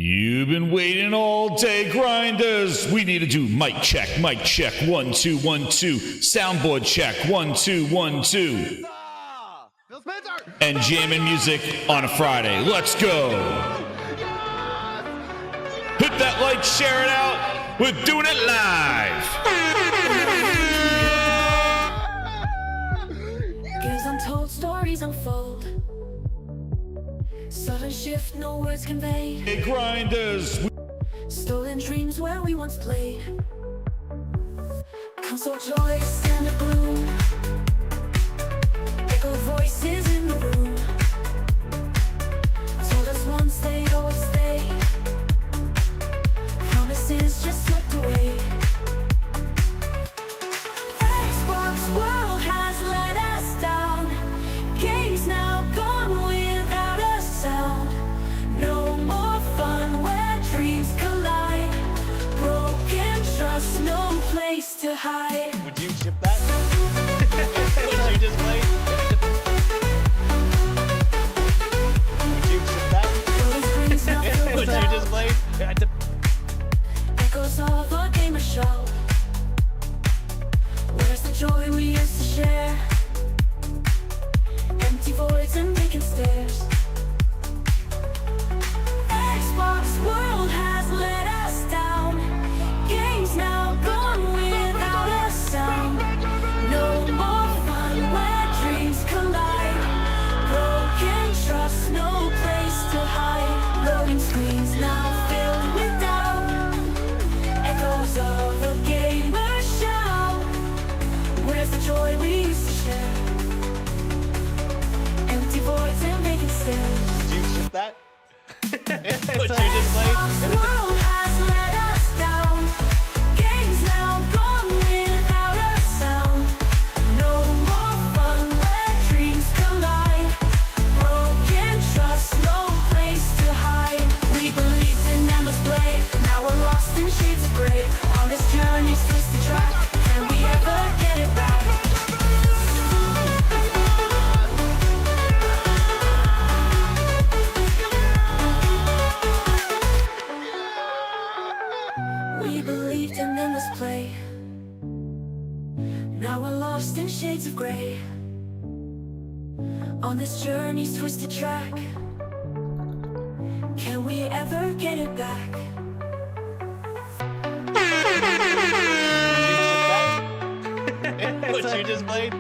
You've been waiting all day, grinders. We need to do mic check, 1 2 1 2, soundboard check, 1 2 1 2, and jamming music on a Friday. Let's go. Hit that like, share it out. We're doing it live. As untold stories unfold, sudden shift, no words convey. Hey, grinders. Stolen dreams where we once played. Console joy, stand of gloom. Echo voices in the room. Told us once they'd always stay. Promises just slipped away. Xbox world has let us down. Games now gone without a sound. No more fun where dreams collide. Broken trust, no place to hide. Would you ship that? What you just played? Would you ship that? Those screens now filled What with you just played? echoes of a gamer show. Where's the joy we used to share? Empty voids and vacant stares. Xbox world has let us down. Games now gone without a sound. No more fun where dreams collide. Broken trust, no place to hide. Loading screens now filled with doubt. Echoes of a gamer shout. Where's the joy we used to share? Empty voids and vacant stares. Would you ship that? What you just played? Xbox world has let us down. Games now gone without a sound. No more fun where dreams collide. Broken trust, no place to hide. We believed in endless play. Now we're lost in shades of gray. On this journey, twisted track. Can we ever get it back? We believed in endless play. Now we're lost in shades of gray. On this journey's twisted track. Can we ever get it back? What you just played?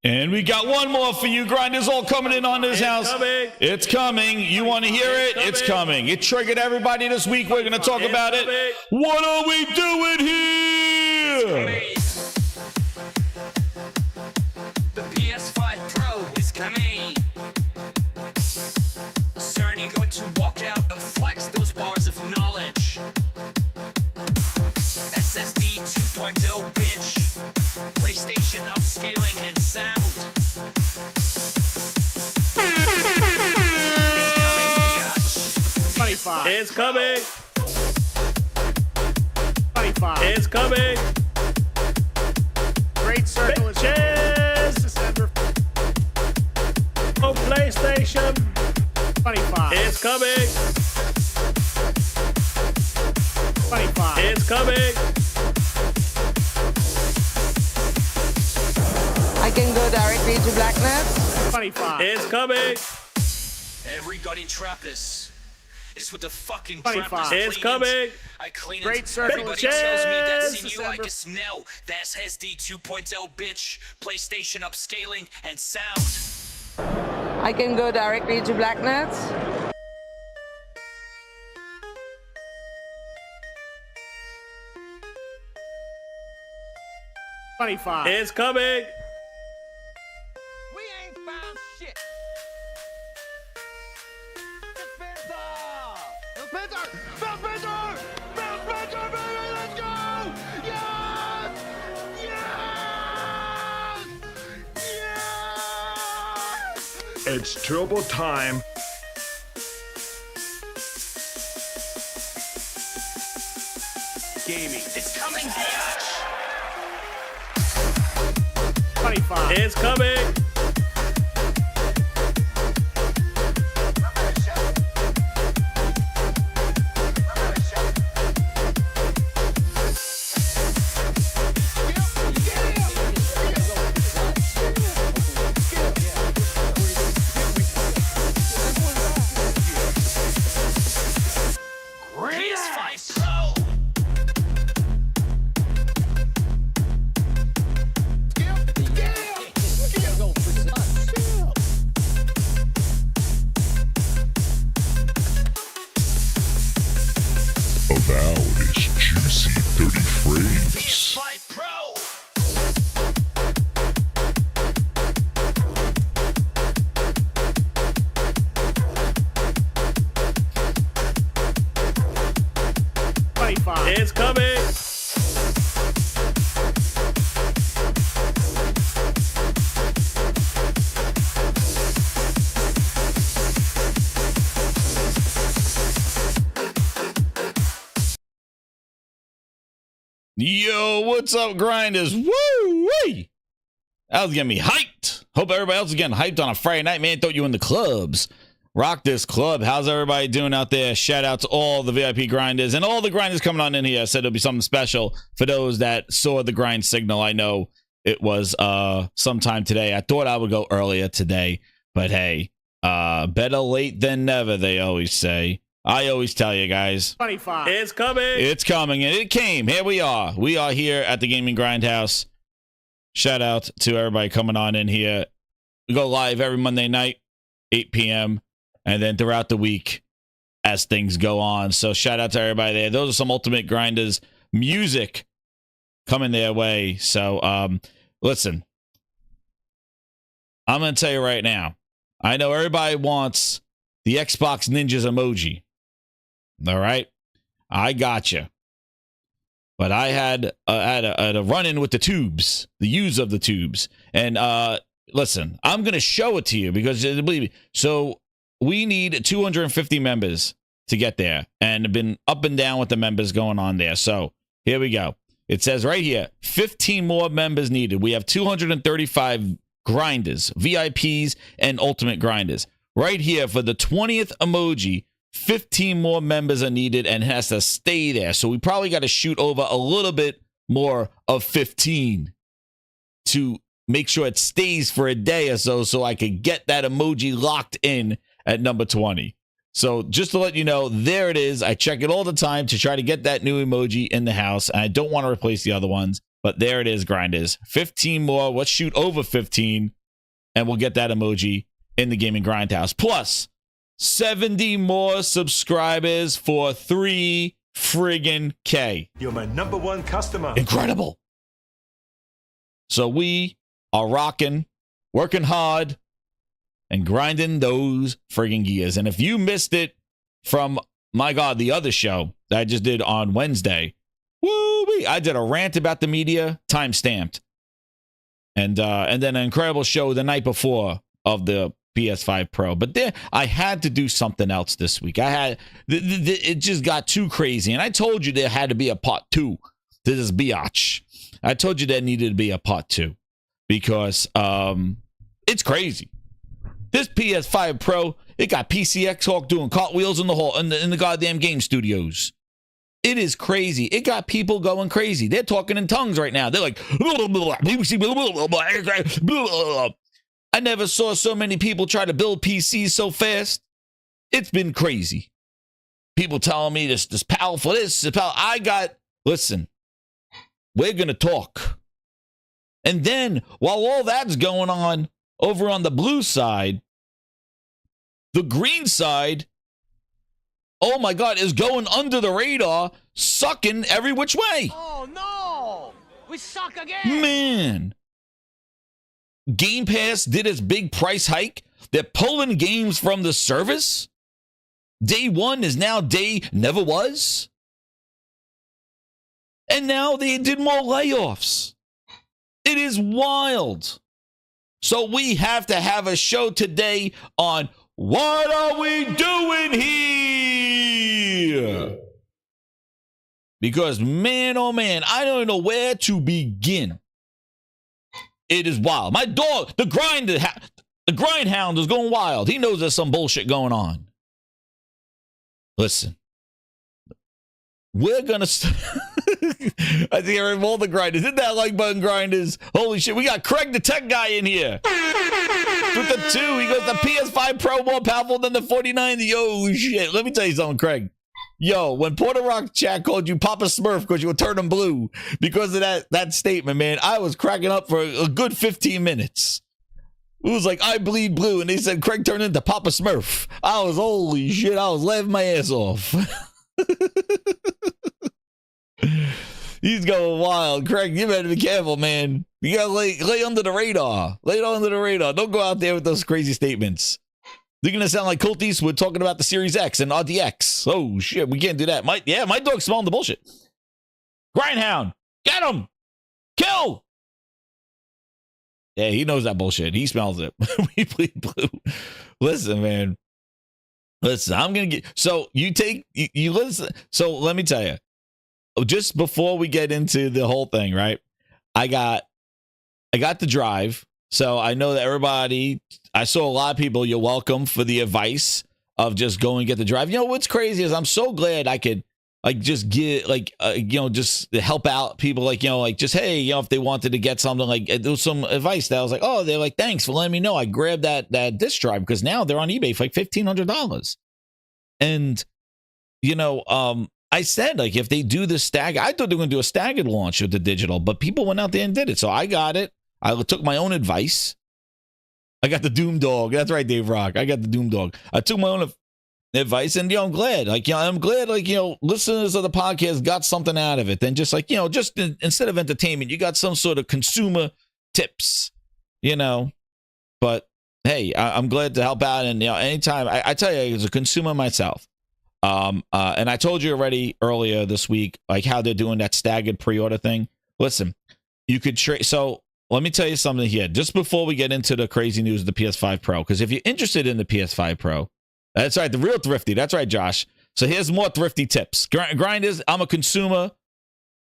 And we got one more for you, grinders, all coming in on this house. Coming. It's coming. You want to hear it? It's coming. It triggered everybody this week. We're going to talk about it. What are we doing here? The PS5 Pro is coming. Soon you're going to walk out and flex those bars of knowledge. SSD 2.0, bitch. PlayStation upscaling and sound. It's coming. It's coming. Great circle is December. Oh, PlayStation. 25. It's coming. 25. It's coming. I can go directly to blackness. 25. It's coming. Every goddamn Trappist is with the fucking 25. Trappist. It's coming. I clean it. Great circle Everybody is tells me that's in you December. like a smell. That's SD 2.0, bitch. PlayStation upscaling and sound. I can go directly to blackness. It's coming. We ain't found shit. Spencer! Spencer! Phil Spencer! Phil Spencer, baby, let's go! Yes! Yes! Yes! It's turbo time. Gaming. It's coming, bitch. 25. It's coming. It's coming. Yo, what's up, grinders? Woo-wee! That was getting me hyped. Hope everybody else is getting hyped on a Friday night, man. Thought you in the clubs. Rock this club. How's everybody doing out there? Shout out to all the VIP grinders and all the grinders coming on in here. I said it'll be something special for those that saw the grind signal. I know it was sometime today. I thought I would go earlier today, but hey, better late than never, they always say. I always tell you guys. 25. It's coming. It's coming, and it came. Here we are. We are here at the Gaming Grindhouse. Shout out to everybody coming on in here. We go live every Monday night, 8 p.m., and then throughout the week as things go on. So shout out to everybody there. Those are some Ultimate Grinders music coming their way. So listen, I'm going to tell you right now, I know everybody wants the Xbox Ninjas emoji. All right, I got you. But I had a run-in with the tubes, the use of the tubes. And listen, I'm going to show it to you because, believe me, so we need 250 members to get there. And been up and down with the members going on there. So here we go. It says right here, 15 more members needed. We have 235 grinders, VIPs, and ultimate grinders. Right here for the 20th emoji, 15 more members are needed and has to stay there. So we probably got to shoot over a little bit more of 15 to make sure it stays for a day or so I could get that emoji locked in at number 20. So just to let you know, there it is. I check it all the time to try to get that new emoji in the house. And I don't want to replace the other ones, but there it is, grinders. 15 more. Let's shoot over 15 and we'll get that emoji in the Gaming Grindhouse. Plus 70 more subscribers for 3 friggin' K. You're my #1 customer. Incredible. So we are rocking, working hard, and grinding those friggin' gears. And if you missed it from, my God, the other show that I just did on Wednesday, woo-wee, I did a rant about the media, time-stamped. And then an incredible show the night before of the PS5 Pro. But there, I had to do something else this week. I had, it just got too crazy. And I told you there had to be a part 2 to this biatch. I told you there needed to be a part 2 because it's crazy. This PS5 Pro, it got PCX Hawk doing cartwheels in the hall in the goddamn game studios. It is crazy. It got people going crazy. They're talking in tongues right now. They're like, I never saw so many people try to build PCs so fast. It's been crazy. People telling me this powerful, this powerful. Listen, we're going to talk. And then while all that's going on over on the blue side, the green side, oh my God, is going under the radar, sucking every which way. Oh no! We suck again! Man. Game Pass did its big price hike. They're pulling games from the service. Day 1 is now day never was. And now they did more layoffs. It is wild. So we have to have a show today on what are we doing here? Because man, oh man, I don't know where to begin. It is wild. My dog, the grindhound is going wild. He knows there's some bullshit going on. Listen, we're gonna. I think I all the grinders. Hit that like button, grinders. Holy shit, we got Craig the tech guy in here with the 2. He goes, the PS5 Pro more powerful than the 4090. Yo, shit. Let me tell you something, Craig. Yo, when Porter Rock chat called you Papa Smurf because you were turning blue because of that statement, man, I was cracking up for a good 15 minutes. It was like, I bleed blue, and they said Craig turned into Papa Smurf. I was, holy shit, I was laughing my ass off. He's going wild. Craig, you better be careful, man. You gotta lay under the radar. Lay it under the radar. Don't go out there with those crazy statements. They're going to sound like Colt Eastwood talking about the Series X and RDX. Oh, shit, we can't do that. My dog's smelling the bullshit. Grindhound, get him, kill. Yeah, he knows that bullshit. He smells it. We bleed blue. Listen, man. Listen, I'm gonna get. So you listen. So let me tell you. Just before we get into the whole thing, right? I got the drive. So I know that everybody. I saw a lot of people. You're welcome for the advice of just go and get the drive. You know what's crazy is I'm so glad I could like just get like just help out people like just hey if they wanted to get something like there was some advice that I was like they're like thanks for letting me know. I grabbed that disc drive because now they're on eBay for like $1,500, and I said like if they do the stagger, I thought they were going to do a staggered launch with the digital, but people went out there and did it, so I got it. I took my own advice. I got the Doom Dog. That's right, Dave Rock. I got the Doom Dog. I took my own advice, and I'm glad. I'm glad. Listeners of the podcast got something out of it. Then just instead of entertainment, you got some sort of consumer tips. But hey, I'm glad to help out. And anytime I tell you, as a consumer myself, and I told you already earlier this week, like how they're doing that staggered pre-order thing. Listen, you could trade. So let me tell you something here, just before we get into the crazy news of the PS5 Pro, because if you're interested in the PS5 Pro, that's right, the real thrifty. That's right, Josh. So here's more thrifty tips. Grinders, I'm a consumer.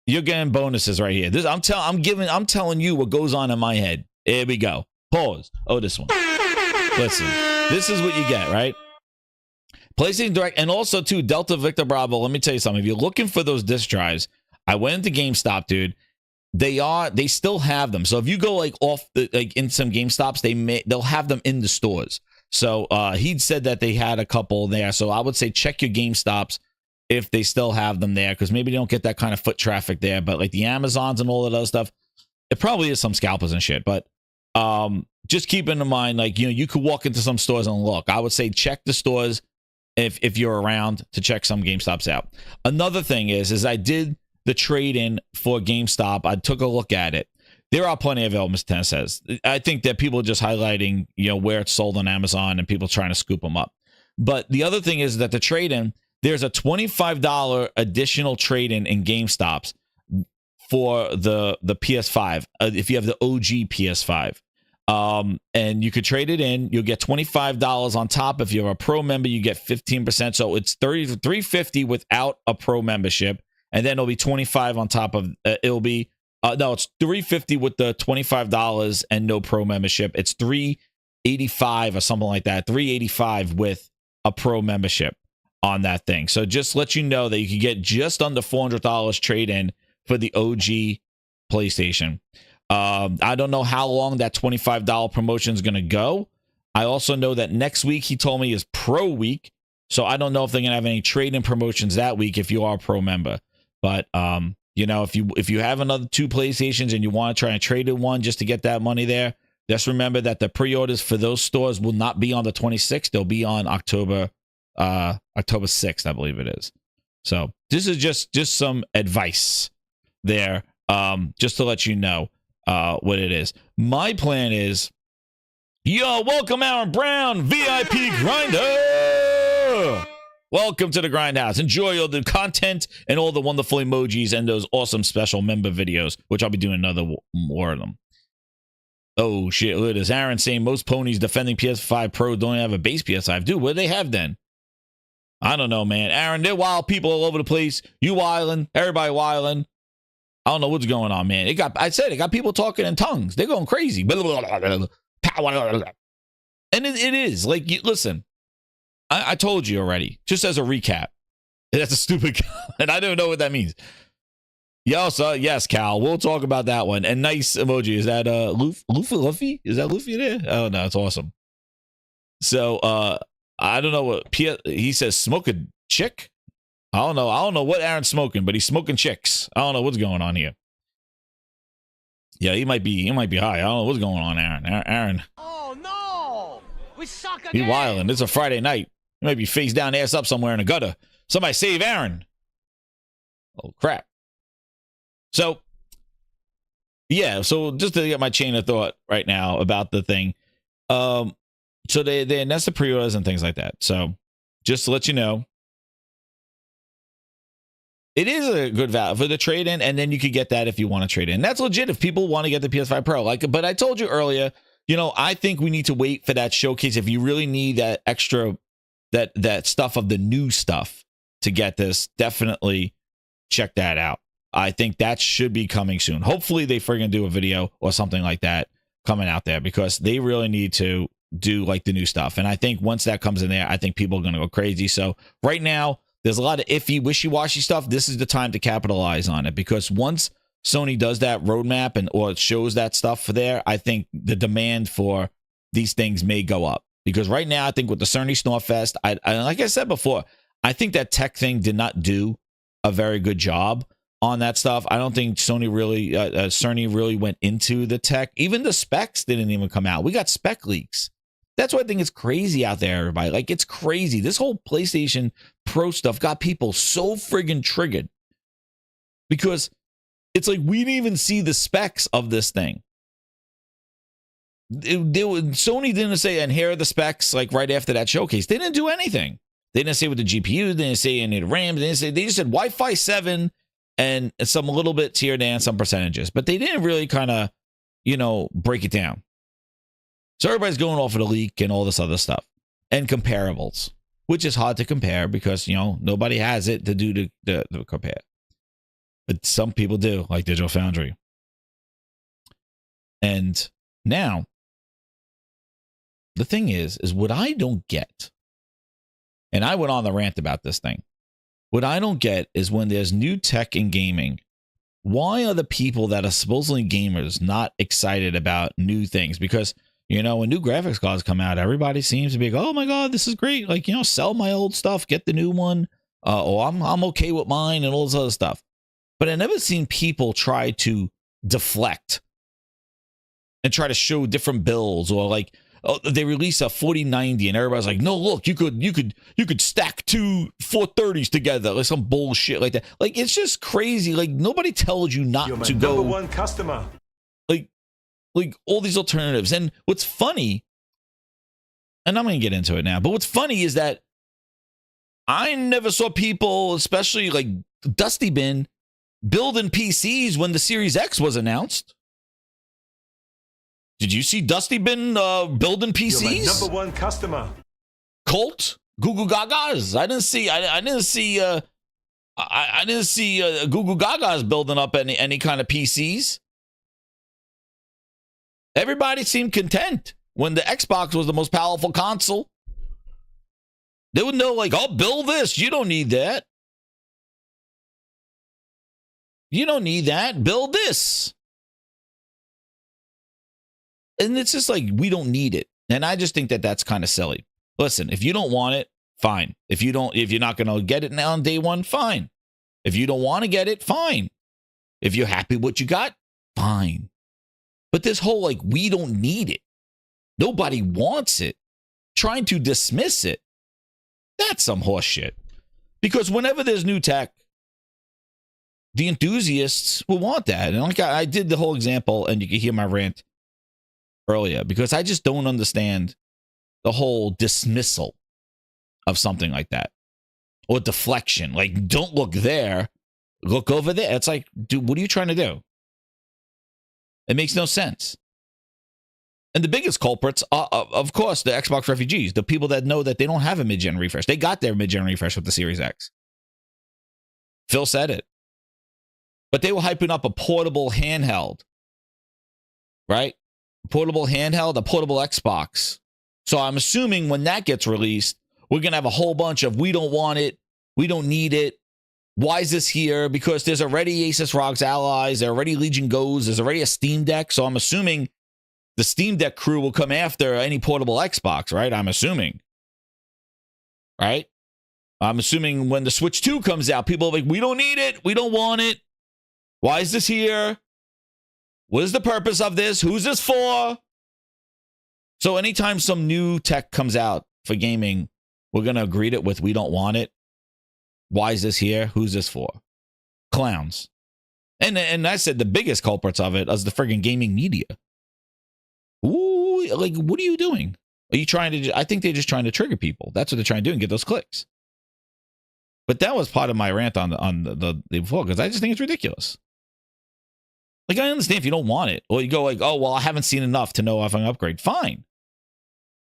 You're getting bonuses right here. I'm telling you what goes on in my head. Here we go. Pause. Oh, this one. Listen, this is what you get, right? PlayStation Direct, and also too, Delta Victor Bravo. Let me tell you something. If you're looking for those disc drives, I went into GameStop, dude. They still have them. So if you go in some GameStops, they'll have them in the stores. So he'd said that they had a couple there. So I would say check your GameStops if they still have them there, because maybe they don't get that kind of foot traffic there. But like the Amazons and all of that stuff, it probably is some scalpers and shit. But just keep in mind, you could walk into some stores and look. I would say check the stores if you're around to check some GameStops out. Another thing is I did the trade-in for GameStop. I took a look at it. There are plenty available, Mr. Tennis says. I think that people are just highlighting, where it's sold on Amazon and people trying to scoop them up. But the other thing is that the trade-in, there's a $25 additional trade-in in GameStops for the PS5, if you have the OG PS5. And you could trade it in. You'll get $25 on top. If you're a pro member, you get 15%. So it's $350 without a pro membership. And then it'll be 25 on top of it'll be it's $350 with the $25 and no pro membership. It's $385 or something like that. $385 with a pro membership on that thing. So just let you know that you can get just under $400 trade in for the OG PlayStation. I don't know how long that $25 promotion is going to go. I also know that next week he told me is Pro Week. So I don't know if they're going to have any trade in promotions that week if you are a pro member. But if you have another 2 PlayStations and you want to try and trade in one just to get that money there, just remember that the pre-orders for those stores will not be on the 26th. They'll be on October 6th, I believe it is. So this is just some advice there, just to let you know what it is. My plan is, welcome Aaron Brown, VIP Grinder. Welcome to the Grindhouse. Enjoy all the content and all the wonderful emojis and those awesome special member videos, which I'll be doing another more of them. Oh, shit. Look at this. Aaron saying most ponies defending PS5 Pro don't have a base PS5. Dude, what do they have then? I don't know, man. Aaron, they're wild people all over the place. You wildin'. Everybody wildin'. I don't know what's going on, man. It got people talking in tongues. They're going crazy. And it is. Listen. I told you already, just as a recap. That's a stupid comment. I don't know what that means. Yes, Cal. We'll talk about that one. And nice emoji. Is that Luffy? Is that Luffy there? Oh, no, it's awesome. So I don't know what he says, smoke a chick? I don't know what Aaron's smoking, but he's smoking chicks. I don't know what's going on here. Yeah, he might be high. I don't know what's going on, Aaron. Aaron. Oh no! We suck He again! wilding. It's a Friday night. He might be face down, ass up somewhere in a gutter. Somebody save Aaron. Oh, crap. So, yeah. So just to get my chain of thought right now about the thing. So they announced the pre-orders and things like that. So just to let you know, It is a good value for the trade-in, and then you could get that if you want to trade in. That's legit if people want to get the PS5 Pro. Like, but I told you earlier, you know, I think we need to wait for that showcase. If you really need that extra, that stuff of the new stuff to get this, definitely check that out. I think that should be coming soon. Hopefully they friggin' do a video or something like that coming out there, because they really need to do like the new stuff. And I think once that comes in there, I think people are going to go crazy. So right now, there's a lot of iffy, wishy-washy stuff. This is the time to capitalize on it, because once Sony does that roadmap and or shows that stuff for there, I think the demand for these things may go up. Because right now, I think with the Sony Snorefest, I like I said before, I think that tech thing did not do a very good job on that stuff. I don't think Sony really went into the tech. Even the specs didn't even come out. We got spec leaks. That's why I think it's crazy out there, everybody. Like, it's crazy. This whole PlayStation Pro stuff got people so friggin' triggered, because it's like we didn't even see the specs of this thing. Sony didn't say, and here are the specs, like right after that showcase. They didn't do anything. They didn't say with the GPU. They didn't say any of the RAM. They just said Wi-Fi 7 and some little bits here and there and some percentages. But they didn't really kind of, you know, break it down. So everybody's going off of the leak and all this other stuff and comparables, which is hard to compare because, you know, nobody has it to do to compare. But some people do, like Digital Foundry. And now, the thing is what I don't get, and I went on the rant about this thing, what I don't get is when there's new tech in gaming, why are the people that are supposedly gamers not excited about new things? Because, you know, when new graphics cards come out, everybody seems to be like, oh my God, this is great. Like, you know, sell my old stuff, get the new one. I'm okay with mine and all this other stuff. But I never seen people try to deflect and try to show different builds, or like, oh, they release a 4090 and everybody's like, no, look, you could stack two 430s together, like some bullshit like that. Like, it's just crazy. Like, nobody tells you not to go. Number one customer. Like all these alternatives. And what's funny, and I'm going to get into it now, but what's funny is that I never saw people, especially like DustyBin, building PCs when the Series X was announced. Did you see DustyBin building PCs? You're my number one customer. Colt, Google Gagas. I didn't see Google Gagas building up any kind of PCs. Everybody seemed content when the Xbox was the most powerful console. They would know, like, oh, build this. You don't need that. You don't need that. Build this. And it's just like, we don't need it. And I just think that that's kind of silly. Listen, if you don't want it, fine. If you're not going to get it now on day one, fine. If you don't want to get it, fine. If you're happy with what you got, fine. But this whole, like, we don't need it, nobody wants it, trying to dismiss it, that's some horse shit. Because whenever there's new tech, the enthusiasts will want that. And like I did the whole example, and you can hear my rant earlier, because I just don't understand the whole dismissal of something like that, or deflection. Like, don't look there, look over there. It's like, dude, what are you trying to do? It makes no sense. And the biggest culprits are, of course, the Xbox refugees, the people that know that they don't have a mid-gen refresh. They got their mid-gen refresh with the Series X. Phil said it. But they were hyping up a portable handheld, right? Portable handheld, a portable Xbox. So I'm assuming when that gets released, we're going to have a whole bunch of, we don't want it, we don't need it. Why is this here? Because there's already Asus ROG's Allies, there already Legion Goes, there's already a Steam Deck. So I'm assuming the Steam Deck crew will come after any portable Xbox, right? I'm assuming. Right? I'm assuming when the Switch 2 comes out, people are like, we don't need it, we don't want it. Why is this here? What is the purpose of this? Who's this for? So anytime some new tech comes out for gaming, we're going to greet it with, we don't want it. Why is this here? Who's this for? Clowns. And I said the biggest culprits of it is the friggin' gaming media. Ooh, like, what are you doing? Are you trying to, I think they're just trying to trigger people. That's what they're trying to do and get those clicks. But that was part of my rant on the before, because I just think it's ridiculous. Like, I understand if you don't want it, or you go like, oh, well, I haven't seen enough to know if I can upgrade. Fine.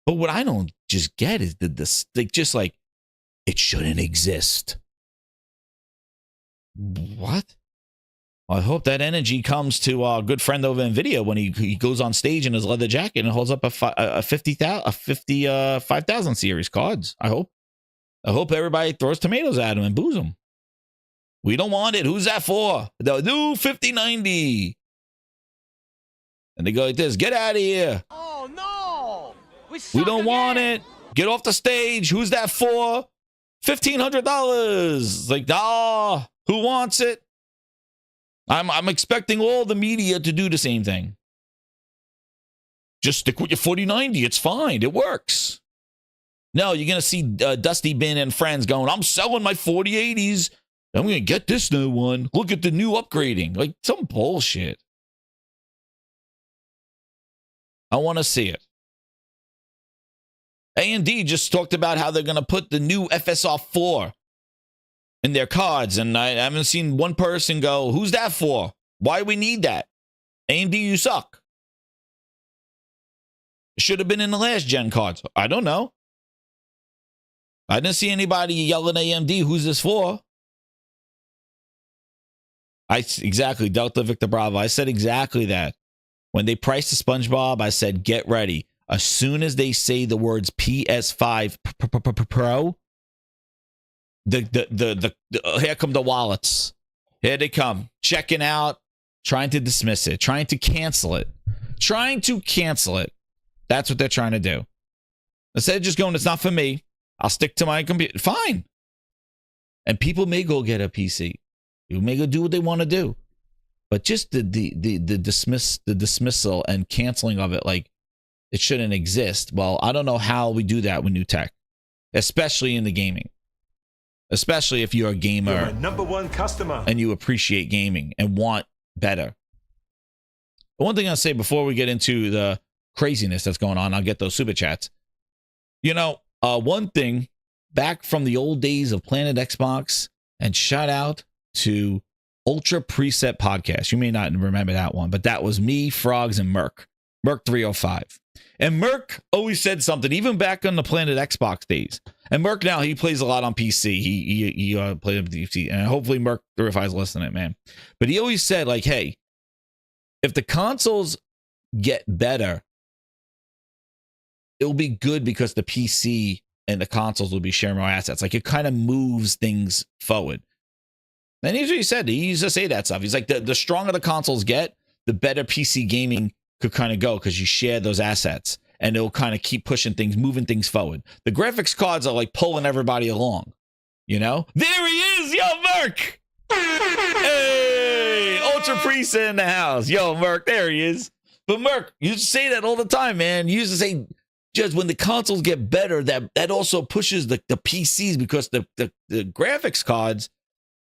But what I don't just get is just like, it shouldn't exist. What? I hope that energy comes to our good friend over NVIDIA when he goes on stage in his leather jacket and holds up a 5,000 series cards. I hope everybody throws tomatoes at him and boos him. We don't want it. Who's that for? The new 5090. And they go like this: get out of here. Oh no! We don't want it. Get off the stage. Who's that for? $1,500. Like, who wants it? I'm expecting all the media to do the same thing. Just stick with your 4090. It's fine. It works. No, you're going to see DustyBin and friends going, I'm selling my 4080s. I'm going to get this new one. Look at the new upgrading. Like, some bullshit. I want to see it. AMD just talked about how they're going to put the new FSR4 in their cards, and I haven't seen one person go, who's that for? Why do we need that? AMD, you suck. It should have been in the last gen cards. I don't know. I didn't see anybody yelling at AMD, who's this for? Exactly, Delta Victor Bravo. I said exactly that. When they priced the SpongeBob, I said, get ready. As soon as they say the words PS5 Pro, here come the wallets. Here they come. Checking out, trying to dismiss it, trying to cancel it. That's what they're trying to do. Instead of just going, it's not for me, I'll stick to my computer. Fine. And people may go get a PC. People may go do what they want to do. But just the dismissal and canceling of it, like it shouldn't exist. Well, I don't know how we do that with new tech, especially in the gaming. Especially if you're a gamer, You're my #1 customer, and you appreciate gaming and want better. The one thing I'll say before we get into the craziness that's going on, I'll get those super chats. You know, one thing back from the old days of Planet Xbox, and shout out to Ultra Preset Podcast. You may not remember that one, but that was me, Frogs, and Merc 305. And Merc always said something, even back on the Planet Xbox days. And Merc now, he plays a lot on PC. He played on PC, and hopefully Merc 305 is listening, man. But he always said, like, hey, if the consoles get better, it will be good because the PC and the consoles will be sharing more assets. Like, it kind of moves things forward. And here's what he said. He used to say that stuff. He's like, the stronger the consoles get, the better PC gaming could kind of go, because you share those assets and it'll kind of keep pushing things, moving things forward. The graphics cards are like pulling everybody along, you know? There he is, yo, Merc! Hey, Ultra Preset in the house. Yo, Merc, there he is. But Merc, you used to say that all the time, man. You used to say, just when the consoles get better, that also pushes the PCs, because the graphics cards,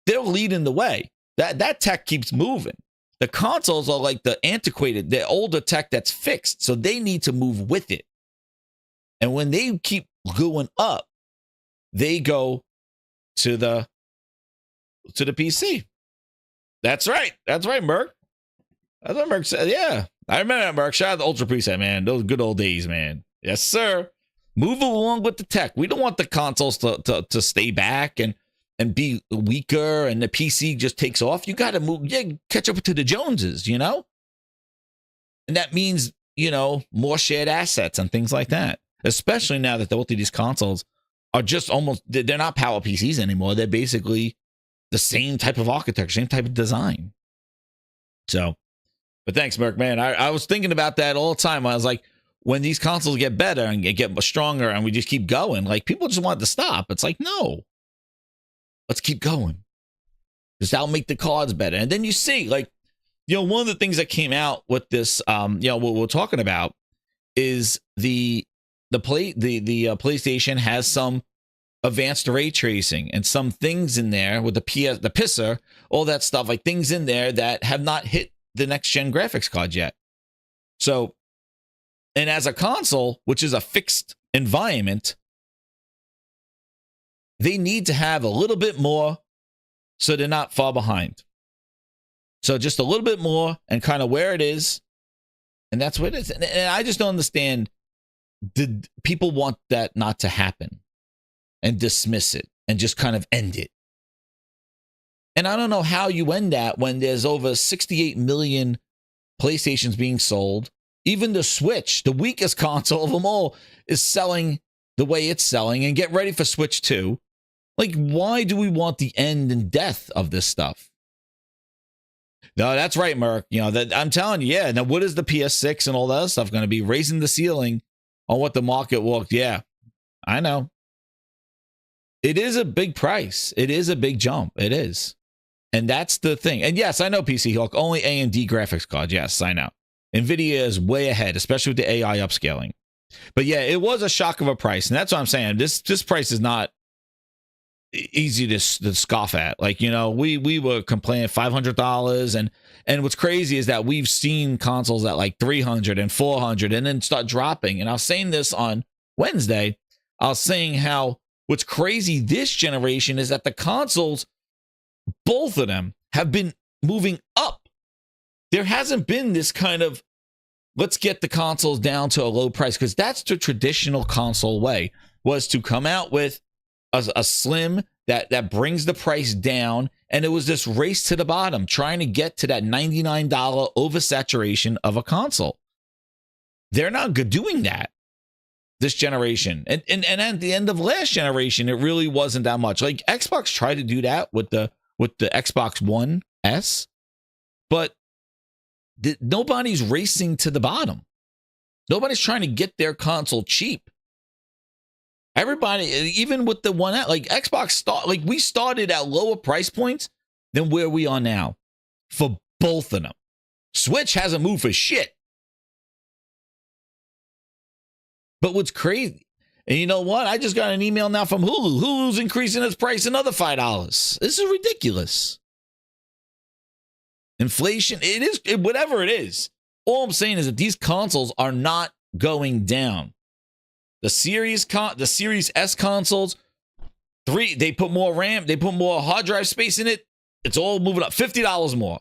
they're leading the way. That tech keeps moving. The consoles are like the antiquated, the older tech that's fixed, so they need to move with it. And when they keep going up, they go to the PC. That's right. That's right, Merc. That's what Merc said. Yeah, I remember that, Merc. Shout out to Ultra Preset, man. Those good old days, man. Yes, sir. Move along with the tech. We don't want the consoles to stay back and be weaker, and the PC just takes off. You got to move, catch up to the Joneses, you know? And that means, you know, more shared assets and things like that. Especially now that both of these consoles are just almost, they're not power PCs anymore. They're basically the same type of architecture, same type of design. So, but thanks, Merc, man. I was thinking about that all the time. I was like, when these consoles get better and get stronger and we just keep going, like, people just want it to stop. It's like, no. Let's keep going, because that'll make the cards better. And then you see, like, you know, one of the things that came out with this, you know, what we're talking about is the PlayStation has some advanced ray tracing and some things in there with the pisser, all that stuff, like things in there that have not hit the next gen graphics card yet. So, and as a console, which is a fixed environment, they need to have a little bit more so they're not far behind. So just a little bit more and kind of where it is. And that's what it is. And I just don't understand. Did people want that not to happen and dismiss it and just kind of end it? And I don't know how you end that when there's over 68 million PlayStations being sold. Even the Switch, the weakest console of them all, is selling the way it's selling. And get ready for Switch 2. Like, why do we want the end and death of this stuff? No, that's right, Merc. You know, that I'm telling you, yeah. Now, what is the PS6 and all that other stuff going to be? Raising the ceiling on what the market will. Yeah, I know. It is a big price. It is a big jump. It is. And that's the thing. And yes, I know PC Hulk, only AMD graphics card. Yes, I know. NVIDIA is way ahead, especially with the AI upscaling. But yeah, it was a shock of a price. And that's what I'm saying. This price is not easy to scoff at. Like, you know, we were complaining $500, and what's crazy is that we've seen consoles at like $300 and $400 and then start dropping. And I was saying this on Wednesday. I was saying how what's crazy this generation is that the consoles, both of them, have been moving up. There hasn't been this kind of let's get the consoles down to a low price, because that's the traditional console way, was to come out with a slim that brings the price down, and it was this race to the bottom, trying to get to that $99 oversaturation of a console. They're not good doing that this generation, and at the end of last generation, it really wasn't that much. Like Xbox tried to do that with the Xbox One S, but nobody's racing to the bottom. Nobody's trying to get their console cheap. Everybody, even with the one, like Xbox, we started at lower price points than where we are now for both of them. Switch hasn't moved for shit. But what's crazy, and you know what? I just got an email now from Hulu. Hulu's increasing its price another $5. This is ridiculous. Inflation, it is, whatever it is. All I'm saying is that these consoles are not going down. The Series S consoles, they put more RAM, they put more hard drive space in it. It's all moving up, $50 more.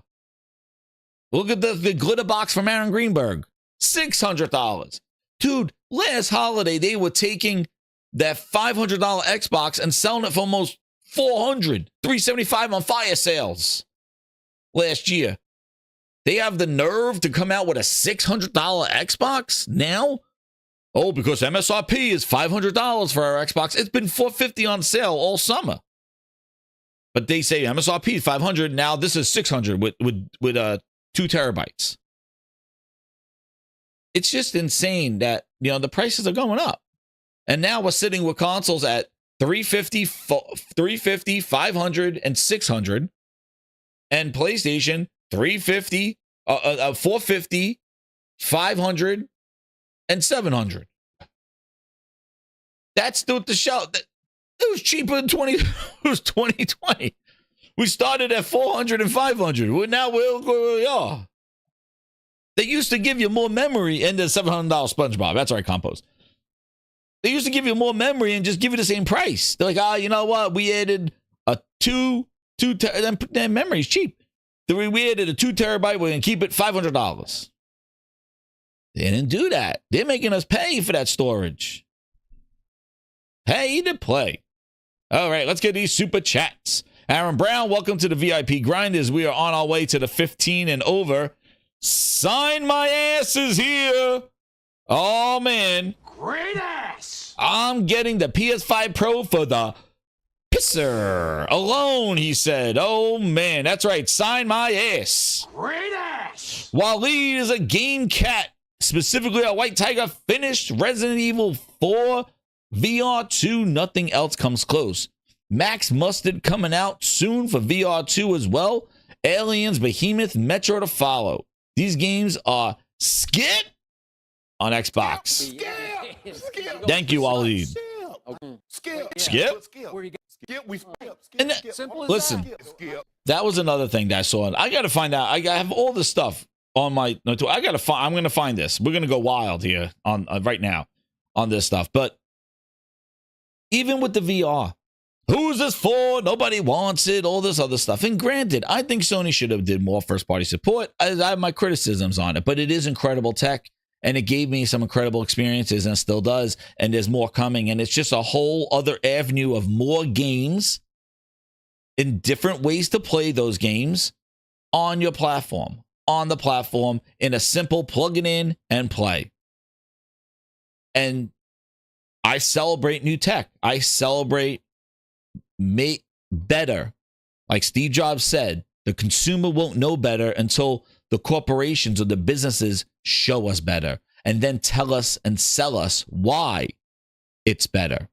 Look at the glitter box from Aaron Greenberg, $600. Dude, last holiday, they were taking that $500 Xbox and selling it for almost $400, $375 on fire sales last year. They have the nerve to come out with a $600 Xbox now? Oh, because MSRP is $500 for our Xbox. It's been $450 on sale all summer. But they say MSRP is $500. Now this is $600 with 2 terabytes. It's just insane that, you know, the prices are going up. And now we're sitting with consoles at $350, $500, and $600. And PlayStation $350, $450, $500, and $700. That's the show. It was cheaper than 2020. We started at $400 and $500. Now where we are. They used to give you more memory, and the $700 SpongeBob. That's right, Compost. They used to give you more memory and just give you the same price. They're like, you know what? We added a then memory's cheap. We added a 2 terabyte. We're going to keep it $500. They didn't do that. They're making us pay for that storage. Pay to play. All right, let's get these super chats. Aaron Brown, welcome to the VIP Grinders. We are on our way to the 15 and over. Sign my ass is here. Oh, man. Great ass! I'm getting the PS5 Pro for the pisser alone, he said. Oh, man. That's right. Sign my ass. Great ass! Waleed is a game cat. Specifically, a White Tiger finished Resident Evil 4 VR 2. Nothing else comes close. Max Mustard coming out soon for VR 2 as well. Aliens, Behemoth, Metro to follow. These games are skip on Xbox. Skip! Thank you, Waleed. Skip? And listen, that was another thing that I saw. I got to find out. I have all this stuff on my. I'm going to find this. We're going to go wild here on right now on this stuff. But even with the VR, who's this for? Nobody wants it, all this other stuff. And granted, I think Sony should have did more first-party support. I have my criticisms on it, but it is incredible tech, and it gave me some incredible experiences, and it still does, and there's more coming, and it's just a whole other avenue of more games in different ways to play those games on your platform, on the platform, in a simple plug it in and play. And I celebrate new tech. I celebrate make better. Like Steve Jobs said, the consumer won't know better until the corporations or the businesses show us better and then tell us and sell us why it's better.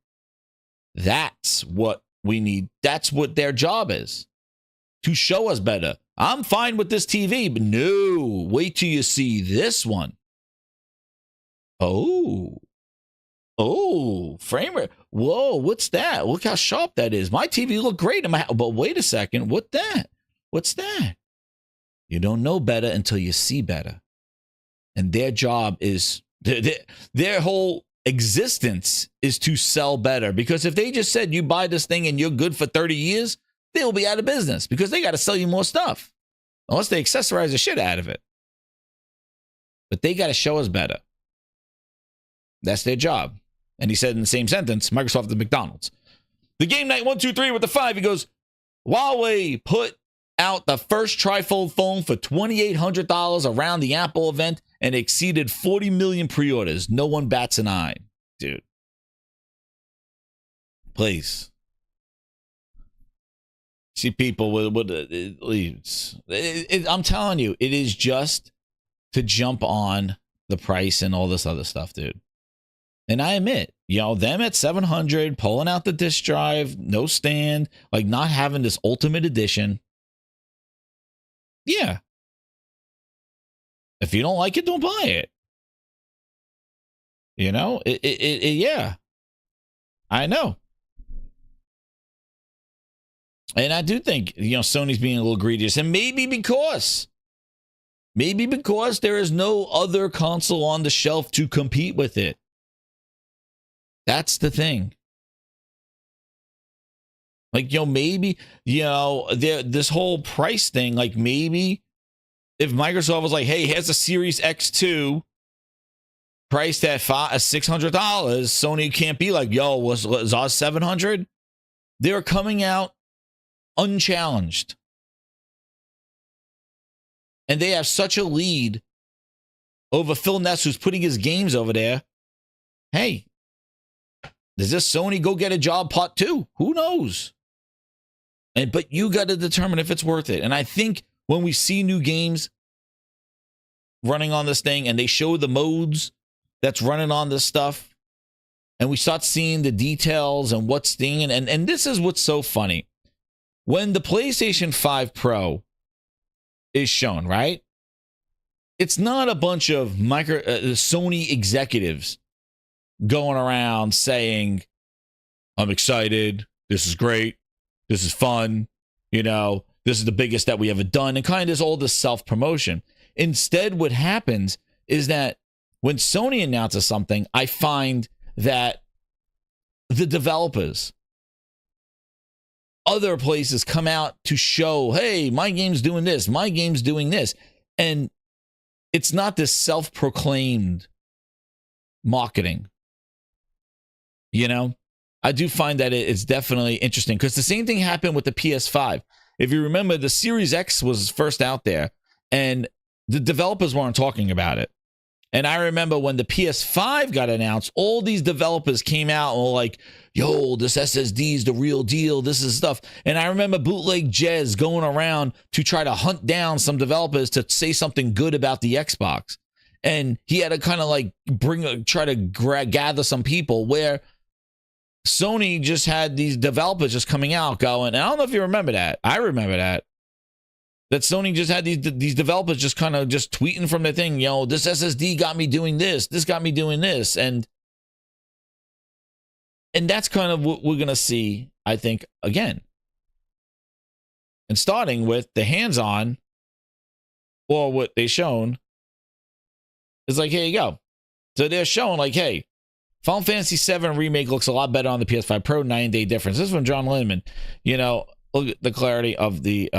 That's what we need. That's what their job is, to show us better. I'm fine with this TV, but no, wait till you see this one. Oh, frame rate. Whoa, what's that? Look how sharp that is. My TV looked great in my house, but wait a second. What's that? You don't know better until you see better. And their job is, their whole existence is to sell better. Because if they just said you buy this thing and you're good for 30 years, they'll be out of business because they got to sell you more stuff. Unless they accessorize the shit out of it. But they got to show us better. That's their job. And he said in the same sentence, Microsoft is McDonald's. The Game Night 123 with the 5, he goes, Huawei put out the first trifold phone for $2,800 around the Apple event and exceeded 40 million pre-orders. No one bats an eye, dude. Please. See people with I'm telling you, it is just to jump on the price and all this other stuff, dude. And I admit, them at 700, pulling out the disk drive, no stand, like not having this ultimate edition. Yeah. If you don't like it, don't buy it. Yeah. I know. And I do think, Sony's being a little greedier. And maybe because there is no other console on the shelf to compete with it. That's the thing. Like, maybe, this whole price thing, like maybe if Microsoft was like, hey, here's a Series X2 priced at $600, Sony can't be like, yo, was ours 700? They're coming out unchallenged. And they have such a lead over Phil Ness, who's putting his games over there. Hey, does this Sony go get a job part 2? Who knows? But you got to determine if it's worth it. And I think when we see new games running on this thing and they show the modes that's running on this stuff and we start seeing the details and what's thing, and this is what's so funny. When the PlayStation 5 Pro is shown, right? It's not a bunch of Sony executives going around saying, I'm excited, this is great, this is fun, this is the biggest that we ever done, and kind of is all this self-promotion. Instead, what happens is that when Sony announces something, I find that the developers, other places come out to show, hey, my game's doing this, my game's doing this. And it's not this self-proclaimed marketing. I do find that it's definitely interesting because the same thing happened with the PS5. If you remember, the Series X was first out there and the developers weren't talking about it. And I remember when the PS5 got announced, all these developers came out and were like, yo, this SSD is the real deal. This is stuff. And I remember Bootleg Jez going around to try to hunt down some developers to say something good about the Xbox. And he had to kind of like try to gather some people where Sony just had these developers just coming out going, and I don't know if you remember that. I remember that Sony just had these developers just kind of just tweeting from their thing, this SSD got me doing this got me doing this. And that's kind of what we're going to see, I think, again. And starting with the hands-on, or what they shown, is like, here you go. So they're showing like, hey, Final Fantasy VII Remake looks a lot better on the PS5 Pro, 9-day difference. This is from John Lindemann. You know, look at the clarity of the,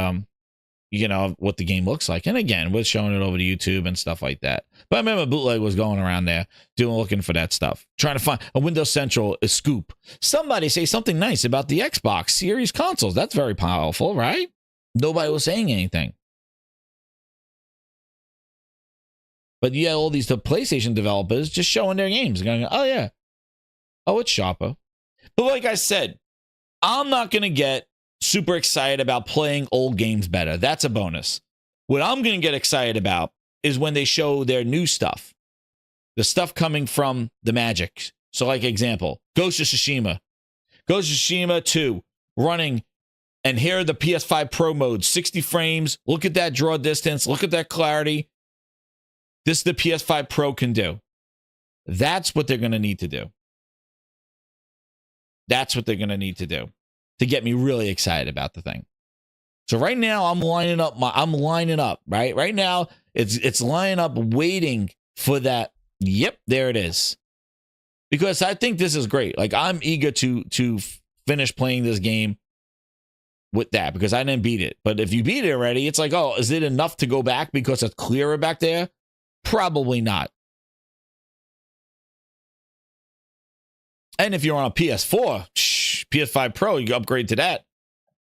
you know, what the game looks like. And again, we're showing it over to YouTube and stuff like that. But I remember Bootleg was going around there looking for that stuff. Trying to find a Windows Central scoop. Somebody say something nice about the Xbox Series consoles. That's very powerful, right? Nobody was saying anything. But yeah, all these the PlayStation developers just showing their games. Going, oh yeah. Oh, it's sharper. But like I said, I'm not going to get super excited about playing old games better. That's a bonus. What I'm going to get excited about is when they show their new stuff. The stuff coming from the Magic. So like example, Ghost of Tsushima. Ghost of Tsushima 2 running. And here are the PS5 Pro modes. 60 frames. Look at that draw distance. Look at that clarity. This is the PS5 Pro can do. That's what they're going to need to do. That's what they're going to need to do to get me really excited about the thing. So right now I'm lining up right? Right now it's lining up waiting for that. Yep, there it is. Because I think this is great. Like I'm eager to finish playing this game with that because I didn't beat it. But if you beat it already, it's like, oh, is it enough to go back because it's clearer back there? Probably not. And if you're on a PS4, PS5 Pro, you upgrade to that.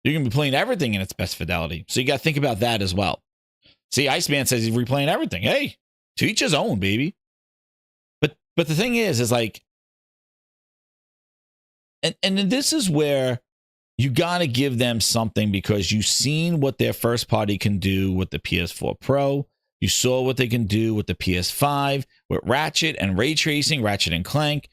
You're going to be playing everything in its best fidelity. So you got to think about that as well. See, Iceman says he's replaying everything. Hey, to each his own, baby. But the thing is like, and this is where you got to give them something because you've seen what their first party can do with the PS4 Pro. You saw what they can do with the PS5, with Ratchet and ray tracing, Ratchet and Clank.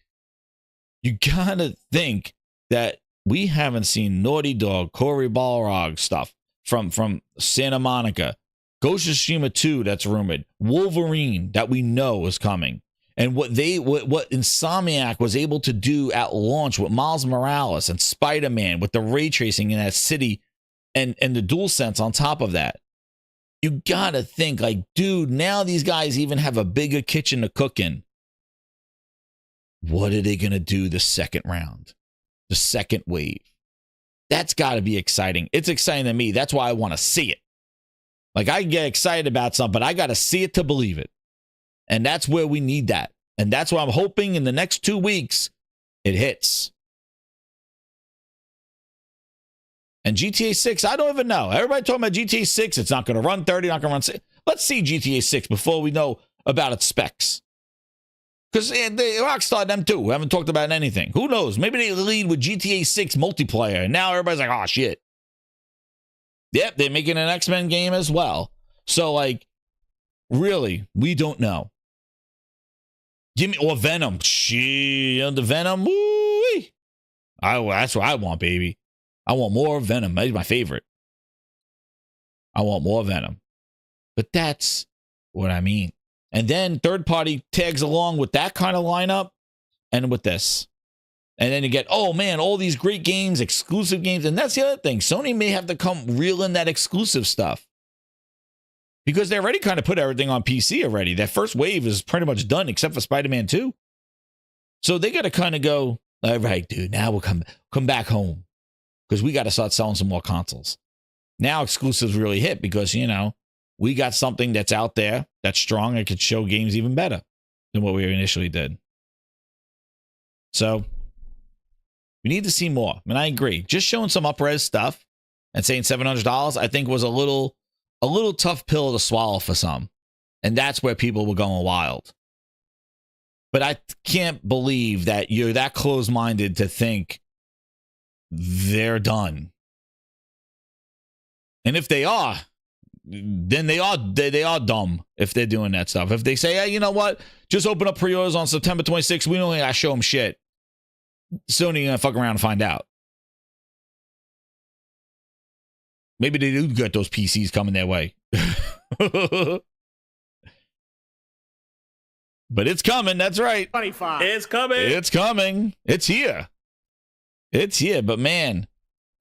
You got to think that we haven't seen Naughty Dog, Cory Balrog stuff from Santa Monica, Ghost of Tsushima 2 that's rumored, Wolverine that we know is coming. And what Insomniac was able to do at launch with Miles Morales and Spider-Man with the ray tracing in that city and the DualSense on top of that. You got to think like, dude, now these guys even have a bigger kitchen to cook in. What are they going to do the second round? The second wave? That's got to be exciting. It's exciting to me. That's why I want to see it. Like I get excited about something, but I got to see it to believe it. And that's where we need that. And that's why I'm hoping in the next 2 weeks it hits. And GTA 6, I don't even know. Everybody talking about GTA 6. It's not going to run 30, not going to run 6. Let's see GTA 6 before we know about its specs. Because Rockstar, them too, haven't talked about anything. Who knows? Maybe they lead with GTA 6 multiplayer. And now everybody's like, oh, shit. Yep, they're making an X-Men game as well. So, like, really, we don't know. Give me, or Venom. The Venom. Woo-wee. That's what I want, baby. I want more Venom. That's my favorite. I want more Venom. But that's what I mean. And then third party tags along with that kind of lineup and with this. And then you get, oh man, all these great games, exclusive games. And that's the other thing. Sony may have to come reel in that exclusive stuff. Because they already kind of put everything on PC already. That first wave is pretty much done except for Spider-Man 2. So they got to kind of go, all right, dude, now we'll come back home. Because we got to start selling some more consoles. Now exclusives really hit because, you know, we got something that's out there that's strong and could show games even better than what we initially did. So we need to see more. And I agree. Just showing some up-res stuff and saying $700, I think was a little tough pill to swallow for some. And that's where people were going wild. But I can't believe that you're that close-minded to think they're done. And if they are, then they are dumb if they're doing that stuff. If they say, hey, you know what? Just open up pre-orders on September 26th. We don't gotta show them shit. Sony gonna fuck around and find out. Maybe they do get those PCs coming their way. But it's coming. That's right. 25. It's coming. It's coming. It's here. It's here. But man,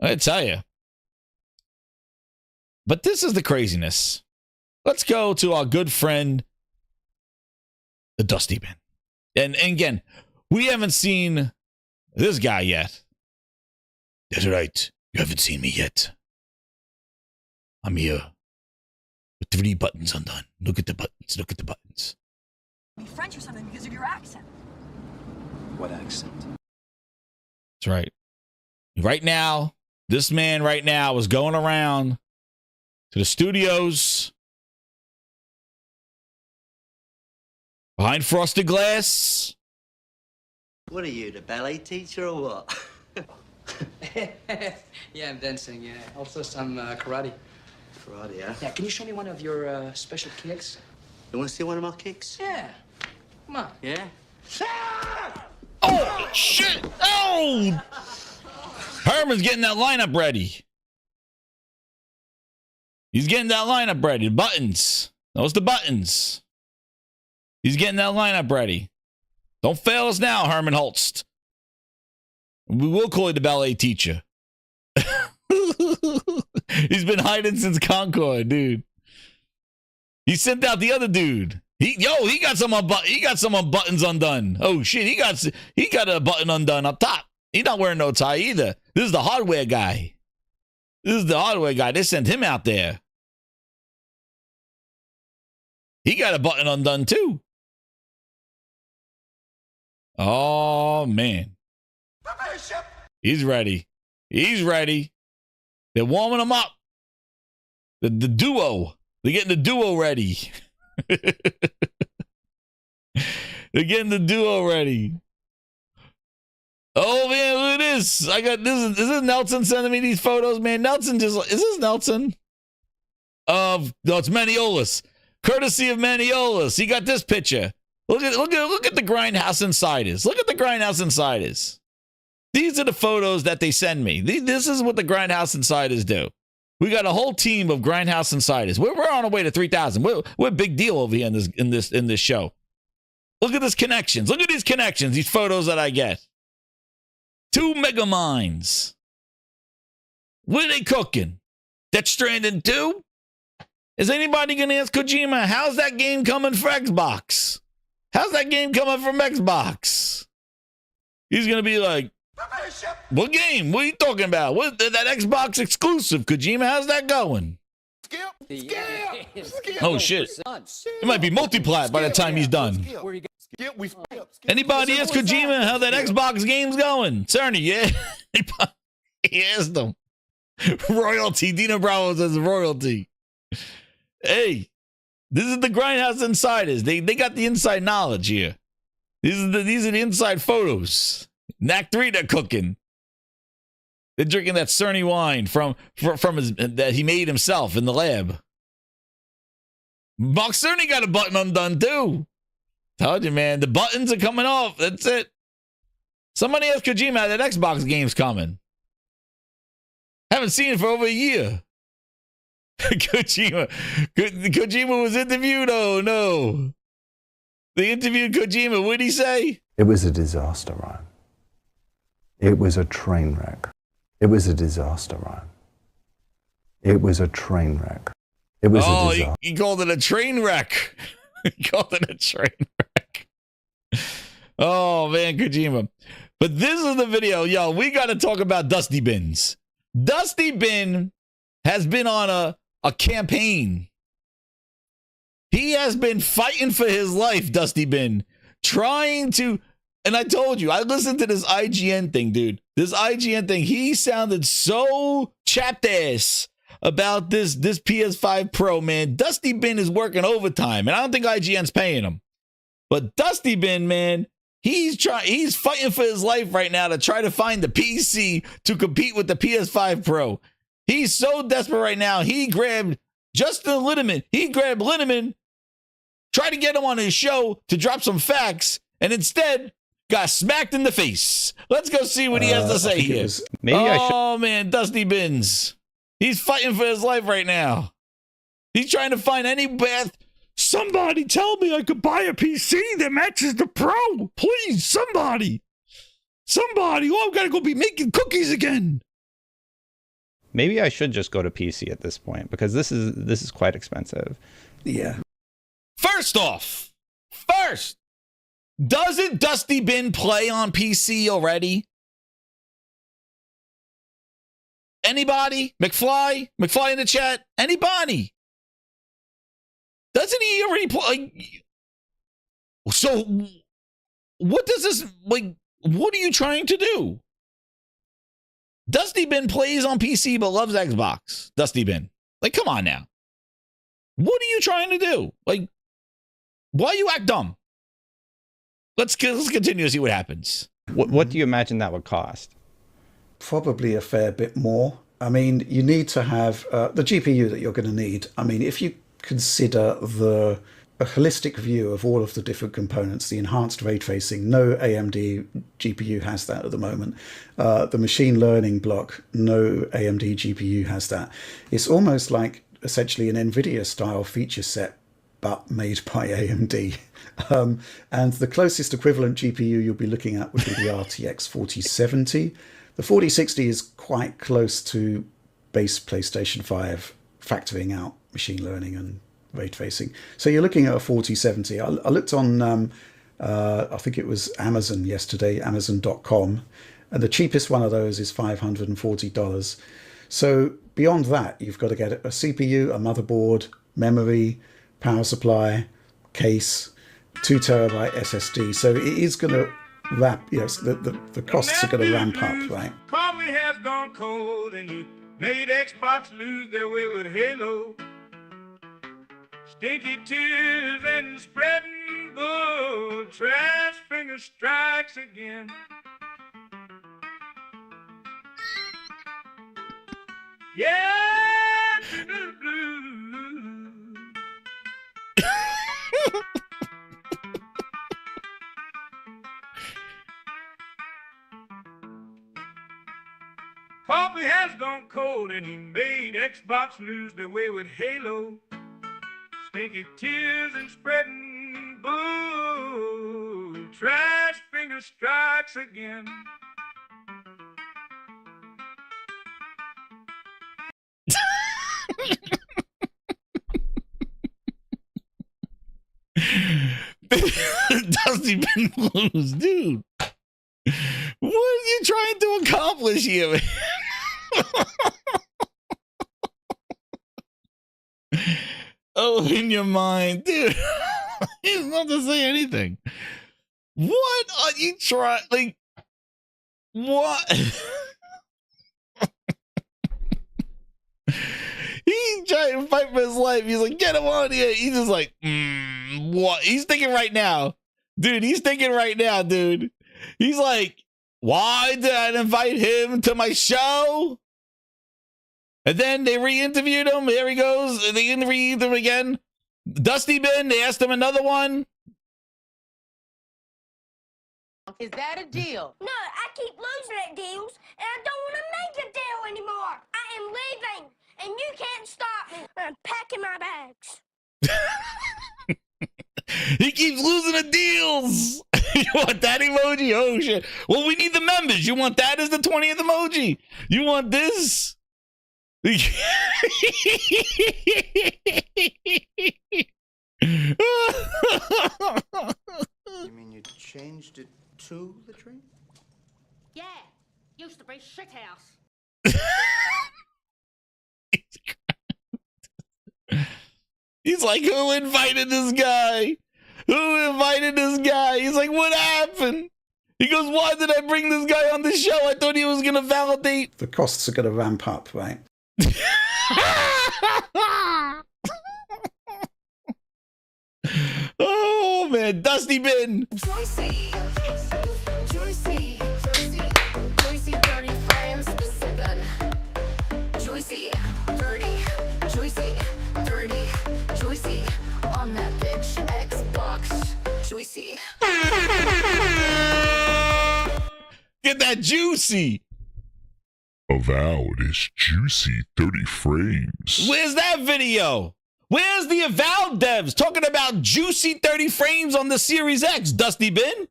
I tell you. But this is the craziness. Let's go to our good friend, the DustyBin. And again, we haven't seen this guy yet. That's right. You haven't seen me yet. I'm here with 3 buttons undone. Look at the buttons. Look at the buttons. Be French or something because of your accent. What accent? That's right. Right now, this man right now is going around to the studios behind frosted glass. What are you, the ballet teacher or what? Yeah, I'm dancing, yeah. Also some karate. Karate, yeah? Yeah, can you show me one of your special kicks? You want to see one of my kicks? Yeah. Come on. Yeah? Oh, shit. Oh! Herman's getting that lineup ready. He's getting that lineup ready. Buttons. Those the buttons. He's getting that lineup ready. Don't fail us now, Herman Holst. We will call you the ballet teacher. He's been hiding since Concord, dude. He sent out the other dude. He got some buttons undone. Oh shit, he got a button undone up top. He's not wearing no tie either. This is the hardware guy. They sent him out there. He got a button undone too. Oh man. He's ready. They're warming him up. The duo. They're getting the duo ready. They're getting the duo ready. Oh man, look at this. I got this. Is this Nelson sending me these photos, man? Nelson is this Nelson? No, it's Maniolis. Courtesy of Maniolis. He got this picture. Look at the Grindhouse Insiders. Look at the Grindhouse Insiders. These are the photos that they send me. This is what the Grindhouse Insiders do. We got a whole team of Grindhouse Insiders. We're on our way to 3,000. We're a big deal over here in this show. Look at these connections. Look at these connections. These photos that I get. 2 mega minds. What are they cooking? Death Stranding 2? Is anybody gonna ask Kojima, how's that game coming for Xbox? How's that game coming from Xbox? He's gonna be like, what game? What are you talking about? What that Xbox exclusive, Kojima? How's that going? Oh shit! It might be multiplat by the time he's done. Anybody ask Kojima how that Xbox game's going? Cerny, yeah. He asked them. Royalty. Dino Bravo says royalty. Hey, this is the Grindhouse Insiders. They got the inside knowledge here. These are the inside photos. Knack 3 they're cooking. They're drinking that Cerny wine from his that he made himself in the lab. Mark Cerny got a button undone too. Told you, man. The buttons are coming off. That's it. Somebody asked Kojima how that Xbox game's coming. Haven't seen it for over a year. Kojima was interviewed. Oh no. They interviewed Kojima. What did he say? It was a disaster, Ryan. It was a train wreck. It was a disaster, Ryan. It was a train wreck. It was a disaster. He called it a train wreck. He called it a train wreck. Oh, man, Kojima. But this is the video. Yo, we got to talk about DustyBins. DustyBin has been on a campaign. He has been fighting for his life, DustyBin. Trying to... And I told you, I listened to this IGN thing, dude. This IGN thing, he sounded so chapped ass about this PS5 Pro, man. DustyBin is working overtime, and I don't think IGN's paying him. But DustyBin, man, he's fighting for his life right now to try to find the PC to compete with the PS5 Pro. He's so desperate right now. He grabbed Justin Lindemann. He grabbed Lindemann, tried to get him on his show to drop some facts, and instead got smacked in the face. Let's go see what he has to say here. Oh, man, DustyBins. He's fighting for his life right now. He's trying to find any path. Somebody tell me I could buy a PC that matches the Pro. Please, somebody. Somebody. Oh, I've got to go be making cookies again. Maybe I should just go to PC at this point because this is quite expensive. Yeah. First off, Doesn't DustyBin play on PC already? Anybody? McFly? McFly in the chat? Anybody? Doesn't he already play? So, what does this, like, what are you trying to do? DustyBin plays on PC but loves Xbox. DustyBin. Like, come on now. What are you trying to do? Like, why you act dumb? Let's continue to see what happens. What do you imagine that would cost? Probably a fair bit more. I mean, you need to have the GPU that you're going to need. I mean, if you consider a holistic view of all of the different components, the enhanced ray tracing, no AMD GPU has that at the moment. The machine learning block, no AMD GPU has that. It's almost like essentially an NVIDIA style feature set, but made by AMD. And the closest equivalent GPU you'll be looking at would be the RTX 4070. The 4060 is quite close to base PlayStation 5, factoring out machine learning and ray tracing. So you're looking at a 4070. I looked on, I think it was Amazon yesterday, Amazon.com, and the cheapest one of those is $540. So beyond that, you've got to get a CPU, a motherboard, memory, power supply, case, 2 terabyte SSD. So it is going to wrap, yes, the costs are going to ramp up, right? Probably has gone cold and you made Xbox lose their way with Halo. Stinky tears and spreading bull, trash finger strikes again. Yeah, Poppy has gone cold and he made Xbox lose their way with Halo. Stinky tears and spreading boo. Trash finger strikes again. DustyBin blues, dude. What are you trying to accomplish here, man? Oh, in your mind, dude. He's not to say anything. What are you trying? Like, what? He's trying to fight for his life. He's like, get him on here. He's just like, what? He's thinking right now, dude. He's thinking right now, dude. He's like, why did I invite him to my show? And then they re-interviewed him. There he goes. They interviewed him again. DustyBin, they asked him another one. Is that a deal? No, I keep losing at deals, and I don't want to make a deal anymore. I am leaving, and you can't stop me. I'm packing my bags. He keeps losing the deals. You want that emoji? Oh, shit. Well, we need the members. You want that as the 20th emoji? You want this? You mean you changed it to the tree? Yeah, used to be shit house. He's like, who invited this guy? Who invited this guy? He's like, what happened? He goes, why did I bring this guy on the show? I thought he was going to validate. The costs are going to ramp up, right? Oh, man. DustyBin. Juicy, juicy, juicy, juicy, dirty frames, sippin'. Juicy, dirty, juicy, dirty, juicy, on that bitch, Xbox, juicy. Get that juicy. Avowed is juicy 30 frames. Where's that video? Where's the Avowed devs talking about juicy 30 frames on the Series X, DustyBin?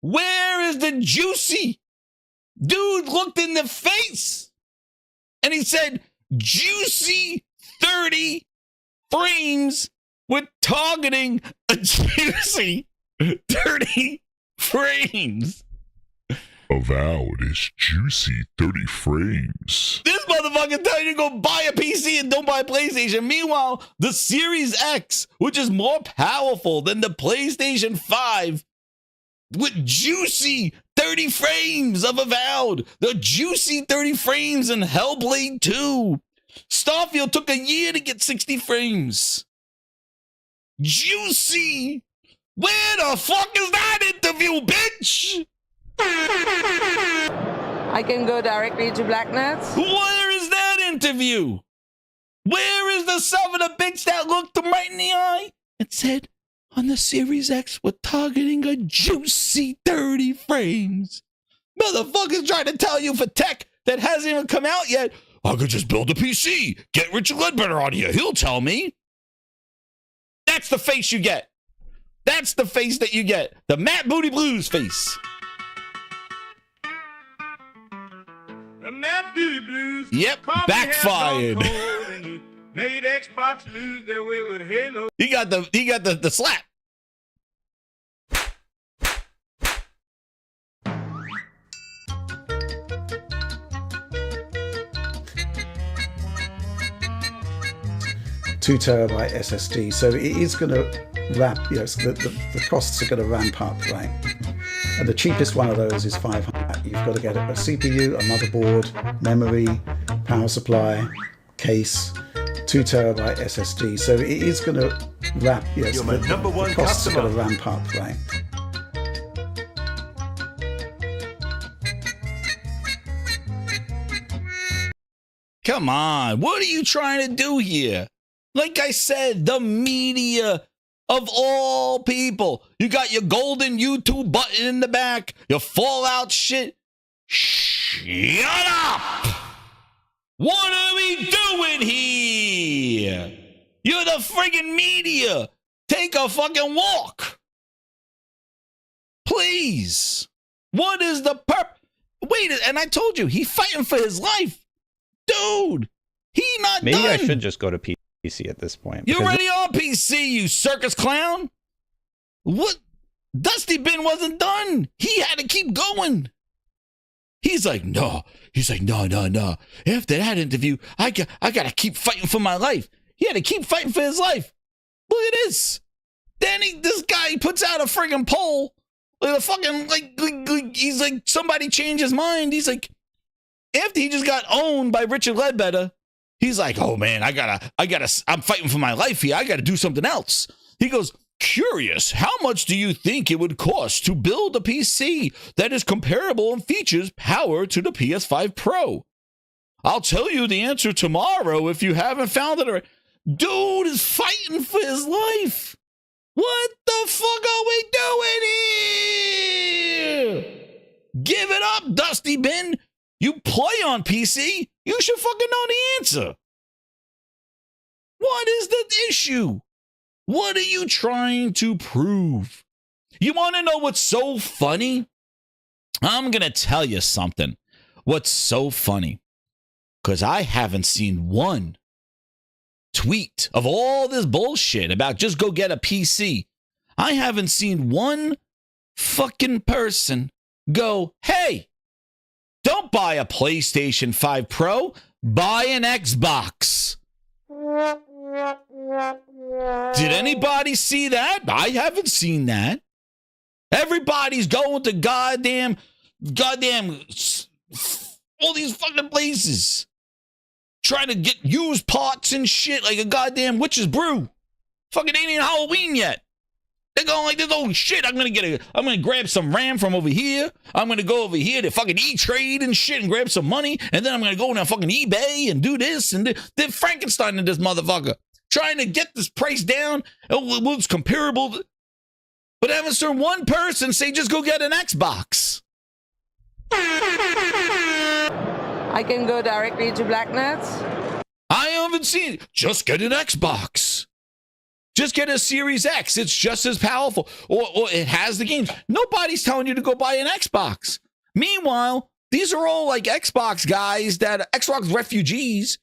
Where is the juicy? Dude looked in the face and he said juicy 30 frames with targeting a juicy 30 frames. Avowed is juicy 30 frames. This motherfucker tell you to go buy a PC and don't buy a PlayStation. Meanwhile, the Series X, which is more powerful than the PlayStation 5, with juicy 30 frames of Avowed, the juicy 30 frames in Hellblade 2. Starfield took a year to get 60 frames. Juicy. Where the fuck is that interview, bitch? I can go directly to Blacknuts. Where is that interview? Where is the son of the bitch that looked him right in the eye and said, on the Series X, we're targeting a juicy 30 frames? Motherfuckers trying to tell you for tech that hasn't even come out yet, I could just build a PC. Get Richard Ledbetter on here. He'll tell me. That's the face you get. That's the face that you get. The Matt Booty Blues face. The Matt Booty Blues. Yep, backfired. Made Xbox lose their way with Halo. He got the slap. Two terabyte SSD, so it is going to ramp. You know, so the costs are going to ramp up, right? And the cheapest one of those is 500. You've got to get a CPU, a motherboard, memory, power supply, case, 2 terabyte SSD. So it is going to ramp. You know, You're so my number one the costs customer. are going to ramp up, right? Come on, what are you trying to do here? Like I said, the media of all people. You got your golden YouTube button in the back, your Fallout shit. Shut up! What are we doing here? You're the friggin' media. Take a fucking walk. Please. What is the Wait, and I told you, he's fighting for his life. Dude, he not Maybe done. I should just go to PC at this point. You're because already on PC, you circus clown. What? DustyBin wasn't done. He had to keep going. He's like, no. He's like, no. After that interview, I got to keep fighting for my life. He had to keep fighting for his life. Look at this. Then this guy puts out a friggin' poll. Like a fucking, like he's like, somebody changed his mind. He's like, after he just got owned by Richard Ledbetter, he's like, oh man, I'm fighting for my life here. I got to do something else. He goes, curious, how much do you think it would cost to build a PC that is comparable in features power to the PS5 Pro? I'll tell you the answer tomorrow if you haven't found it already. Dude is fighting for his life. What the fuck are we doing here? Give it up, DustyBin. You play on PC, you should fucking know the answer. What is the issue? What are you trying to prove? You want to know what's so funny? I'm going to tell you something. What's so funny? Because I haven't seen one tweet of all this bullshit about just go get a PC. I haven't seen one fucking person go, hey, don't buy a PlayStation 5 Pro, buy an Xbox. Did anybody see that? I haven't seen that. Everybody's going to goddamn, all these fucking places. Trying to get used parts and shit like a goddamn witch's brew. Fucking ain't even Halloween yet. They're going like this, oh shit, I'm gonna grab some RAM from over here. I'm gonna go over here to fucking E-Trade and shit and grab some money. And then I'm gonna go on fucking eBay and do this. And they're Frankensteining this motherfucker. Trying to get this price down. Well, it's comparable. But I haven't seen one person say just go get an Xbox. I can go directly to Blacknuts. I haven't seen it. Just get an Xbox. Just get a Series X. It's just as powerful. Or it has the games. Nobody's telling you to go buy an Xbox. Meanwhile, these are all like Xbox guys that Xbox refugees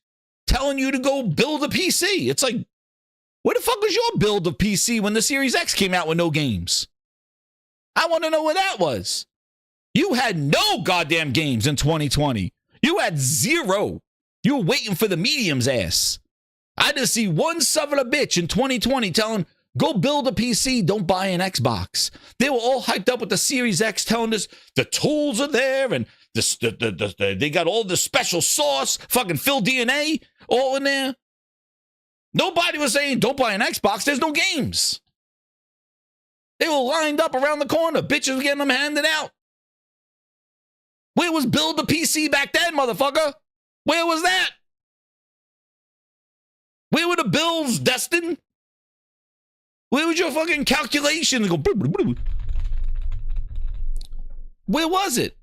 telling you to go build a PC. It's like, where the fuck was your build of PC when the Series X came out with no games? I want to know where that was. You had no goddamn games in 2020. You had zero. You were waiting for the medium's ass. I just see one son of a bitch in 2020 telling, go build a PC, don't buy an Xbox. They were all hyped up with the Series X, telling us the tools are there and they got all the special sauce, fucking Phil DNA, all in there. Nobody was saying, don't buy an Xbox, there's no games. They were lined up around the corner. Bitches were getting them handed out. Where was build a PC back then, motherfucker? Where was that? Where were the bills, Destin? Where was your fucking calculation? Go, blah, blah, blah. Where was it?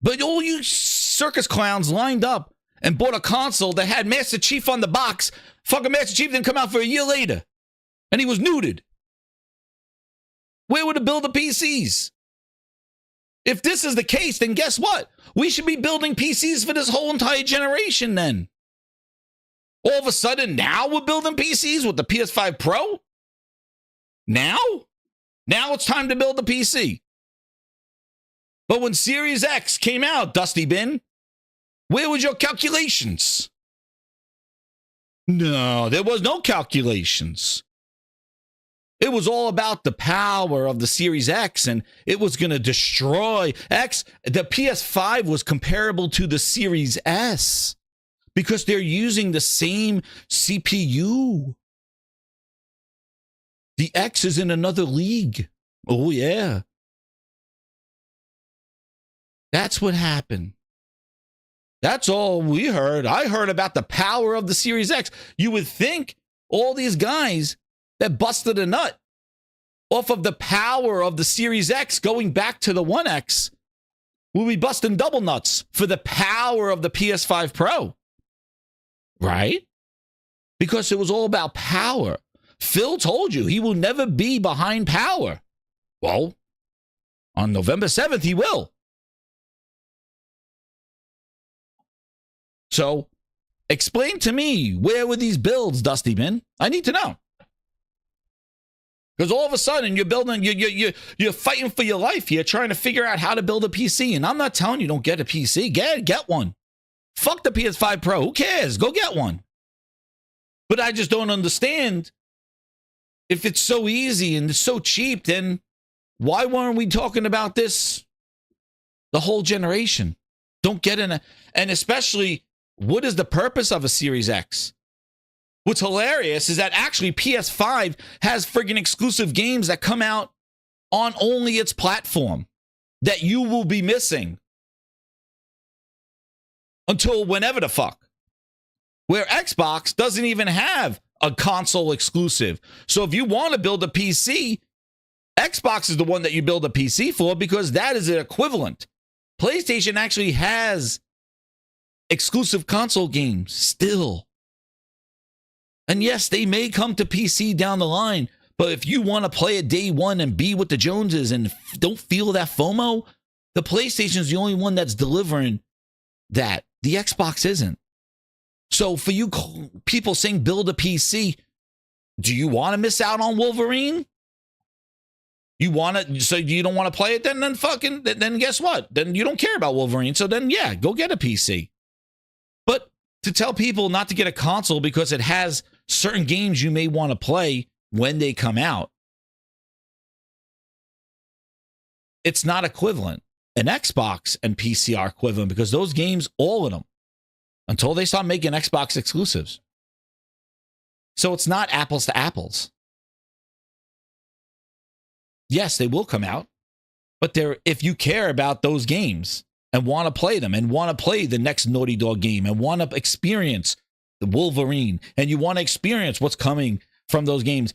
But all you circus clowns lined up and bought a console that had Master Chief on the box. Fucking Master Chief didn't come out for a year later. And he was neutered. Where were the build the PCs? If this is the case, then guess what? We should be building PCs for this whole entire generation then. All of a sudden, now we're building PCs with the PS5 Pro? Now? Now it's time to build the PC. But when Series X came out, DustyBin, where was your calculations? No, there was no calculations. It was all about the power of the Series X, and it was going to destroy X. The PS5 was comparable to the Series S because they're using the same CPU. The X is in another league. Oh, yeah. That's what happened. That's all we heard. I heard about the power of the Series X. You would think all these guys that busted a nut off of the power of the Series X going back to the 1X will be busting double nuts for the power of the PS5 Pro. Right? Because it was all about power. Phil told you he will never be behind power. Well, on November 7th, he will. So, explain to me, where were these builds, DustyBin? I need to know. Because all of a sudden, you're building, you're fighting for your life. You're trying to figure out how to build a PC. And I'm not telling you don't get a PC. Get one. Fuck the PS5 Pro. Who cares? Go get one. But I just don't understand. If it's so easy and it's so cheap, then why weren't we talking about this the whole generation? Don't get in a... And especially, what is the purpose of a Series X? What's hilarious is that actually PS5 has friggin' exclusive games that come out on only its platform that you will be missing until whenever the fuck. Where Xbox doesn't even have a console exclusive. So if you want to build a PC, Xbox is the one that you build a PC for because that is an equivalent. PlayStation actually has exclusive console games still. And yes, they may come to PC down the line, but if you want to play it day one and be with the Joneses and don't feel that FOMO, the PlayStation is the only one that's delivering that. The Xbox isn't. So for you people saying build a PC, do you want to miss out on Wolverine? You want to, so you don't want to play it then fucking, then guess what? Then you don't care about Wolverine. So then, yeah, go get a PC. But to tell people not to get a console because it has certain games you may want to play when they come out, it's not equivalent. An Xbox and PC are equivalent because those games, all of them, until they start making Xbox exclusives. So it's not apples to apples. Yes, they will come out, but if you care about those games and want to play them and want to play the next Naughty Dog game and want to experience the Wolverine and you want to experience what's coming from those games,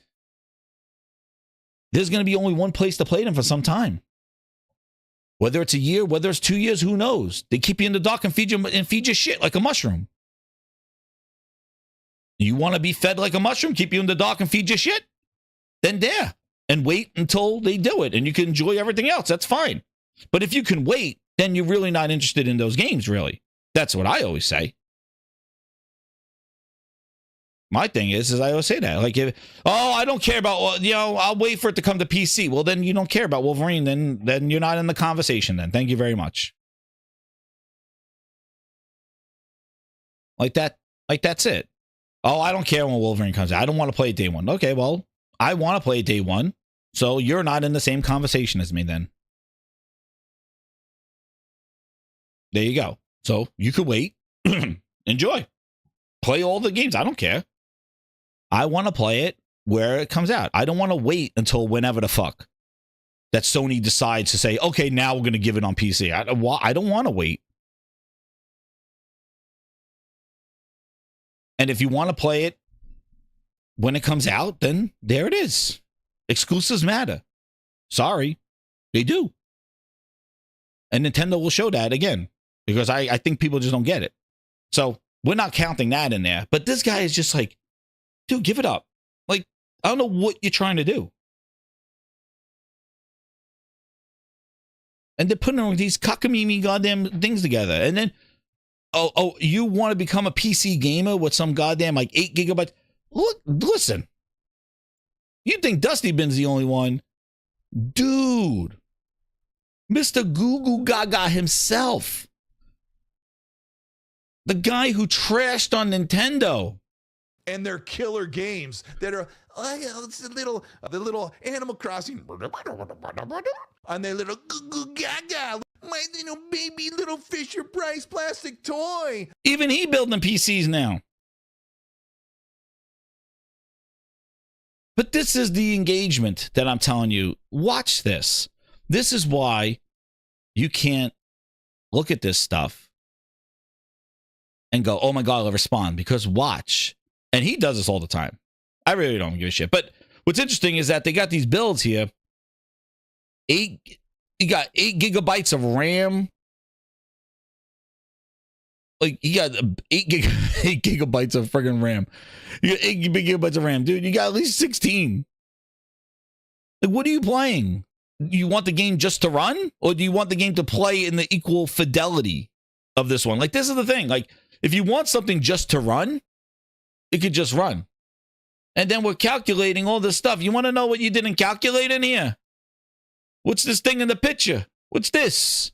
there's going to be only one place to play them for some time. Whether it's a year, whether it's 2 years, who knows? They keep you in the dark and feed you shit like a mushroom. You want to be fed like a mushroom, keep you in the dark and feed you shit? Then there. And wait until they do it. And you can enjoy everything else. That's fine. But if you can wait, then you're really not interested in those games, really. That's what I always say. My thing is I always say that. Like, I don't care about, I'll wait for it to come to PC. Well, then you don't care about Wolverine. Then you're not in the conversation then. Thank you very much. Like that. Like, that's it. Oh, I don't care when Wolverine comes out. I don't want to play it day one. Okay, well, I want to play it day one. So you're not in the same conversation as me then. There you go. So you could wait. Enjoy. Play all the games. I don't care. I want to play it where it comes out. I don't want to wait until whenever the fuck that Sony decides to say, okay, now we're going to give it on PC. I don't want to wait. And if you want to play it when it comes out, then there it is. Exclusives matter. Sorry, they do. And Nintendo will show that again, because I think people just don't get it. So we're not counting that in there. But this guy is just like, dude, give it up. Like, I don't know what you're trying to do. And they're putting these cockamamie goddamn things together. And then, oh, you want to become a PC gamer with some goddamn like 8 gigabytes? Look, listen. You think DustyBin's the only one? Dude. Mr. Goo Goo Gaga himself. The guy who trashed on Nintendo. And their killer games that are, it's the little Animal Crossing on their little Goo Goo Gaga, my little baby little Fisher Price plastic toy. Even he building PCs now. But this is the engagement that I'm telling you. Watch this. This is why you can't look at this stuff and go, oh my God, I'll respond. Because watch. And he does this all the time. I really don't give a shit. But what's interesting is that they got these builds here. You got 8 gigabytes of RAM. Like, you got 8 gigabytes of friggin' RAM. You got 8 gigabytes of RAM. Dude, you got at least 16. Like, what are you playing? You want the game just to run? Or do you want the game to play in the equal fidelity of this one? Like, this is the thing. Like, if you want something just to run, it could just run. And then we're calculating all this stuff. You want to know what you didn't calculate in here? What's this thing in the picture? What's this?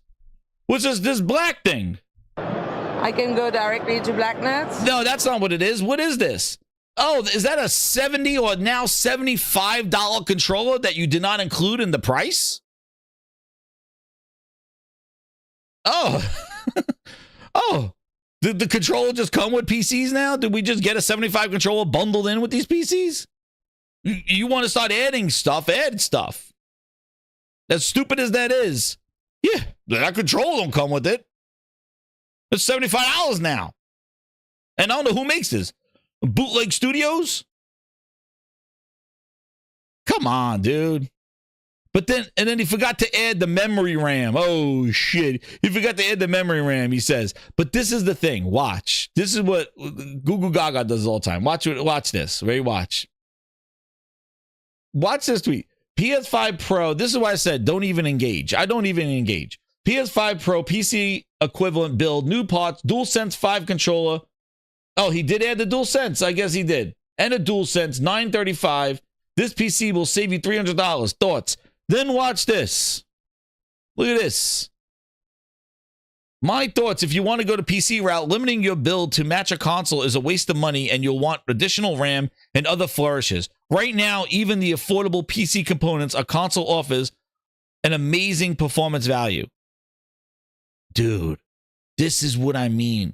What's this black thing? I can go directly to blacknets? No, that's not what it is. What is this? Oh, is that a $70 or now $75 controller that you did not include in the price? Oh. Oh. Did the controller just come with PCs now? Did we just get a 75 controller bundled in with these PCs? You want to start adding stuff, add stuff. As stupid as that is. Yeah, that controller don't come with it. It's $75 now. And I don't know who makes this. Bootleg Studios? Come on, dude. But then he forgot to add the memory RAM. Oh, shit. He forgot to add the memory RAM, he says. But this is the thing. Watch. This is what Goo Goo Gaga does all the time. Watch this. Ready? Watch. Watch this tweet. PS5 Pro. This is why I said don't even engage. I don't even engage. PS5 Pro PC equivalent build. New parts. DualSense 5 controller. Oh, he did add the DualSense. I guess he did. And a DualSense. $935. This PC will save you $300. Thoughts? Then watch this. Look at this. My thoughts, if you want to go to PC route, limiting your build to match a console is a waste of money and you'll want additional RAM and other flourishes. Right now, even the affordable PC components a console offers an amazing performance value. Dude, this is what I mean.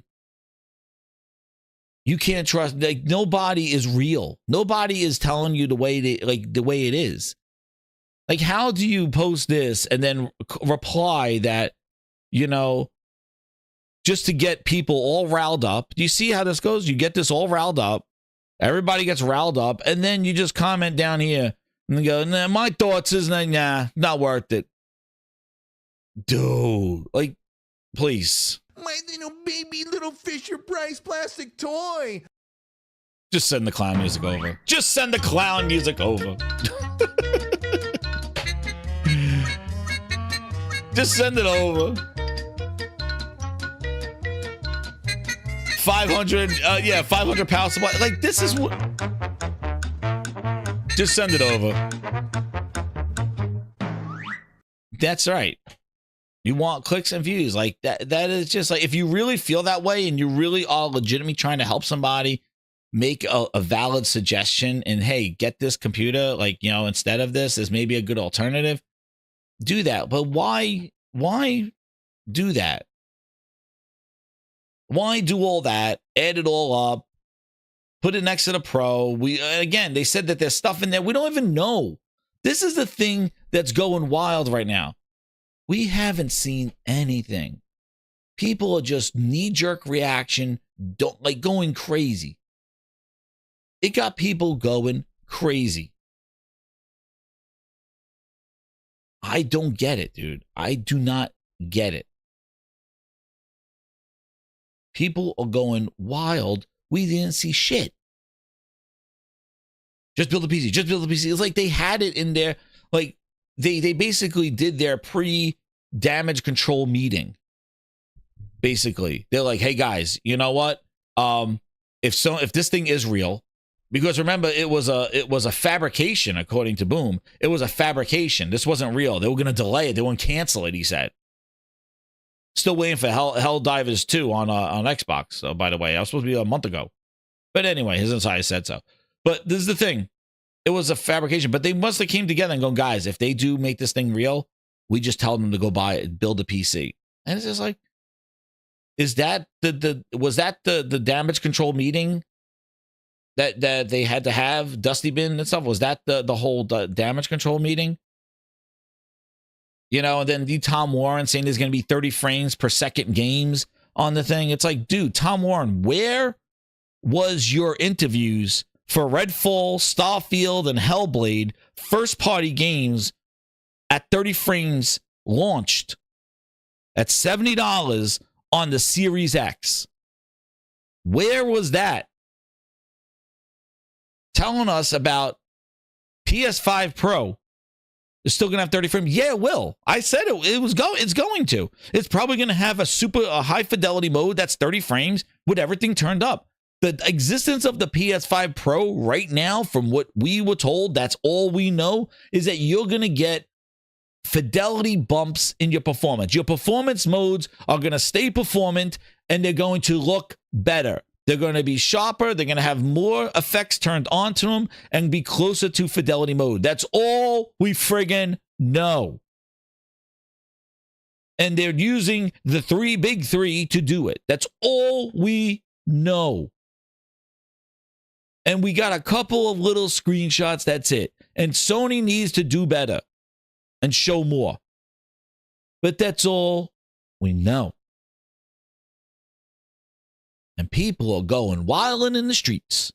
You can't trust, like, nobody is real. Nobody is telling you the way it is. Like, how do you post this and then reply that, you know, just to get people all riled up? Do you see how this goes? You get this all riled up. Everybody gets riled up. And then you just comment down here and go, nah, my thoughts is, nah, not worth it. Dude, like, please. My little baby little Fisher Price plastic toy. Just send the clown music over. Just send the clown music over. Just send it over. 500, yeah, 500 power supply. Like, this is what. Just send it over. That's right. You want clicks and views. Like, that is just like, if you really feel that way and you really are legitimately trying to help somebody make a valid suggestion and, hey, get this computer, like, you know, instead of this is maybe a good alternative, do that. But why do that? Why do all that? Add it all up. Put it next to the Pro. Again, they said that there's stuff in there we don't even know. This is the thing that's going wild right now. We haven't seen anything. People are just knee-jerk reaction, going crazy. It got people going crazy. I don't get it, dude. I do not get it. People are going wild. We didn't see shit. Just build a PC. Just build a PC. It's like they had it in there. Like they basically did their pre-damage control meeting. Basically, they're like, "Hey guys, you know what? If this thing is real, because remember it was a fabrication according to Boom. It was a fabrication. This wasn't real. They were gonna delay it. They wouldn't cancel it. He said." Still waiting for Helldivers 2 on Xbox. So, by the way, I was supposed to be a month ago. But anyway, his insider said so. But this is the thing. It was a fabrication. But they must have came together and go, guys, if they do make this thing real, we just tell them to go build a PC. And it's just like, is that was that the damage control meeting that they had to have, DustyBin and stuff? Was that the whole damage control meeting? You know, and then Tom Warren saying there's going to be 30 frames per second games on the thing. It's like, dude, Tom Warren, where was your interviews for Redfall, Starfield, and Hellblade first-party games at 30 frames launched at $70 on the Series X? Where was that? Telling us about PS5 Pro. It's still going to have 30 frames. Yeah, it will. I said it's going to. It's probably going to have a high fidelity mode that's 30 frames with everything turned up. The existence of the PS5 Pro right now, from what we were told, that's all we know, is that you're going to get fidelity bumps in your performance. Your performance modes are going to stay performant and they're going to look better. They're going to be sharper. They're going to have more effects turned onto them and be closer to fidelity mode. That's all we friggin' know. And they're using the big three to do it. That's all we know. And we got a couple of little screenshots. That's it. And Sony needs to do better and show more. But that's all we know. And people are going wilding in the streets.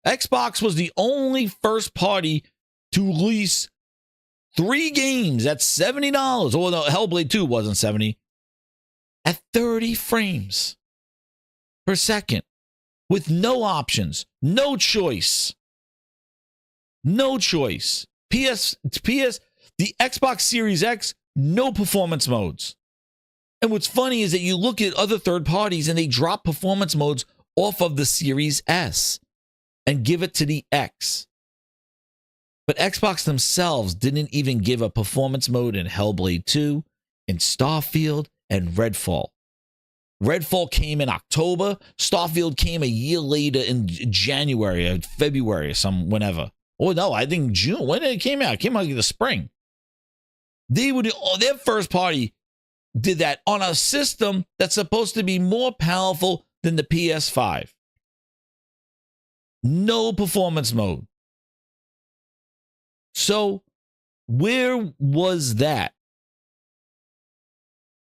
Xbox was the only first party to release 3 games at $70. Oh, no, Hellblade 2 wasn't 70. At 30 frames per second. With no options. No choice. No choice. The Xbox Series X, no performance modes. And what's funny is that you look at other third parties and they drop performance modes off of the Series S and give it to the X. But Xbox themselves didn't even give a performance mode in Hellblade 2, in Starfield, and Redfall. Redfall came in October. Starfield came a year later in January or February or whenever. Oh, no, I think June. When did it came out? It came out in the spring. Their first party did that on a system that's supposed to be more powerful than the PS5. No performance mode. So, where was that?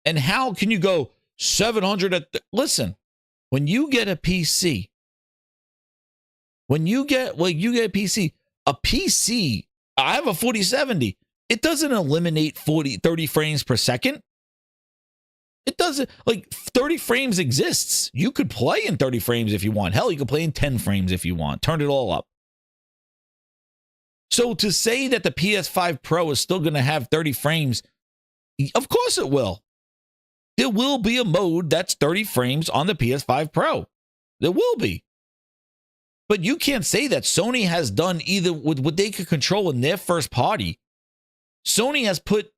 And how can you go 700 listen, when you get a PC, a PC, I have a 4070, it doesn't eliminate 30 frames per second. It doesn't, 30 frames exists. You could play in 30 frames if you want. Hell, you could play in 10 frames if you want. Turn it all up. So to say that the PS5 Pro is still going to have 30 frames, of course it will. there will be a mode that's 30 frames on the PS5 Pro. There will be. But you can't say that Sony has done either with what they could control in their first party. Sony has put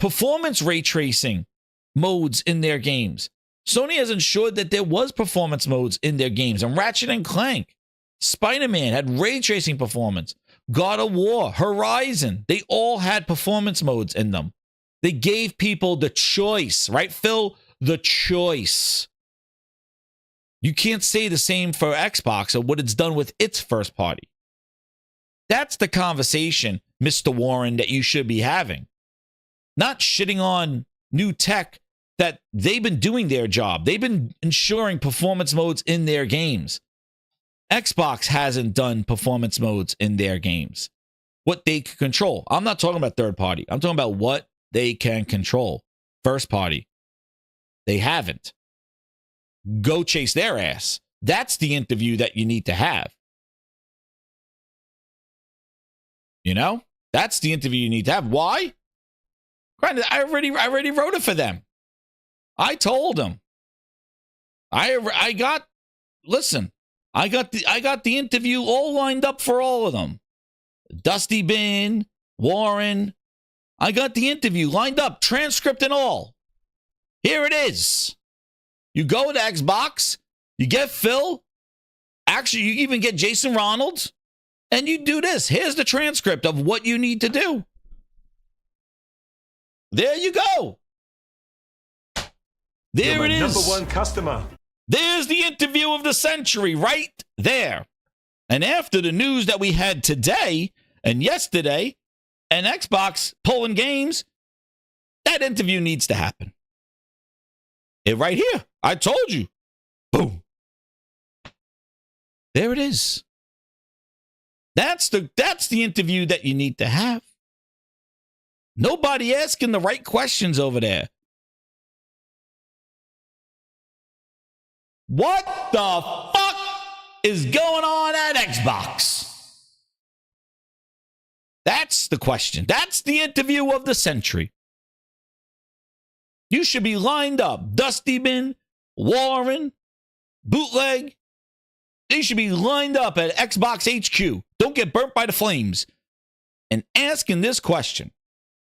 performance ray tracing modes in their games. Sony has ensured that there was performance modes in their games. And Ratchet and Clank, Spider-Man had ray tracing performance. God of War, Horizon, they all had performance modes in them. They gave people the choice, right, Phil? The choice. You can't say the same for Xbox or what it's done with its first party. That's the conversation, Mr. Warren, that you should be having. Not shitting on new tech that they've been doing their job. They've been ensuring performance modes in their games. Xbox hasn't done performance modes in their games. What they can control. I'm not talking about third party. I'm talking about what they can control. First party. They haven't. Go chase their ass. That's the interview that you need to have. You know? That's the interview you need to have. Why? Granted, I already wrote it for them. I told them. I got the interview all lined up for all of them. DustyBin, Warren. I got the interview lined up, transcript and all. Here it is. You go to Xbox, you get Phil. Actually, you even get Jason Ronalds, and you do this. Here's the transcript of what you need to do. There you go. There it is. Number one customer. There's the interview of the century right there. And after the news that we had today and yesterday, and Xbox pulling games, that interview needs to happen. It right here. I told you. Boom. There it is. That's the interview that you need to have. Nobody asking the right questions over there. What the fuck is going on at Xbox? That's the question. That's the interview of the century. You should be lined up. DustyBin, Warren, Bootleg. They should be lined up at Xbox HQ. Don't get burnt by the flames. And asking this question.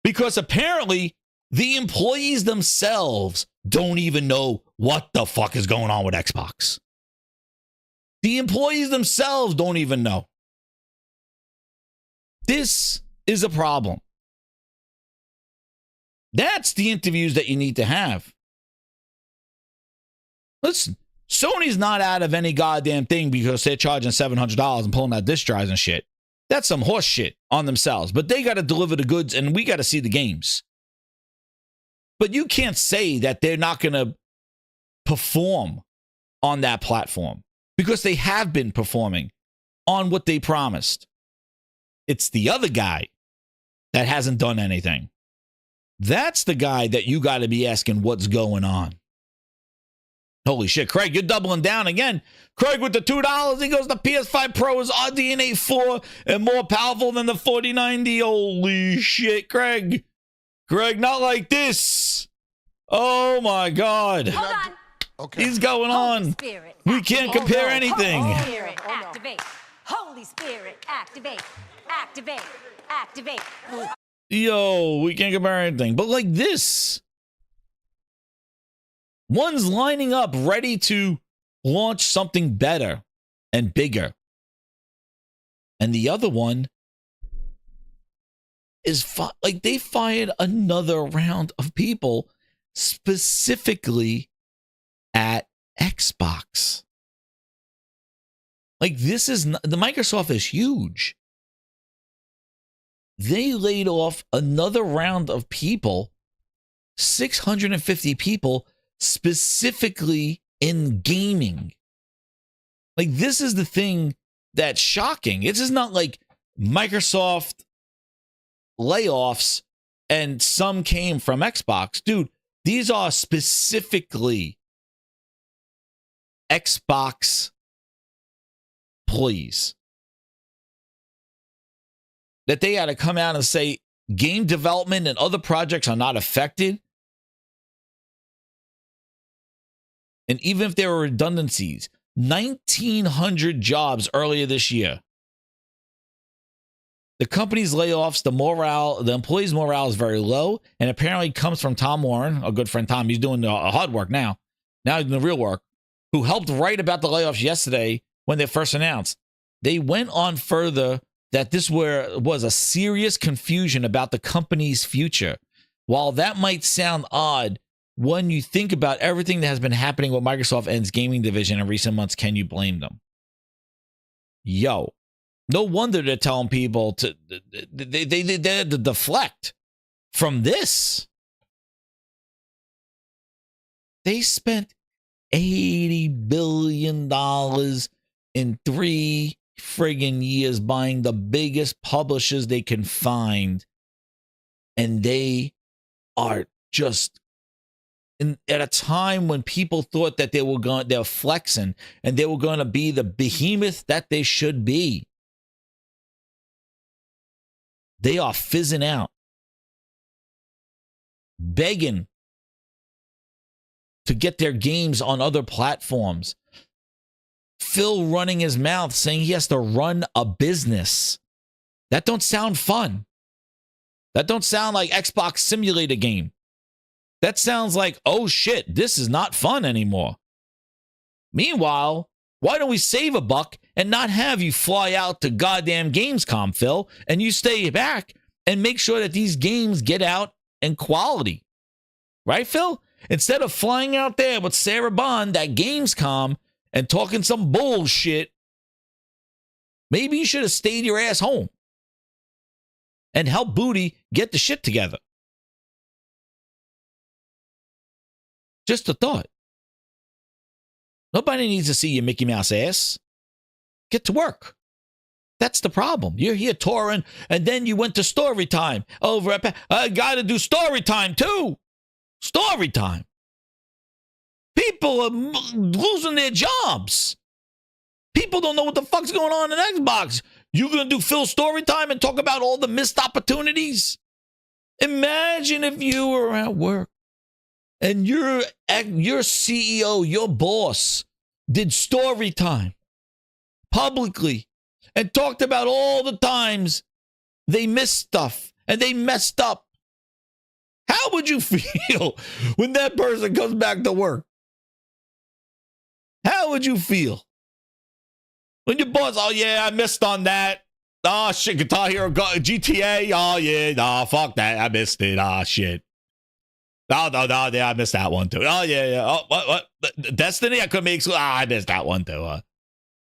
Because apparently the employees themselves don't even know what the fuck is going on with Xbox. The employees themselves don't even know. This is a problem. That's the interviews that you need to have. Listen, Sony's not out of any goddamn thing because they're charging $700 and pulling out disk drives and shit. That's some horse shit on themselves. But they got to deliver the goods and we got to see the games. But you can't say that they're not going to perform on that platform because they have been performing on what they promised. It's the other guy that hasn't done anything. That's the guy that you got to be asking what's going on. Holy shit, Craig, you're doubling down again. Craig with the $2, he goes, the PS5 Pro is RDNA 4 and more powerful than the 4090. Holy shit, Craig. Craig, not like this. Oh my God. Hold on. Okay. He's going on. Spirit, We can't compare anything. Holy Spirit, activate. Holy Spirit, activate. Activate. Activate. Yo, we can't compare anything. But like this. One's lining up ready to launch something better and bigger. And the other one is like they fired another round of people specifically at Xbox. Like this is not, the Microsoft is huge. They laid off another round of people, 650 people specifically in gaming. Like this is the thing that's shocking. It's just not like Microsoft layoffs and some came from Xbox. Dude, these are specifically Xbox employees that they had to come out and say game development and other projects are not affected. And even if there were redundancies, 1,900 jobs earlier this year. The company's layoffs, the employees' morale is very low, and apparently comes from Tom Warren, a good friend Tom. He's doing the hard work now. Now he's doing the real work, who helped write about the layoffs yesterday when they first announced. They went on further that this was a serious confusion about the company's future. While that might sound odd, when you think about everything that has been happening with Microsoft and its gaming division in recent months, can you blame them? Yo. No wonder they're telling people to they deflect from this. They spent $80 billion in 3 friggin' years buying the biggest publishers they can find. And they are just at a time when people thought that they're flexing and they were going to be the behemoth that they should be. They are fizzing out, begging to get their games on other platforms. Phil running his mouth saying he has to run a business. That don't sound fun. That don't sound like Xbox simulator game. That sounds like, oh shit, this is not fun anymore. Meanwhile, why don't we save a buck and not have you fly out to goddamn Gamescom, Phil, and you stay back and make sure that these games get out in quality? Right, Phil? Instead of flying out there with Sarah Bond at Gamescom and talking some bullshit, maybe you should have stayed your ass home and helped Booty get the shit together. Just a thought. Nobody needs to see your Mickey Mouse ass. Get to work. That's the problem. You're here touring, and then you went to story time over at... I got to do story time, too. Story time. People are losing their jobs. People don't know what the fuck's going on in Xbox. You going to do Phil story time and talk about all the missed opportunities? Imagine if you were at work and your CEO, your boss, did story time publicly and talked about all the times they missed stuff and they messed up. How would you feel when that person comes back to work? How would you feel? When your boss, oh yeah, I missed on that. Oh shit, Guitar Hero, GTA, oh yeah, nah, fuck that, I missed it, ah shit. No, yeah, I missed that one too. Oh yeah. Oh, what? Destiny, I could make, I missed that one too.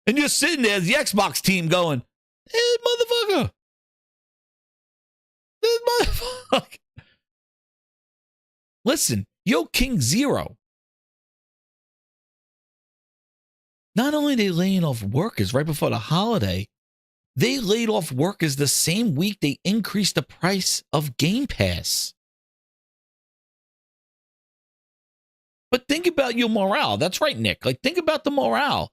And you're sitting there as the Xbox team going, hey, motherfucker. This motherfucker. Listen, Yo King Zero. Not only are they laying off workers right before the holiday, they laid off workers the same week they increased the price of Game Pass. But think about your morale. That's right, Nick. Like, think about the morale.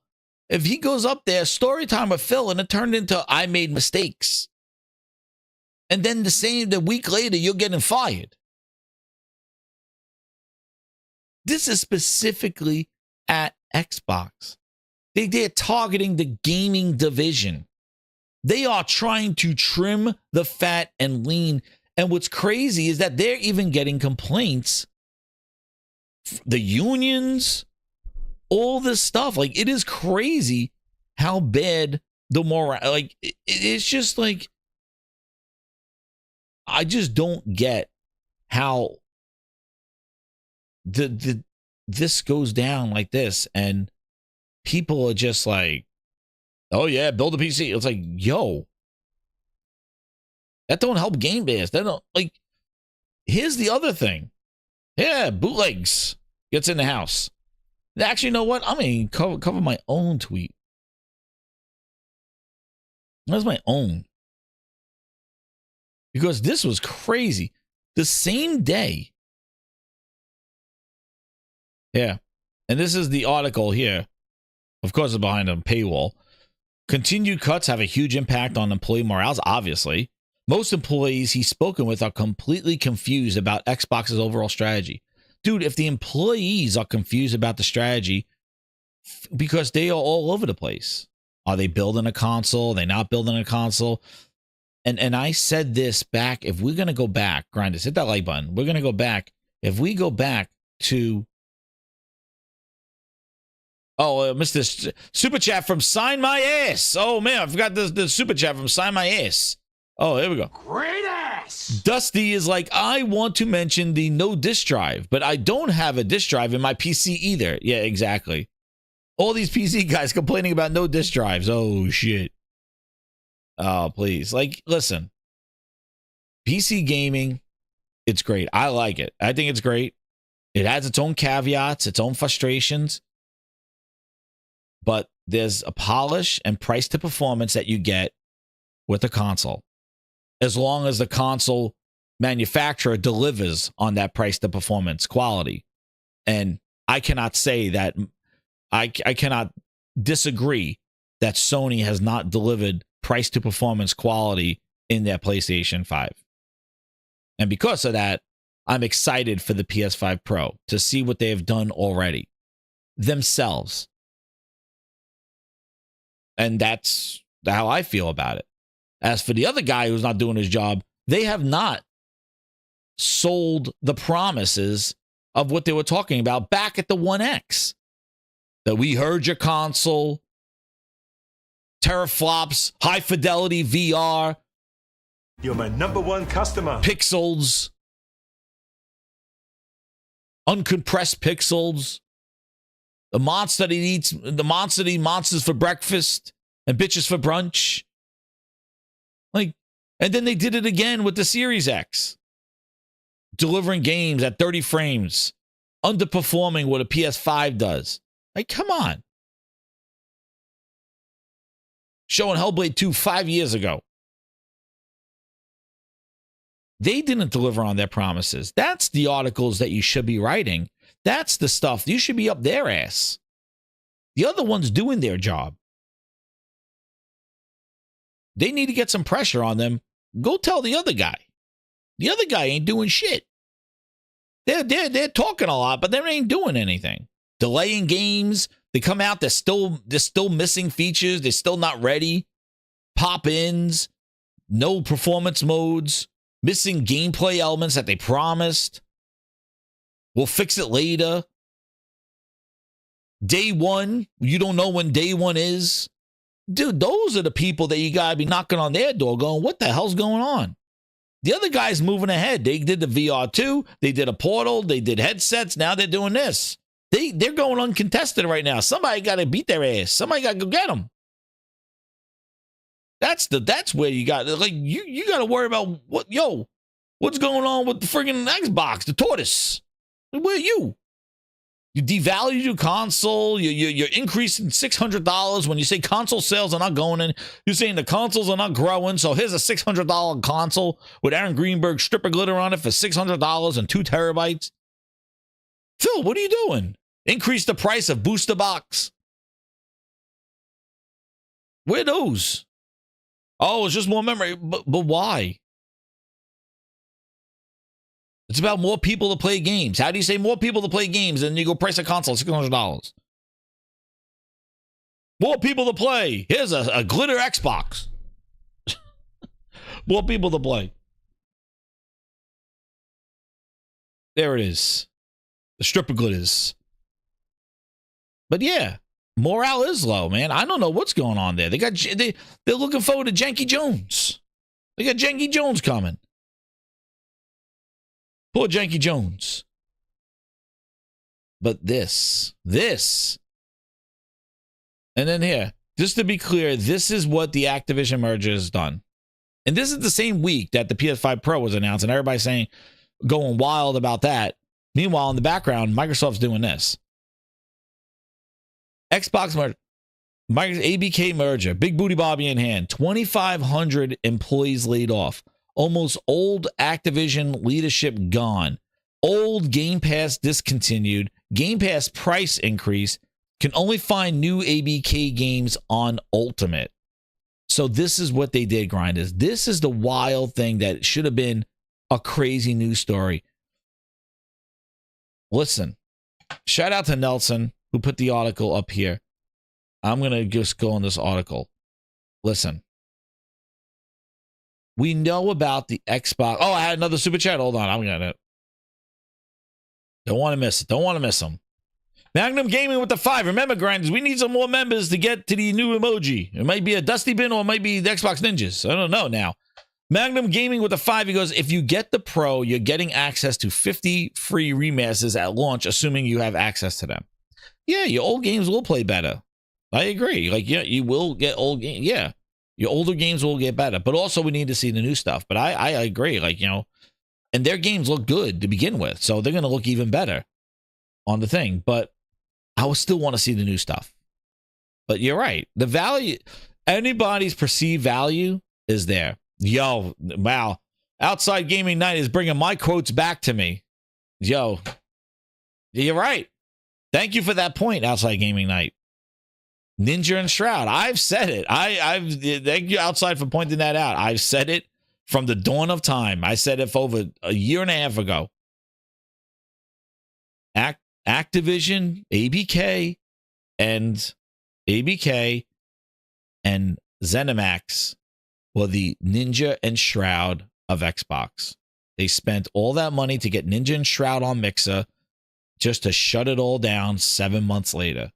If he goes up there, story time with Phil, and it turned into, I made mistakes. And then the week later, you're getting fired. This is specifically at Xbox. They're targeting the gaming division. They are trying to trim the fat and lean. And what's crazy is that they're even getting complaints. The unions, all this stuff. Like, it is crazy how bad the morale, like, it's just like, I just don't get how this goes down like this. And people are just like, oh yeah, build a PC. It's like, yo, that don't help Game Pass. That don't, like, here's the other thing. Yeah, bootlegs gets in the house. Actually, you know what? I'm going to cover my own tweet. That's my own. Because this was crazy. The same day. Yeah. And this is the article here. Of course, it's behind a paywall. Continued cuts have a huge impact on employee morale, obviously. Most employees he's spoken with are completely confused about Xbox's overall strategy. dude, if the employees are confused about the strategy because they are all over the place, are they building a console? Are they not building a console? And I said this back, if we're going to go back, grinders, hit that like button. We're going to go back. If we go back to, Mr. Super Chat from Sign My Ass. Oh, man, I forgot the Super Chat from Sign My Ass. Oh, here we go. Great ass! Dusty is like, I want to mention the no disk drive, but I don't have a disk drive in my PC either. Yeah, exactly. All these PC guys complaining about no disk drives. Oh, shit. Oh, please. Like, listen. PC gaming, it's great. I like it. I think it's great. It has its own caveats, its own frustrations. But there's a polish and price to performance that you get with a console. As long as the console manufacturer delivers on that price to performance quality. And I cannot say that, I cannot disagree that Sony has not delivered price to performance quality in their PlayStation 5. And because of that, I'm excited for the PS5 Pro to see what they have done already themselves. And that's how I feel about it. As for the other guy who's not doing his job, they have not sold the promises of what they were talking about back at the 1X. That we heard your console, teraflops, high fidelity VR. You're my #1 customer. Pixels. Uncompressed pixels. The monster that eats, the monster that eats monsters for breakfast and bitches for brunch. Like, and then they did it again with the Series X. Delivering games at 30 frames. Underperforming what a PS5 does. Like, come on. Showing Hellblade 2 5 years ago. They didn't deliver on their promises. That's the articles that you should be writing. That's the stuff. You should be up their ass. The other one's doing their job. They need to get some pressure on them. Go tell the other guy. The other guy ain't doing shit. They're talking a lot, but they ain't doing anything. Delaying games. They come out, they're still missing features. They're still not ready. Pop-ins. No performance modes. Missing gameplay elements that they promised. We'll fix it later. Day one. You don't know when day one is. Dude, those are the people that you got to be knocking on their door going, what the hell's going on? The other guy's moving ahead. They did the VR2. They did a Portal. They did headsets. Now they're doing this. They're going uncontested right now. Somebody got to beat their ass. Somebody got to go get them. That's where you got, like, you got to worry about what's going on with the friggin' Xbox, the tortoise. Where are you? You devalued your console. You're increasing $600 when you say console sales are not going in. You're saying the consoles are not growing. So here's a $600 console with Aaron Greenberg stripper glitter on it for $600 and 2 terabytes. Phil, what are you doing? Increase the price of booster box. Where those? Oh, it's just more memory. But why? It's about more people to play games. How do you say more people to play games and you go price a console $600? More people to play. Here's a glitter Xbox. More people to play. There it is. The stripper glitters. But yeah, morale is low, man. I don't know what's going on there. They're looking forward to Janky Jones. They got Janky Jones coming. Poor Janky Jones. But this. And then here, just to be clear, this is what the Activision merger has done. And this is the same week that the PS5 Pro was announced, and everybody's saying, going wild about that. Meanwhile, in the background, Microsoft's doing this. Xbox merger. ABK merger. Big Booty Bobby in hand. 2,500 employees laid off. Almost old Activision leadership gone. Old Game Pass discontinued. Game Pass price increase. Can only find new ABK games on Ultimate. So this is what they did, grinders. This is the wild thing that should have been a crazy news story. listen, shout out to Nelson who put the article up here. I'm going to just go on this article. Listen. We know about the Xbox. Oh, I had another super chat. Hold on. I'm going to. Don't want to miss it. Don't want to miss them. Magnum Gaming with the 5. Remember, grinders, we need some more members to get to the new emoji. It might be a DustyBin or it might be the Xbox Ninjas. I don't know now. Magnum Gaming with the 5. He goes, if you get the Pro, you're getting access to 50 free remasters at launch, assuming you have access to them. Yeah, your old games will play better. I agree. Like, yeah, you will get old games. Yeah, your older games will get better. But also, we need to see the new stuff. But I agree. Like, you know, and their games look good to begin with. So they're going to look even better on the thing. But I would still want to see the new stuff. But you're right. The value, anybody's perceived value is there. Yo, wow. Outside Gaming Night is bringing my quotes back to me. Yo, you're right. Thank you for that point, Outside Gaming Night. Ninja and Shroud. I've said it. I've thank you, Outside, for pointing that out. I've said it from the dawn of time. I said it for over a year and a half ago. Activision, ABK, and ZeniMax were the Ninja and Shroud of Xbox. They spent all that money to get Ninja and Shroud on Mixer just to shut it all down 7 months later.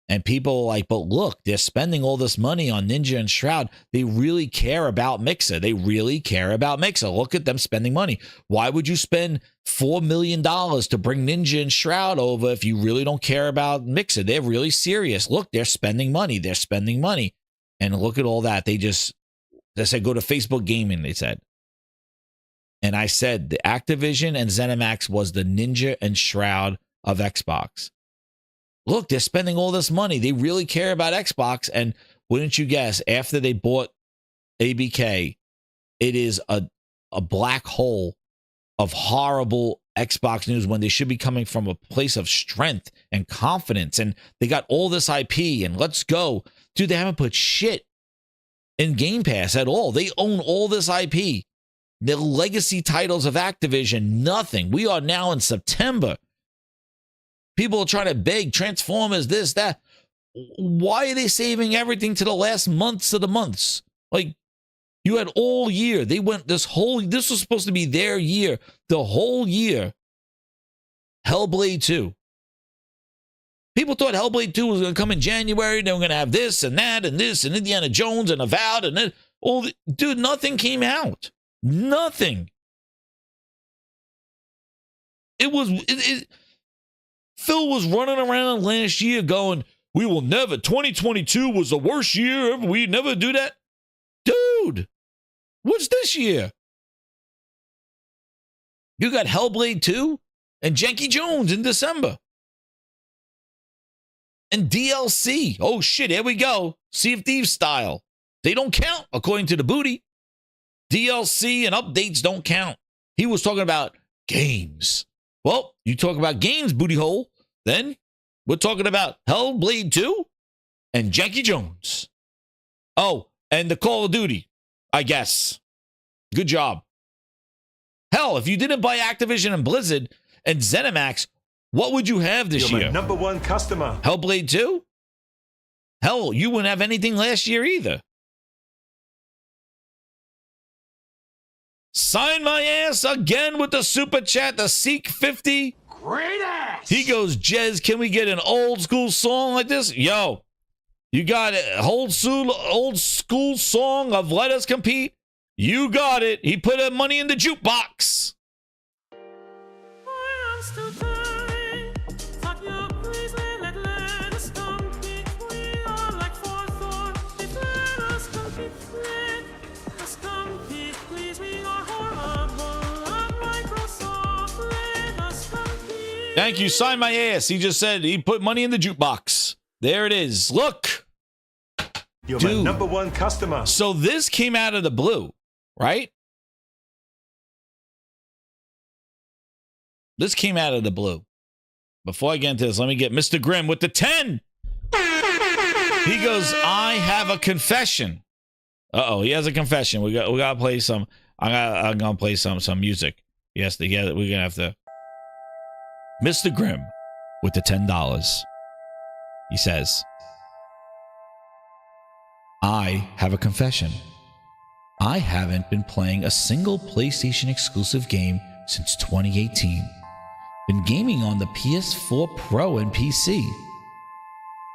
And people are like, but look, they're spending all this money on Ninja and Shroud. They really care about Mixer. They really care about Mixer. Look at them spending money. Why would you spend $4 million to bring Ninja and Shroud over if you really don't care about Mixer? They're really serious. Look, they're spending money. They're spending money. And look at all that. They said, go to Facebook Gaming, they said. And I said, the Activision and ZeniMax was the Ninja and Shroud of Xbox. Look, they're spending all this money. They really care about Xbox. And wouldn't you guess, after they bought ABK, it is a black hole of horrible Xbox news when they should be coming from a place of strength and confidence. And they got all this IP and let's go. Dude, they haven't put shit in Game Pass at all. They own all this IP. The legacy titles of Activision, nothing. We are now in September. People are trying to beg Transformers, this, that. Why are they saving everything to the last months of the months? Like, you had all year. They went this was supposed to be their year, the whole year. Hellblade 2. People thought Hellblade 2 was going to come in January. They were going to have this and that and this and Indiana Jones and Avowed and then dude, nothing came out. Nothing. Phil was running around last year going, we will never, 2022 was the worst year ever. We never do that. Dude, what's this year? You got Hellblade 2 and Janky Jones in December. And DLC. Oh, shit, here we go. Sea of Thieves style. They don't count, according to the booty. DLC and updates don't count. He was talking about games. Well, you talk about games, booty hole. Then we're talking about Hellblade 2 and Janky Jones. Oh, and the Call of Duty, I guess. Good job. Hell, if you didn't buy Activision and Blizzard and ZeniMax, what would you have this year? You're my #1 customer. Hellblade 2? Hell, you wouldn't have anything last year either. Sign my ass again with the super chat, the Seek 50. Great ass. He goes, Jez, can we get an old school song like this? Yo, you got an old school song of Let Us Compete? You got it. He put money in the jukebox. Thank you. Sign my ass. He just said he put money in the jukebox. There it is. Look. You're my #1 customer. So this came out of the blue, right? This came out of the blue. Before I get into this, let me get Mr. Grimm with the 10. He goes, I have a confession. Uh-oh, he has a confession. We gotta play some. I'm gonna play some music. Yes, we're gonna have to. Mr. Grimm with the $10. He says, I have a confession. I haven't been playing a single PlayStation exclusive game since 2018. Been gaming on the PS4 Pro and PC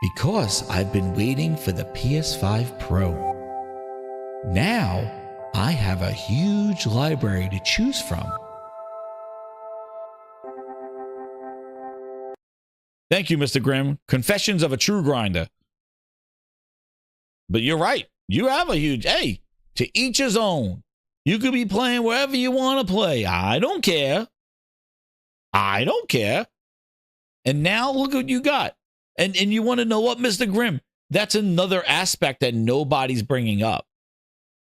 because I've been waiting for the PS5 Pro. Now I have a huge library to choose from. Thank you, Mr. Grimm. Confessions of a true grinder. But you're right. You have a huge, hey, to each his own. You could be playing wherever you want to play. I don't care. I don't care. And now look what you got. And you want to know what, Mr. Grimm? That's another aspect that nobody's bringing up.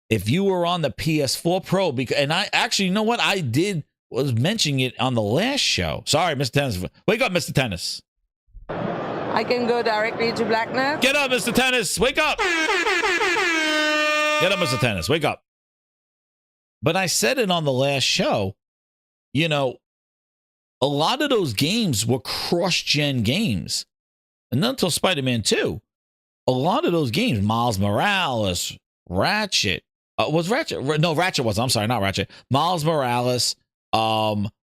If you were on the PS4 Pro, and I actually, you know what? I was mentioning it on the last show. Sorry, Mr. Tennis. Wake up, Mr. Tennis. I can go directly to Blacknet. Get up, Mr. Tennis. Wake up. Get up, Mr. Tennis. Wake up. But I said it on the last show. You know, a lot of those games were cross-gen games. And not until Spider-Man 2. A lot of those games, Miles Morales, Ratchet. Was Ratchet? No, Ratchet was. I'm sorry, not Ratchet. Miles Morales.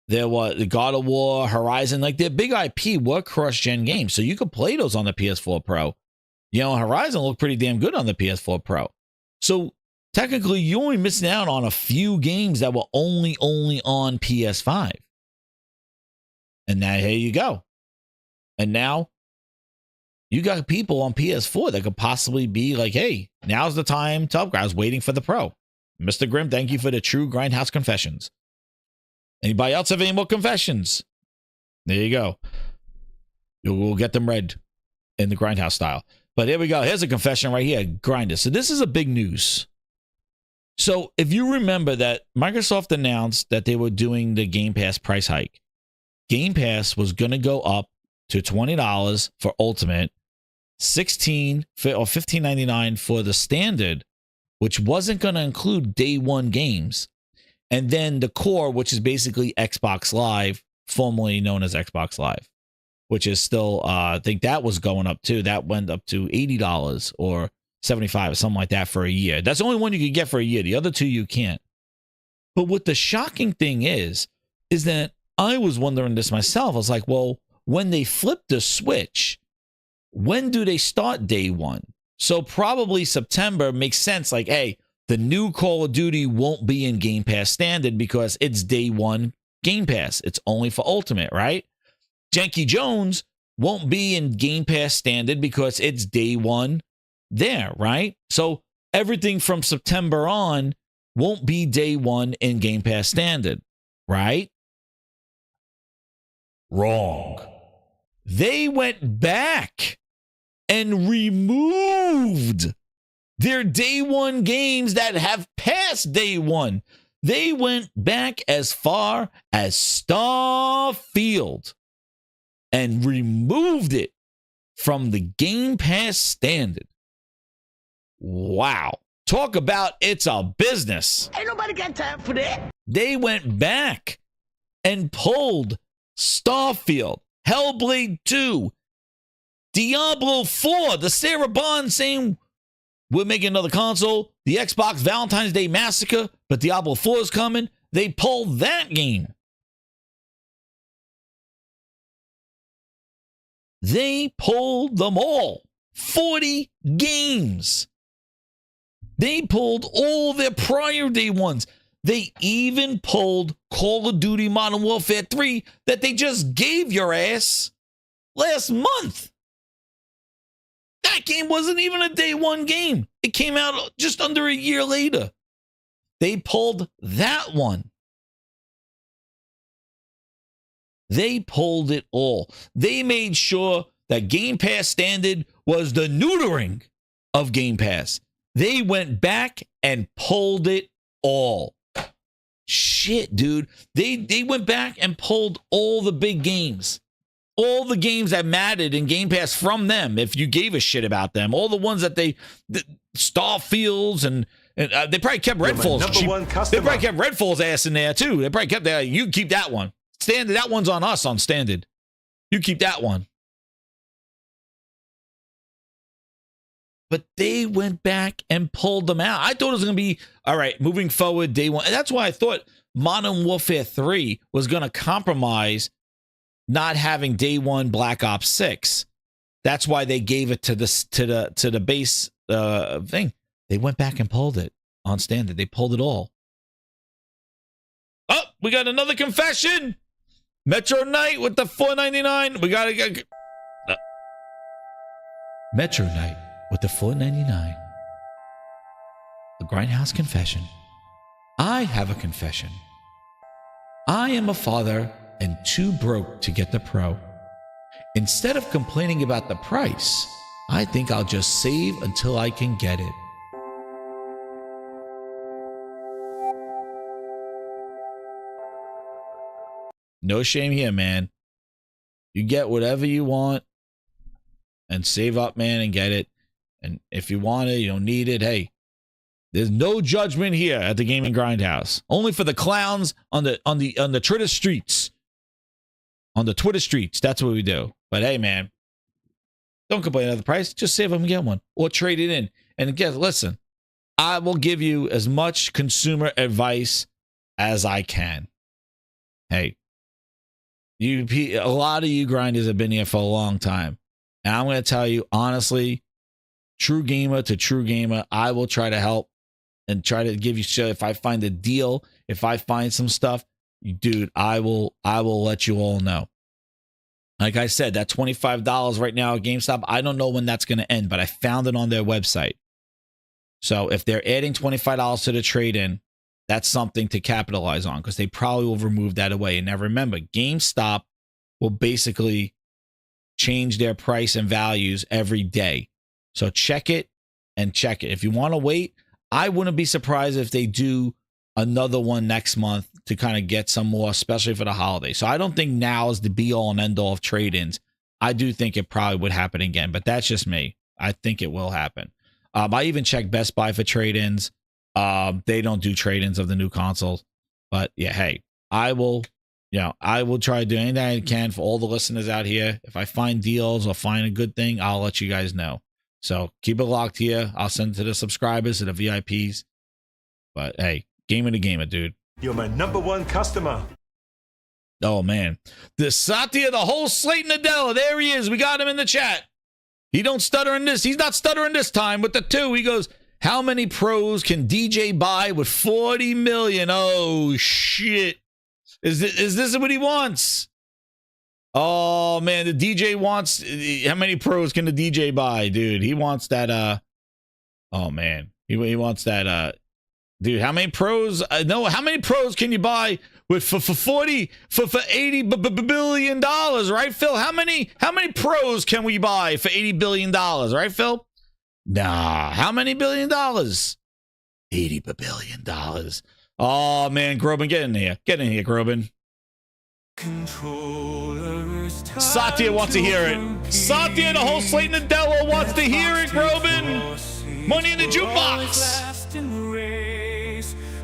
There was the God of War, Horizon, like their big IP were cross-gen games. So you could play those on the PS4 Pro. You know, Horizon looked pretty damn good on the PS4 Pro. So technically, you're only missing out on a few games that were only on PS5. And now here you go. And now you got people on PS4 that could possibly be like, hey, now's the time to upgrade. I was waiting for the Pro. Mr. Grimm, thank you for the true Grindhouse confessions. Anybody else have any more confessions? There you go. We'll get them read in the Grindhouse style. But here we go. Here's a confession right here. Grindr. So this is a big news. So if you remember that Microsoft announced that they were doing the Game Pass price hike. Game Pass was going to go up to $20 for Ultimate, $16 or $15.99 for the Standard, which wasn't going to include day one games. And then the core, which is basically Xbox Live, formerly known as Xbox Live, which is still, I think that was going up too. That went up to $80 or $75 or something like that for a year. That's the only one you could get for a year. The other two you can't. But what the shocking thing is that I was wondering this myself. I was like, well, when they flip the switch, when do they start day one? So probably September makes sense. Like, hey, the new Call of Duty won't be in Game Pass Standard because it's day one Game Pass. It's only for Ultimate, right? Janky Jones won't be in Game Pass Standard because it's day one there, right? So everything from September on won't be day one in Game Pass Standard, right? Wrong. They went back and removed their day one games that have passed day one. They went back as far as Starfield and removed it from the Game Pass Standard. Wow. Talk about it's a business. Ain't nobody got time for that. They went back and pulled Starfield, Hellblade 2, Diablo 4, the Sarah Bond saying, we're making another console, the Xbox Valentine's Day Massacre, but Diablo 4 is coming. They pulled that game. They pulled them all. 40 games. They pulled all their prior day ones. They even pulled Call of Duty Modern Warfare 3 that they just gave your ass last month. That game wasn't even a day one game. It came out just under a year later. They pulled that one. They pulled it all. They made sure that Game Pass Standard was the neutering of Game Pass. They went back and pulled it all. Shit, dude. They went back and pulled all the big games. All the games that mattered in Game Pass from them, if you gave a shit about them. All the ones that the Starfields and they probably kept Redfall's. They probably kept Redfall's ass in there too. They probably kept that. You keep that one. Standard. That one's on us on Standard. You keep that one. But they went back and pulled them out. I thought it was going to be, all right, moving forward, day one. And that's why I thought Modern Warfare 3 was going to compromise not having day one Black Ops 6. That's why they gave it to the base thing. They went back and pulled it on standard. They pulled it all. Oh, we got another confession. Metro Knight with the $4.99. We got to get Metro Knight with the $4.99. The Grindhouse confession. I have a confession. I am a father and too broke to get the Pro. Instead of complaining about the price, I think I'll just save until I can get it. No shame here, man. You get whatever you want and save up, man, and get it. And if you want it, you don't need it. Hey, there's no judgment here at the Gaming Grindhouse. Only for the clowns on the Twitter streets. On the Twitter streets, that's what we do. But hey, man, don't complain about the price. Just save them and get one, or trade it in. And again, listen, I will give you as much consumer advice as I can. Hey, a lot of you grinders have been here for a long time, and I'm going to tell you honestly, true gamer to true gamer, I will try to help and try to give you shit. If I find a deal, if I find some stuff, dude, I will let you all know. Like I said, that $25 right now at GameStop, I don't know when that's going to end, but I found it on their website. So if they're adding $25 to the trade-in, that's something to capitalize on, because they probably will remove that away. And now remember, GameStop will basically change their price and values every day. So check it and check it. If you want to wait, I wouldn't be surprised if they do another one next month to kind of get some more, especially for the holiday. So I don't think now is the be all and end all of trade-ins. I do think it probably would happen again, but that's just me. I think it will happen. I even checked Best Buy for trade-ins. They don't do trade-ins of the new consoles, but yeah, hey, I will try to do anything I can for all the listeners out here. If I find deals or find a good thing, I'll let you guys know. So keep it locked here. I'll send it to the subscribers, to the VIPs. But hey, gamer to gamer, dude. You're my #1 customer. Oh man, the Satya, the whole slate in Adela. There he is. We got him in the chat. He don't stutter in this. He's not stuttering this time with the 2. He goes, how many pros can DJ buy with 40 million? Oh shit. Is this what he wants? Oh man, the DJ wants, how many pros can the DJ buy, dude? He wants that oh man. He wants that dude, how many pros? No, how many pros can you buy with for 80 billion dollars, right, Phil? How many pros can we buy for $80 billion, right, Phil? Nah, how many $billion? $80 billion. Oh man, Groban, get in here. Get in here, Groban. Satya wants to hear it. Satya, the whole slate in the Delo wants to hear it, Groban. Money in the jukebox.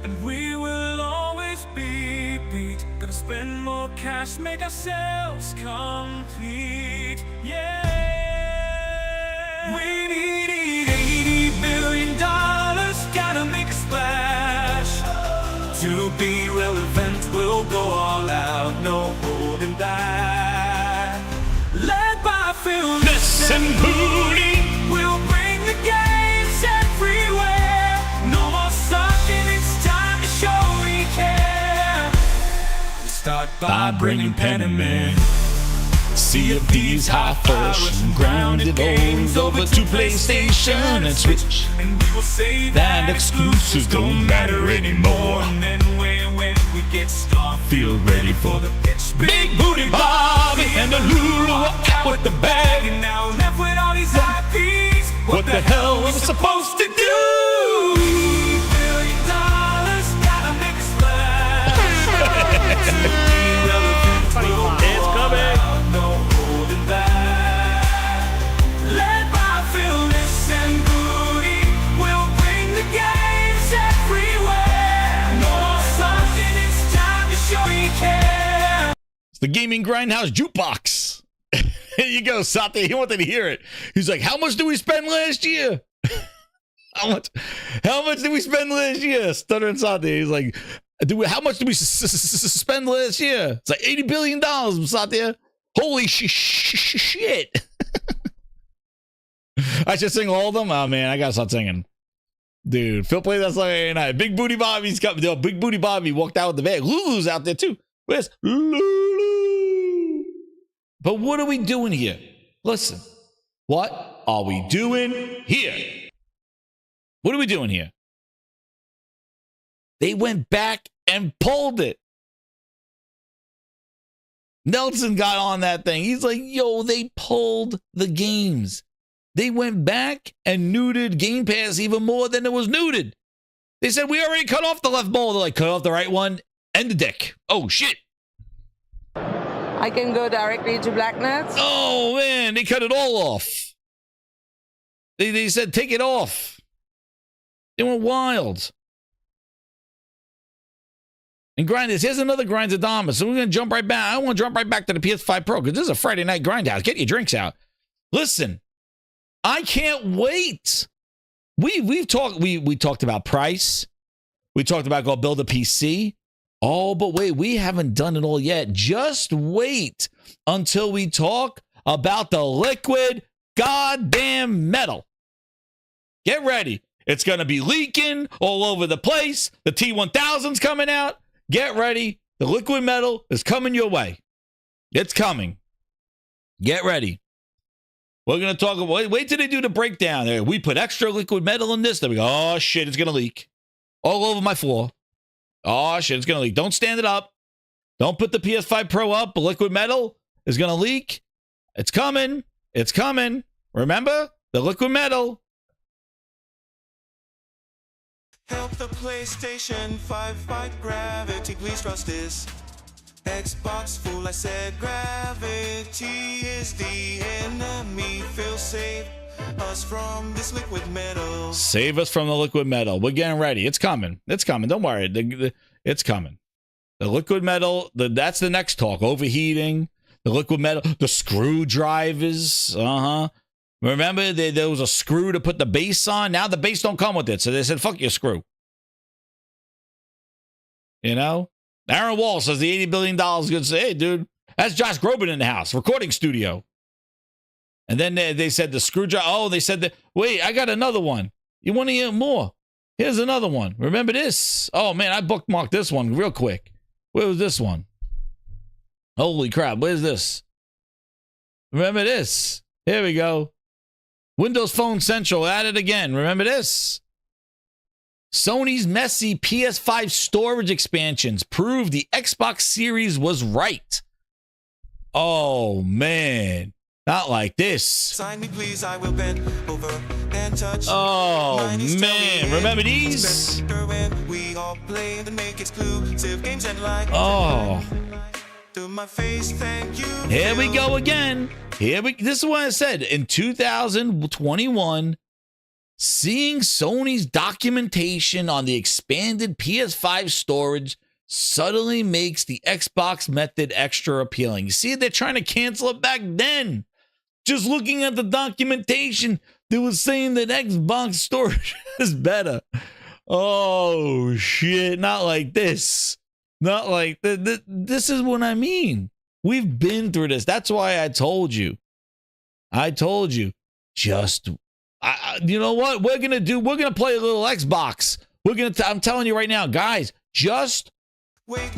And we will always be beat. Gonna spend more cash, make ourselves complete. Yeah. We need $80 billion. Gotta make a splash. To be relevant, we'll go all out. No holding back. Led by filmness and booty, we'll bring the games everywhere. No more sucking, it's time to show we care. Start by bringing pen and men. See if these high fashion grounded games over to PlayStation and Switch. And we will say that exclusives don't matter anymore. And then when we get started, feel ready for the pitch. Big booty Bobby and the Lulu out with the bag. And now left with all these IPs. What the hell was supposed to do? $80 billion, gotta make a splash. To be relevant, it's coming. No holding back. Led by filmness and booty, we'll bring the games everywhere. No more something, it's time to show we care. It's the Gaming Grindhouse Jukebox. Here you go, Satya. He wanted to hear it. He's like, how much did we spend last year? How much did we spend last year? Stuttering Satya. He's like, how much did we spend last year? It's like $80 billion, Satya. Holy shit. I should sing all of them? Oh, man, I got to start singing. Dude, Phil played that song every night. Big Booty Bobby's coming. Yo, Big Booty Bobby walked out with the bag. Lulu's out there, too. Where's Lulu? But what are we doing here? Listen, what are we doing here? What are we doing here? They went back and pulled it. Nelson got on that thing. He's like, yo, they pulled the games. They went back and neutered Game Pass even more than it was neutered. They said, we already cut off the left ball. They're like, cut off the right one and the dick. Oh, shit. I can go directly to Blacknet. Oh, man, they cut it all off. They said, take it off. They went wild. And Grinders, here's another Grindadamas. So we're going to jump right back. I want to jump right back to the PS5 Pro because this is a Friday night grindhouse. Get your drinks out. Listen, I can't wait. We talked about price. We talked about go build a PC. Oh, but wait, we haven't done it all yet. Just wait until we talk about the liquid goddamn metal. Get ready. It's going to be leaking all over the place. The T1000's coming out. Get ready. The liquid metal is coming your way. It's coming. Get ready. We're going to talk about, wait till they do the breakdown there. We put extra liquid metal in this. Then we go, oh, shit, it's going to leak. All over my floor. Oh, shit, it's going to leak. Don't stand it up. Don't put the PS5 Pro up. The liquid metal is going to leak. It's coming. It's coming. Remember? The liquid metal. Help the PlayStation 5 fight gravity, please trust this. Xbox fool, I said gravity is the enemy. Feel safe us from this liquid metal. Save us from the liquid metal. We're getting ready. It's coming. It's coming. Don't worry. It's coming. The liquid metal, that's the next talk. Overheating, the liquid metal, the screwdrivers. Remember, there was a screw to put the base on. Now the base don't come with it. So they said, fuck your screw. You know? Aaron Wall says the $80 billion is going to say, hey, dude, that's Josh Groban in the house, recording studio. And then they said the screwdriver. Oh, they said that. Wait, I got another one. You want to hear more? Here's another one. Remember this? Oh, man, I bookmarked this one real quick. Where was this one? Holy crap. Where's this? Remember this? Here we go. Windows Phone Central, at it again. Remember this? Sony's messy PS5 storage expansions prove the Xbox Series was right. Oh, man. Not like this. Sign me, please, I will bend over and touch. Oh, man. Remember these? We all play the make exclusive games and like. Oh. To my face, thank you. Here we go again. This is what I said. In 2021, seeing Sony's documentation on the expanded PS5 storage suddenly makes the Xbox method extra appealing. You see, they're trying to cancel it back then. Just looking at the documentation, they was saying that Xbox storage is better. Oh, shit. Not like this. Not like this is what I mean. We've been through this. That's why I told you. Just, you know what we're going to do? We're going to play a little Xbox. I'm telling you right now, guys, just wait.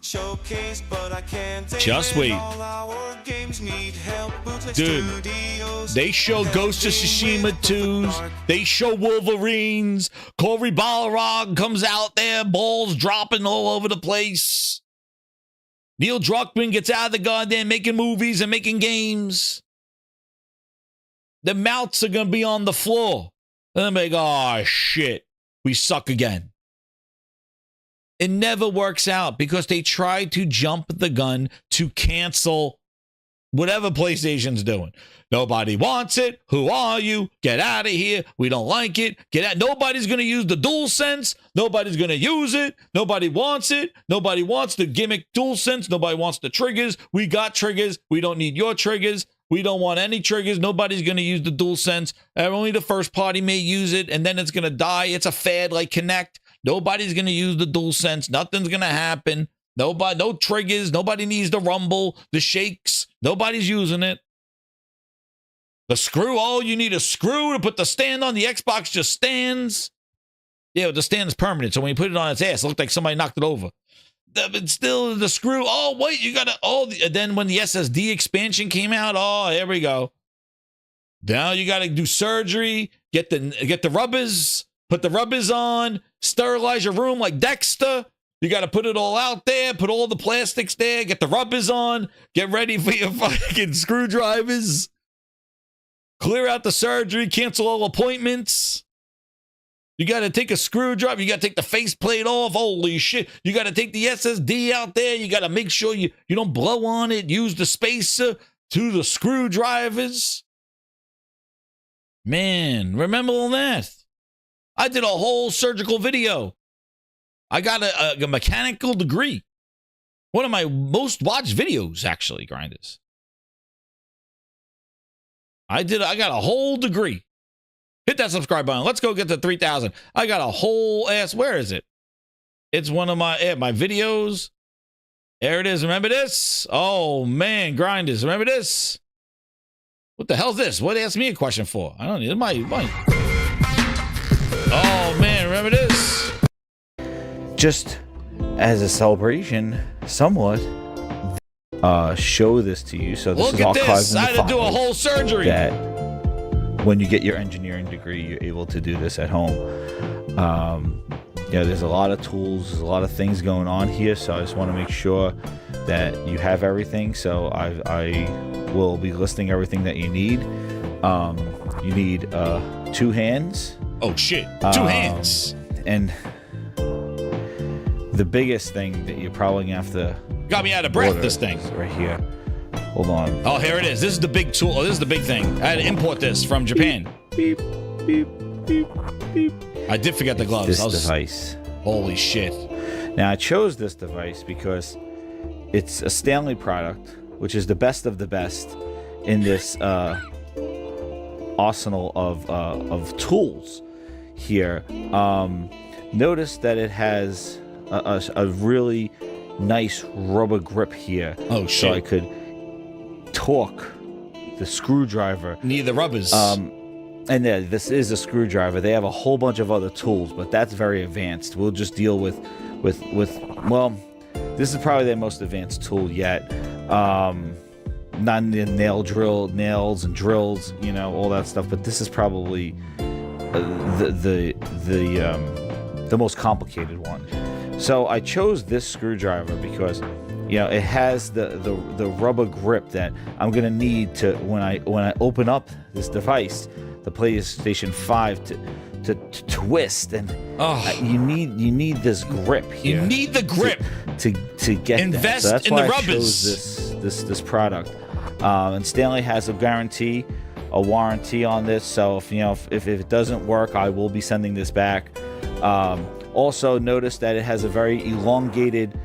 Showcase, but I can't just wait. Dude, they show Ghost of Tsushima 2s. They show Wolverines. Corey Balrog comes out there, balls dropping all over the place. Neil Druckmann gets out of the goddamn making movies and making games. The mouths are going to be on the floor. And they're like, oh, shit, we suck again. It never works out because they try to jump the gun to cancel whatever PlayStation's doing. Nobody wants it. Who are you? Get out of here. We don't like it. Get out. Nobody's going to use the DualSense. Nobody's going to use it. Nobody wants it. Nobody wants the gimmick DualSense. Nobody wants the triggers. We got triggers. We don't need your triggers. We don't want any triggers. Nobody's going to use the DualSense. Only the first party may use it, and then it's going to die. It's a fad like Kinect. Nobody's going to use the DualSense. Nothing's going to happen. Nobody, no triggers. Nobody needs the rumble, the shakes. Nobody's using it. The screw, oh, you need a screw to put the stand on. The Xbox just stands. Yeah, the stand is permanent, so when you put it on its ass, it looked like somebody knocked it over. But still, the screw, oh, wait, you got to, oh, then when the SSD expansion came out, oh, here we go. Now you got to do surgery, get the rubbers, put the rubbers on, sterilize your room like Dexter. You got to put it all out there, put all the plastics there, get the rubbers on, get ready for your fucking screwdrivers. Clear out the surgery, cancel all appointments. You got to take a screwdriver. You got to take the faceplate off. Holy shit. You got to take the SSD out there. You got to make sure you don't blow on it. Use the spacer to the screwdrivers. Man, remember all that? I did a whole surgical video. I got a mechanical degree. One of my most watched videos, actually, Grinders. I got a whole degree. Hit that subscribe button. Let's go get to 3,000. I got a whole ass. Where is it? It's one of my videos. There it is. Remember this? Oh, man. Grinders. Remember this? What the hell's this? What asked me a question for? I don't need it. Oh, man. Remember this? Just as a celebration, somewhat, show this to you. So this Look is at this. archived I had to do a whole surgery. That when you get your engineering degree, you're able to do this at home. There's a lot of tools, there's a lot of things going on here, so I just want to make sure that you have everything. So I will be listing everything that you need. You need 2 hands. Oh shit, 2 hands. And the biggest thing that you're probably gonna have to got me out of breath, this thing. Right here. Hold on. Oh, here it is. This is the big tool. Oh, this is the big thing. I had to import this from Japan. Beep, beep, beep, beep. I did forget the gloves. This device. Holy shit. Now, I chose this device because it's a Stanley product, which is the best of the best in this arsenal of tools here. Notice that it has a really nice rubber grip here. Oh shit! So I could torque the screwdriver. Need the rubbers. And yeah, this is a screwdriver. They have a whole bunch of other tools, but that's very advanced. We'll just deal with well, this is probably their most advanced tool yet. Not the nails and drills, all that stuff. But this is probably the most complicated one. So I chose this screwdriver because, it has the rubber grip that I'm gonna need to when I open up this device, the PlayStation 5, to twist, and you need this grip here. You need the grip to get invest that. So that's in why the I rubbers. chose this product. And Stanley has a warranty on this. So if it doesn't work, I will be sending this back. Also, notice that it has a very elongated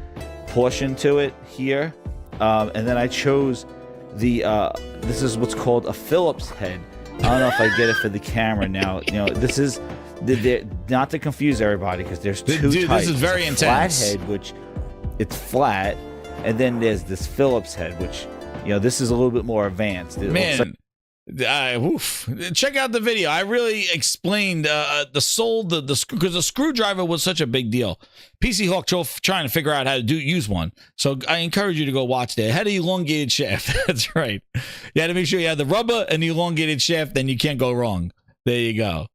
portion to it here, and then I chose this is what's called a Phillips head. I don't know if I get it for the camera now. This is not to confuse everybody, because there's 2 Dude, types. this is very intense. Flat head, which it's flat, and then there's this Phillips head, which this is a little bit more advanced. It looks like check out the video. I really explained because the screwdriver was such a big deal. PC Hawk trying to figure out how to use one. So I encourage you to go watch that. It had an elongated shaft. That's right. You had to make sure you had the rubber and the elongated shaft, then you can't go wrong. There you go.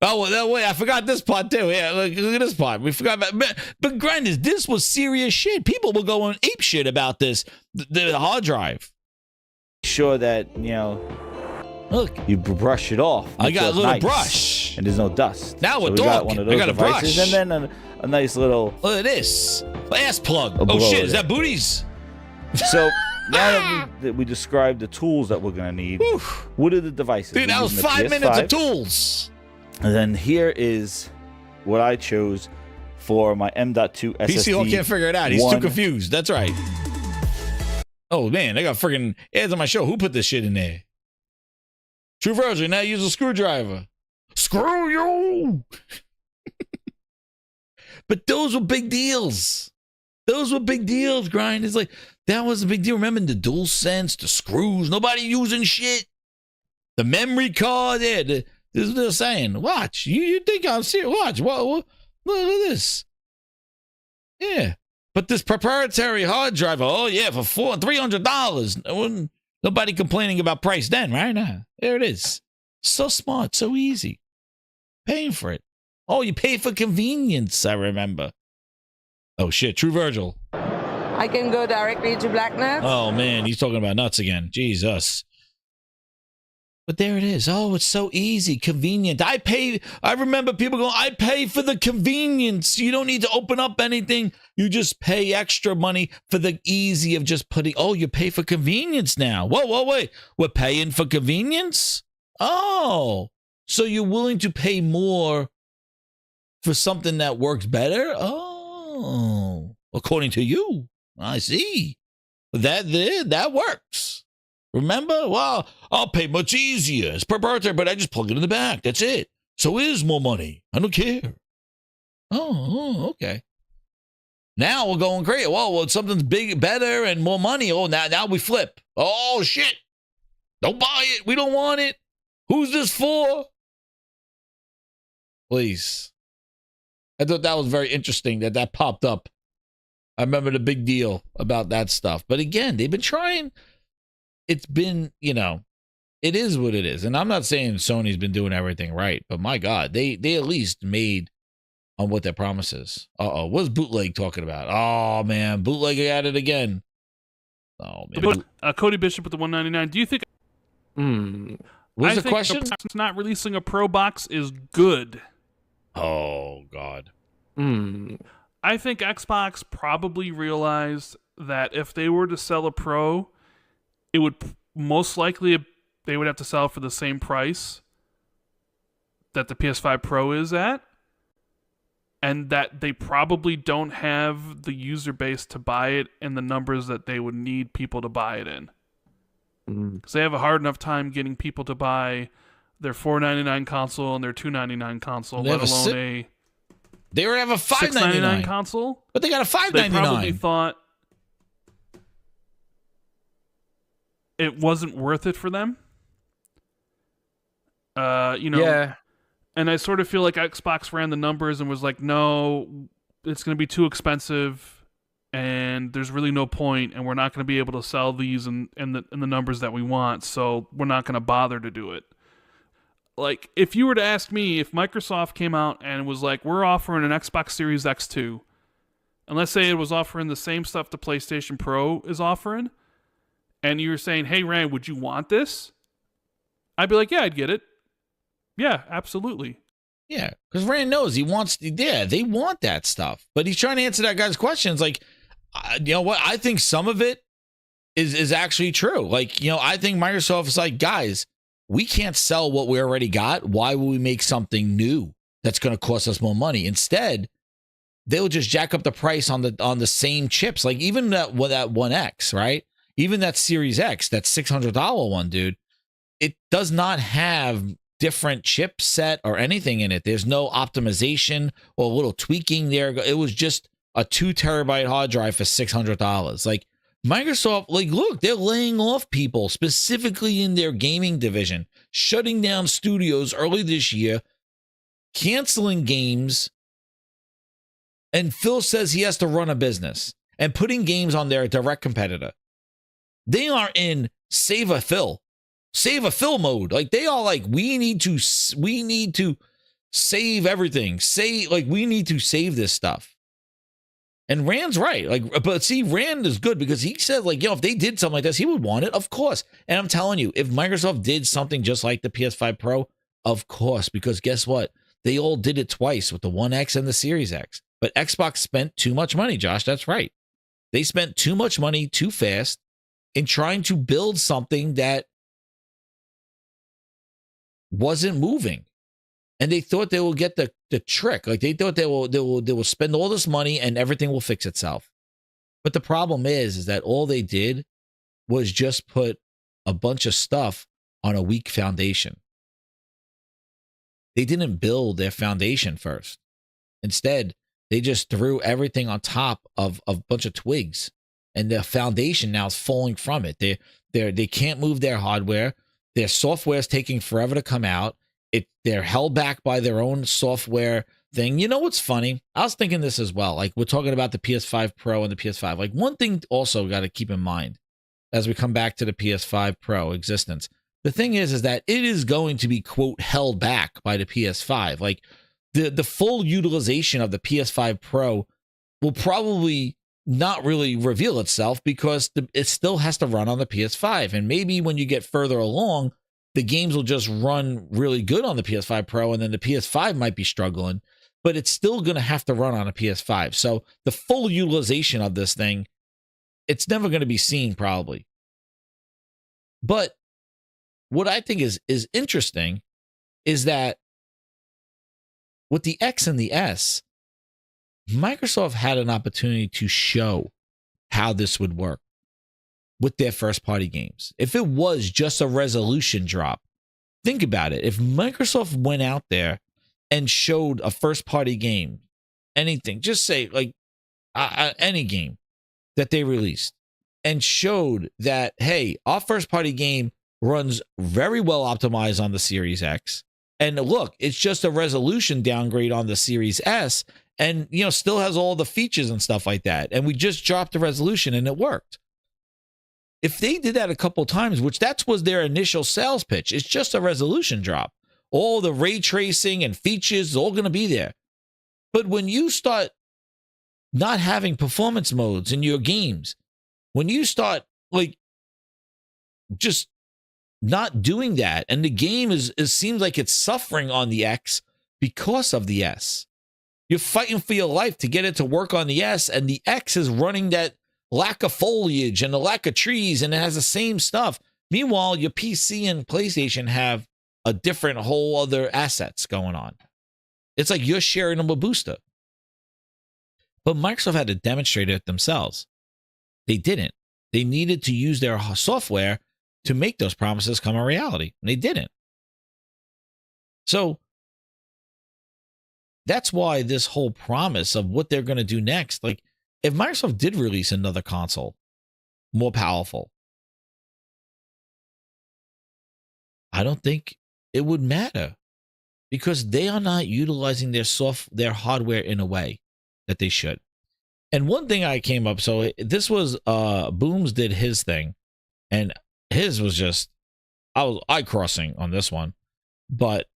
Oh, wait, I forgot this part too. Yeah, look at this part. We forgot about, but Grinders, this was serious shit. People were going ape shit about this, the hard drive. Sure that, look, you brush it off. I got a little nice, brush. And there's no dust. Now so we're we got one of those I got a devices, brush. And then a nice little... Look at this. Ass plug. A Oh blower shit, is there. that booties? So now that we described the tools that we're gonna need, what are the devices? Dude, We're that was using the 5 minutes of PS5. tools. And then here is what I chose for my M.2 SSD. PC Hall can't figure it out. He's too 1. confused. That's right. Oh man, I got freaking ads on my show. Who put this shit in there? True Virgin now use a screwdriver. Screw you. But those were big deals. Those were big deals, Grind. It's like, that was a big deal. Remember the dual sense, the screws, nobody using shit. The memory card there. This is what they're saying. Watch. You think I'm serious? Watch. What, look at this. Yeah. But this proprietary hard drive, oh yeah, for $300. Nobody complaining about price then, right? Now, there it is. So smart, so easy. Paying for it. Oh, you pay for convenience, I remember. Oh shit, True Virgil. I can go directly to Blacknet. Oh man, he's talking about nuts again. Jesus. But there it is. Oh, it's so easy, convenient. I remember people going, I pay for the convenience. You don't need to open up anything. You just pay extra money for the easy of just putting, oh, you pay for convenience now. Whoa, wait. We're paying for convenience? Oh, so you're willing to pay more for something that works better? Oh, according to you. I see. That works. Remember? Well, I'll pay much easier. It's proprietary, but I just plug it in the back. That's it. So it is more money. I don't care. Oh, okay. Now we're going crazy. Well, something's big, better, and more money. Oh, now we flip. Oh, shit. Don't buy it. We don't want it. Who's this for? Please. I thought that was very interesting that popped up. I remember the big deal about that stuff. But again, they've been trying. It's been, it is what it is. And I'm not saying Sony's been doing everything right, but my God, they at least made on what their promises. What's Bootleg talking about? Oh, man, Bootleg at it again. Oh, man. Cody Bishop with the 199. Do you think... What's the question? Not releasing a Pro box is good. Oh, God. I think Xbox probably realized that if they were to sell a Pro, it would most likely, they would have to sell for the same price that the PS5 Pro is at, and that they probably don't have the user base to buy it in the numbers that they would need people to buy it in. Because they have a hard enough time getting people to buy their $499 console and their $299 console, let alone they have a $599 console. But they got a $599. They probably thought it wasn't worth it for them. Yeah. And I sort of feel like Xbox ran the numbers and was like, no, it's going to be too expensive and there's really no point, and we're not going to be able to sell these in the numbers that we want, so we're not going to bother to do it. Like, if you were to ask me, if Microsoft came out and was like, we're offering an Xbox Series X2, and let's say it was offering the same stuff the PlayStation Pro is offering, and you were saying, hey, Rand, would you want this? I'd be like, yeah, I'd get it. Yeah, absolutely. Yeah, because Rand knows he wants, they want that stuff. But he's trying to answer that guy's questions. Like, you know what? I think some of it is actually true. Like, I think Microsoft is like, guys, we can't sell what we already got. Why would we make something new that's going to cost us more money? Instead, they'll just jack up the price on the same chips. Like even that 1X, right? Even that Series X, that $600 one, dude, it does not have different chipset or anything in it. There's no optimization or a little tweaking there. It was just a 2 terabyte hard drive for $600. Like Microsoft, like, look, they're laying off people specifically in their gaming division, shutting down studios early this year, canceling games. And Phil says he has to run a business and putting games on their direct competitor. They are in save a Phil mode. Like they are like, we need to save everything. We need to save this stuff. And Rand's right. Like, but see, Rand is good because he said, like, if they did something like this, he would want it, of course. And I'm telling you, if Microsoft did something just like the PS5 Pro, of course, because guess what? They all did it twice with the 1X and the Series X. But Xbox spent too much money, Josh. That's right. They spent too much money too fast in trying to build something that wasn't moving. And they thought they will get the trick. Like they thought they will spend all this money and everything will fix itself. But the problem is that all they did was just put a bunch of stuff on a weak foundation. They didn't build their foundation first. Instead, they just threw everything on top of a bunch of twigs, and the foundation now is falling from it. They can't move their hardware. Their software is taking forever to come out. They're held back by their own software thing. You know what's funny? I was thinking this as well. Like, we're talking about the PS5 Pro and the PS5. Like, one thing also got to keep in mind as we come back to the PS5 Pro existence. The thing is that it is going to be, quote, held back by the PS5. Like, the full utilization of the PS5 Pro will probably not really reveal itself because it still has to run on the PS5. And maybe when you get further along, the games will just run really good on the PS5 Pro, and then the PS5 might be struggling, but it's still going to have to run on a PS5. So the full utilization of this thing, it's never going to be seen probably. But what I think is interesting is that with the X and the S, Microsoft had an opportunity to show how this would work with their first-party games. If it was just a resolution drop, think about it. If Microsoft went out there and showed a first-party game, anything, just say like any game that they released, and showed that, hey, our first-party game runs very well optimized on the Series X, and look, it's just a resolution downgrade on the Series S, and still has all the features and stuff like that, and we just dropped the resolution and it worked. If they did that a couple times, which that was their initial sales pitch, it's just a resolution drop. All the ray tracing and features is all going to be there. But when you start not having performance modes in your games, when you start like just not doing that, and the game seems like it's suffering on the X because of the S. You're fighting for your life to get it to work on the S, and the X is running that lack of foliage and the lack of trees, and it has the same stuff. Meanwhile, your PC and PlayStation have a different whole other assets going on. It's like you're sharing them with Booster. But Microsoft had to demonstrate it themselves. They didn't. They needed to use their software to make those promises come a reality. And they didn't. So that's why this whole promise of what they're going to do next, like if Microsoft did release another console more powerful, I don't think it would matter because they are not utilizing their hardware in a way that they should. And one thing I came up, so this was Booms did his thing, and his was just, I was eye crossing on this one, but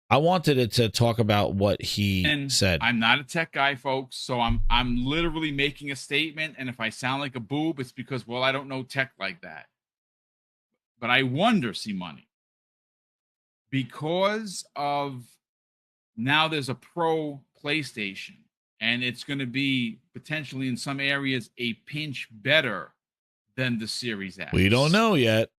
I wanted it to talk about what he said. I'm not a tech guy, folks, so I'm literally making a statement, and if I sound like a boob, it's because, well, I don't know tech like that. But I wonder, C-Money, because of now there's a pro PlayStation, and it's going to be potentially in some areas a pinch better than the Series X. We don't know yet.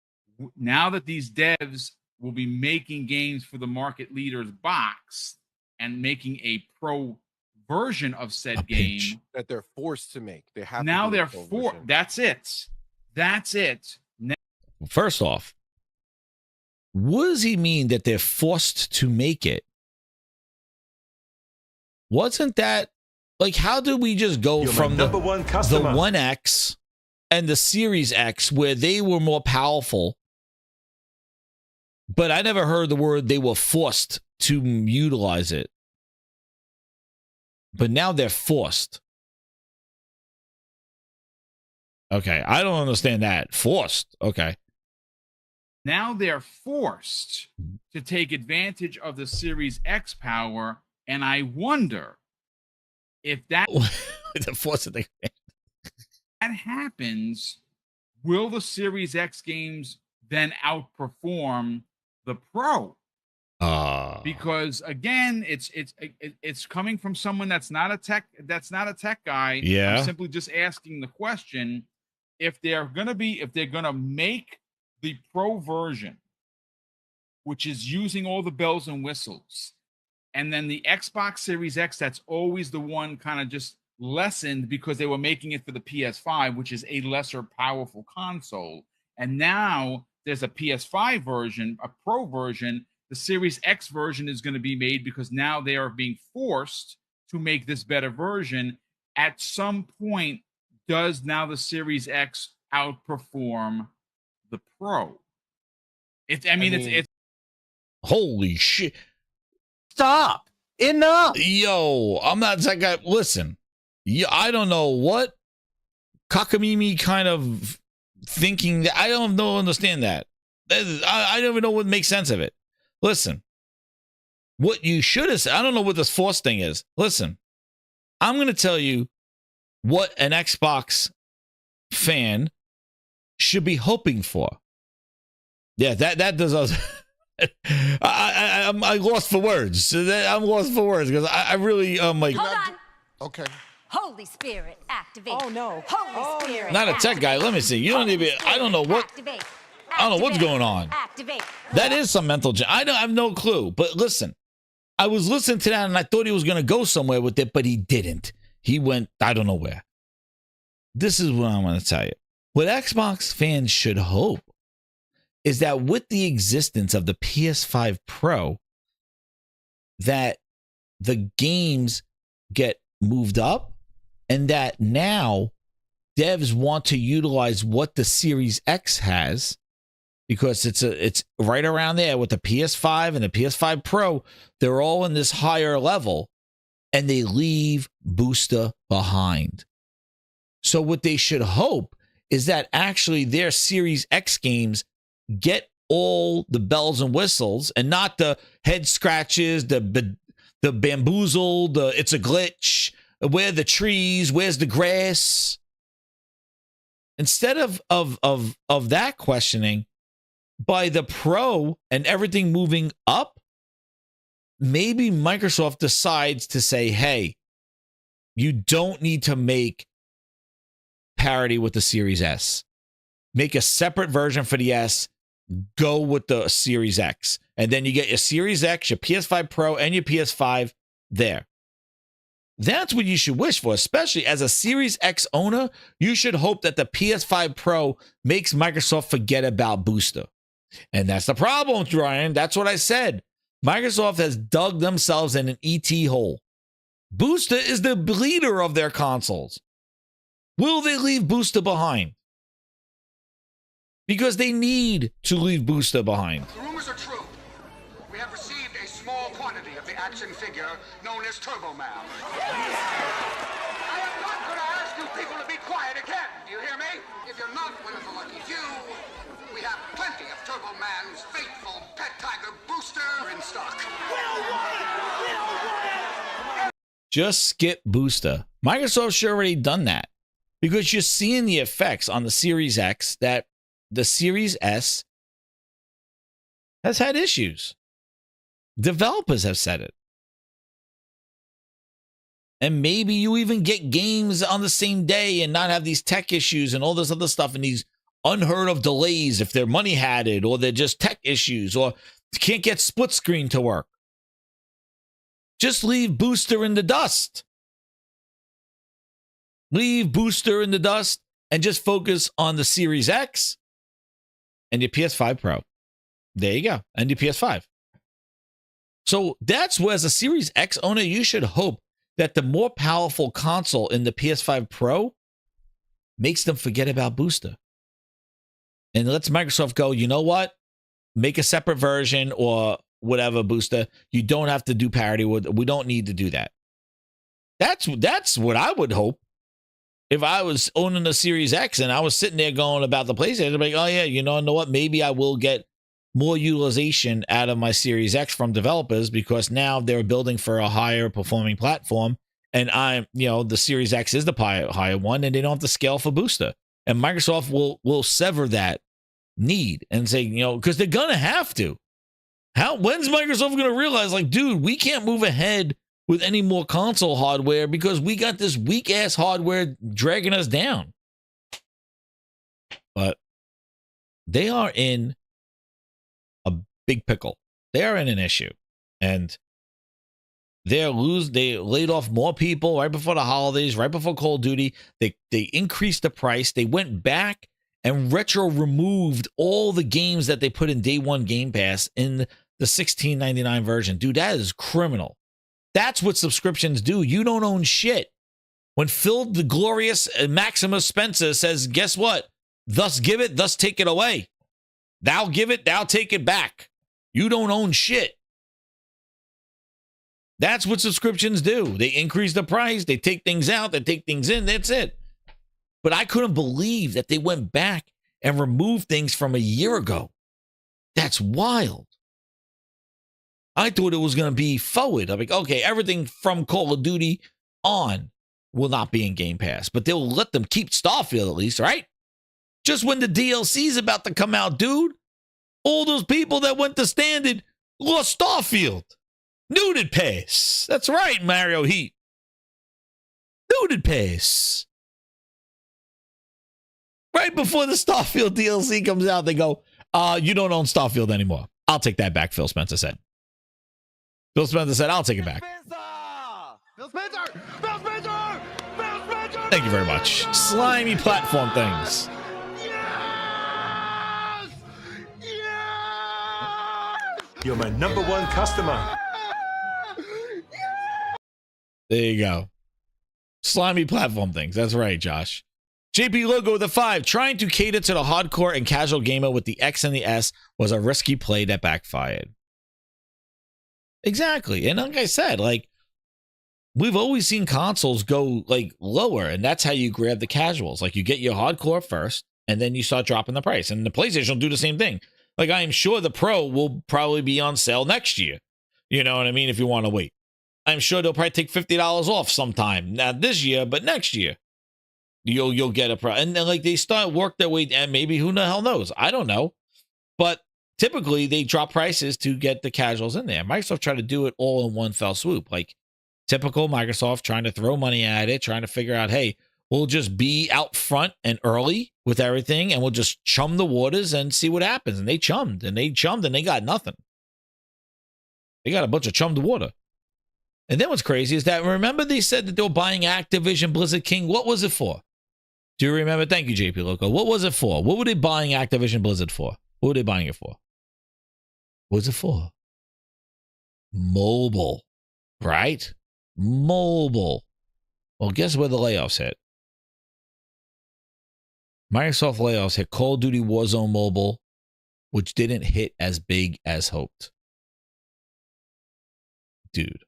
Now that these devs will be making games for the market leader's box and making a pro version of said game that they're forced to make. They have now to do they're a pro forced. version. That's it. That's it. First off, what does he mean that they're forced to make it? Wasn't that like, how did we just go from the 1X and the Series X where they were more powerful, but I never heard the word they were forced to utilize it. But now they're forced. Okay, I don't understand that. Forced. Okay. Now they're forced to take advantage of the Series X power, and I wonder if that the force of the that happens, will the Series X games then outperform the Pro? Because again, it's coming from someone that's not a tech guy. Yeah. I'm simply just asking the question: if they're gonna make the pro version, which is using all the bells and whistles, and then the Xbox Series X, that's always the one kind of just lessened because they were making it for the PS5, which is a lesser powerful console, and now there's a PS5 version, a pro version. The Series X version is going to be made because now they are being forced to make this better version. At some point, does now the Series X outperform the Pro? It's holy shit. Stop. Enough. Yo, I'm not that guy. Listen, I don't know what cockamamie kind of thinking that I don't understand that. I don't even know what makes sense of it. Listen, what you should have said, I don't know what this force thing is. Listen, I'm going to tell you what an Xbox fan should be hoping for. Yeah, that does. I'm lost for words. I'm lost for words because I really like. Hold on. Okay. Holy Spirit, activate. Oh no. Holy Spirit. Not a tech guy. Let me see. You don't even. I don't know what. Activate. I don't know what's going on. Activate. That is some mental. I have no clue. But listen, I was listening to that and I thought he was going to go somewhere with it, but he didn't. He went, I don't know where. This is what I'm going to tell you. What Xbox fans should hope is that with the existence of the PS5 Pro, that the games get moved up and that now devs want to utilize what the Series X has, because it's right around there with the PS5 and the PS5 Pro. They're all in this higher level and they leave Booster behind. So what they should hope is that actually their Series X games get all the bells and whistles and not the head scratches, the bamboozle, it's a glitch, where the trees, where's the grass? Instead of that questioning, by the Pro and everything moving up, maybe Microsoft decides to say, hey, you don't need to make parity with the Series S. Make a separate version for the S. Go with the Series X. And then you get your Series X, your PS5 Pro, and your PS5 there. That's what you should wish for, especially as a Series X owner. You should hope that the PS5 Pro makes Microsoft forget about Booster. And that's the problem, Ryan. That's what I said. Microsoft has dug themselves in an ET hole. Booster is the leader of their consoles. Will they leave Booster behind? Because they need to leave Booster behind. The rumors are true. We have received a small quantity of the action figure known as Turbo Man. I am not going to ask you people to be quiet again. Do you hear me? If you're not one of the lucky few, we have plenty of Turbo Man's faithful pet tiger Booster in stock. Just skip Booster. Microsoft should already done that, because you're seeing the effects on the Series X that the Series S has had issues. Developers have said it. And maybe you even get games on the same day and not have these tech issues and all this other stuff and these unheard of delays if they're money hatted or they're just tech issues or can't get split screen to work. Just leave Booster in the dust. Leave Booster in the dust and just focus on the Series X and your PS5 Pro. There you go. And your PS5. So that's where, as a Series X owner, you should hope that the more powerful console in the PS5 Pro makes them forget about Booster. And lets Microsoft go, you know what? Make a separate version or whatever, Booster. You don't have to do parity with. We don't need to do that. That's what I would hope. If I was owning a Series X and I was sitting there going about the PlayStation, I'd be like, oh yeah, you know what? Maybe I will get more utilization out of my Series X from developers because now they're building for a higher performing platform. And the Series X is the higher one and they don't have to scale for Booster. And Microsoft will sever that need and say, because they're going to have to. When's Microsoft going to realize, like, dude, we can't move ahead with any more console hardware because we got this weak ass hardware dragging us down? But they are in a big pickle. They are in an issue, and they laid off more people right before the holidays, right before Call of Duty. They increased the price. They went back and retro removed all the games that they put in day one Game Pass in the $16.99 version. Dude, that is criminal. That's what subscriptions do. You don't own shit. When Phil the Glorious Maximus Spencer says, guess what? Thus give it, thus take it away. Thou give it, thou take it back. You don't own shit. That's what subscriptions do. They increase the price. They take things out. They take things in. That's it. But I couldn't believe that they went back and removed things from a year ago. That's wild. I thought it was going to be forward. I'm like, okay, everything from Call of Duty on will not be in Game Pass, but they'll let them keep Starfield at least, right? Just when the DLC's about to come out, dude, all those people that went to Standard lost Starfield. Nuded pass. That's right, Mario Heat. Nuded pass. Right before the Starfield DLC comes out, they go, you don't own Starfield anymore. I'll take that back, Phil Spencer said. Phil Spencer said, I'll take it back. Phil Spencer! Phil Spencer! Phil Spencer! Thank you very much. Slimy platform things. You're my #1 customer. There you go. Slimy platform things. That's right, Josh. JP Logo with a 5. Trying to cater to the hardcore and casual gamer with the X and the S was a risky play that backfired. Exactly. And like I said, like, we've always seen consoles go like lower, and that's how you grab the casuals. Like, you get your hardcore first, and then you start dropping the price. And the PlayStation will do the same thing. Like, I am sure the Pro will probably be on sale next year. You know what I mean? If you want to wait. I'm sure they'll probably take $50 off sometime. Not this year, but next year. You'll get a Pro. And then, like, they start work their way, and maybe who the hell knows? I don't know. But typically, they drop prices to get the casuals in there. Microsoft tried to do it all in one fell swoop. Like, typical Microsoft trying to throw money at it, trying to figure out, hey, we'll just be out front and early with everything, and we'll just chum the waters and see what happens. And they chummed, and they got nothing. They got a bunch of chummed water. And then what's crazy is that, remember they said that they were buying Activision Blizzard King? What was it for? Do you remember? Thank you, JP Loco. What was it for? What were they buying Activision Blizzard for? What were they buying it for? What was it for? Mobile, right? Mobile. Well, guess where the layoffs hit? Microsoft layoffs hit Call of Duty Warzone Mobile, which didn't hit as big as hoped. Dude.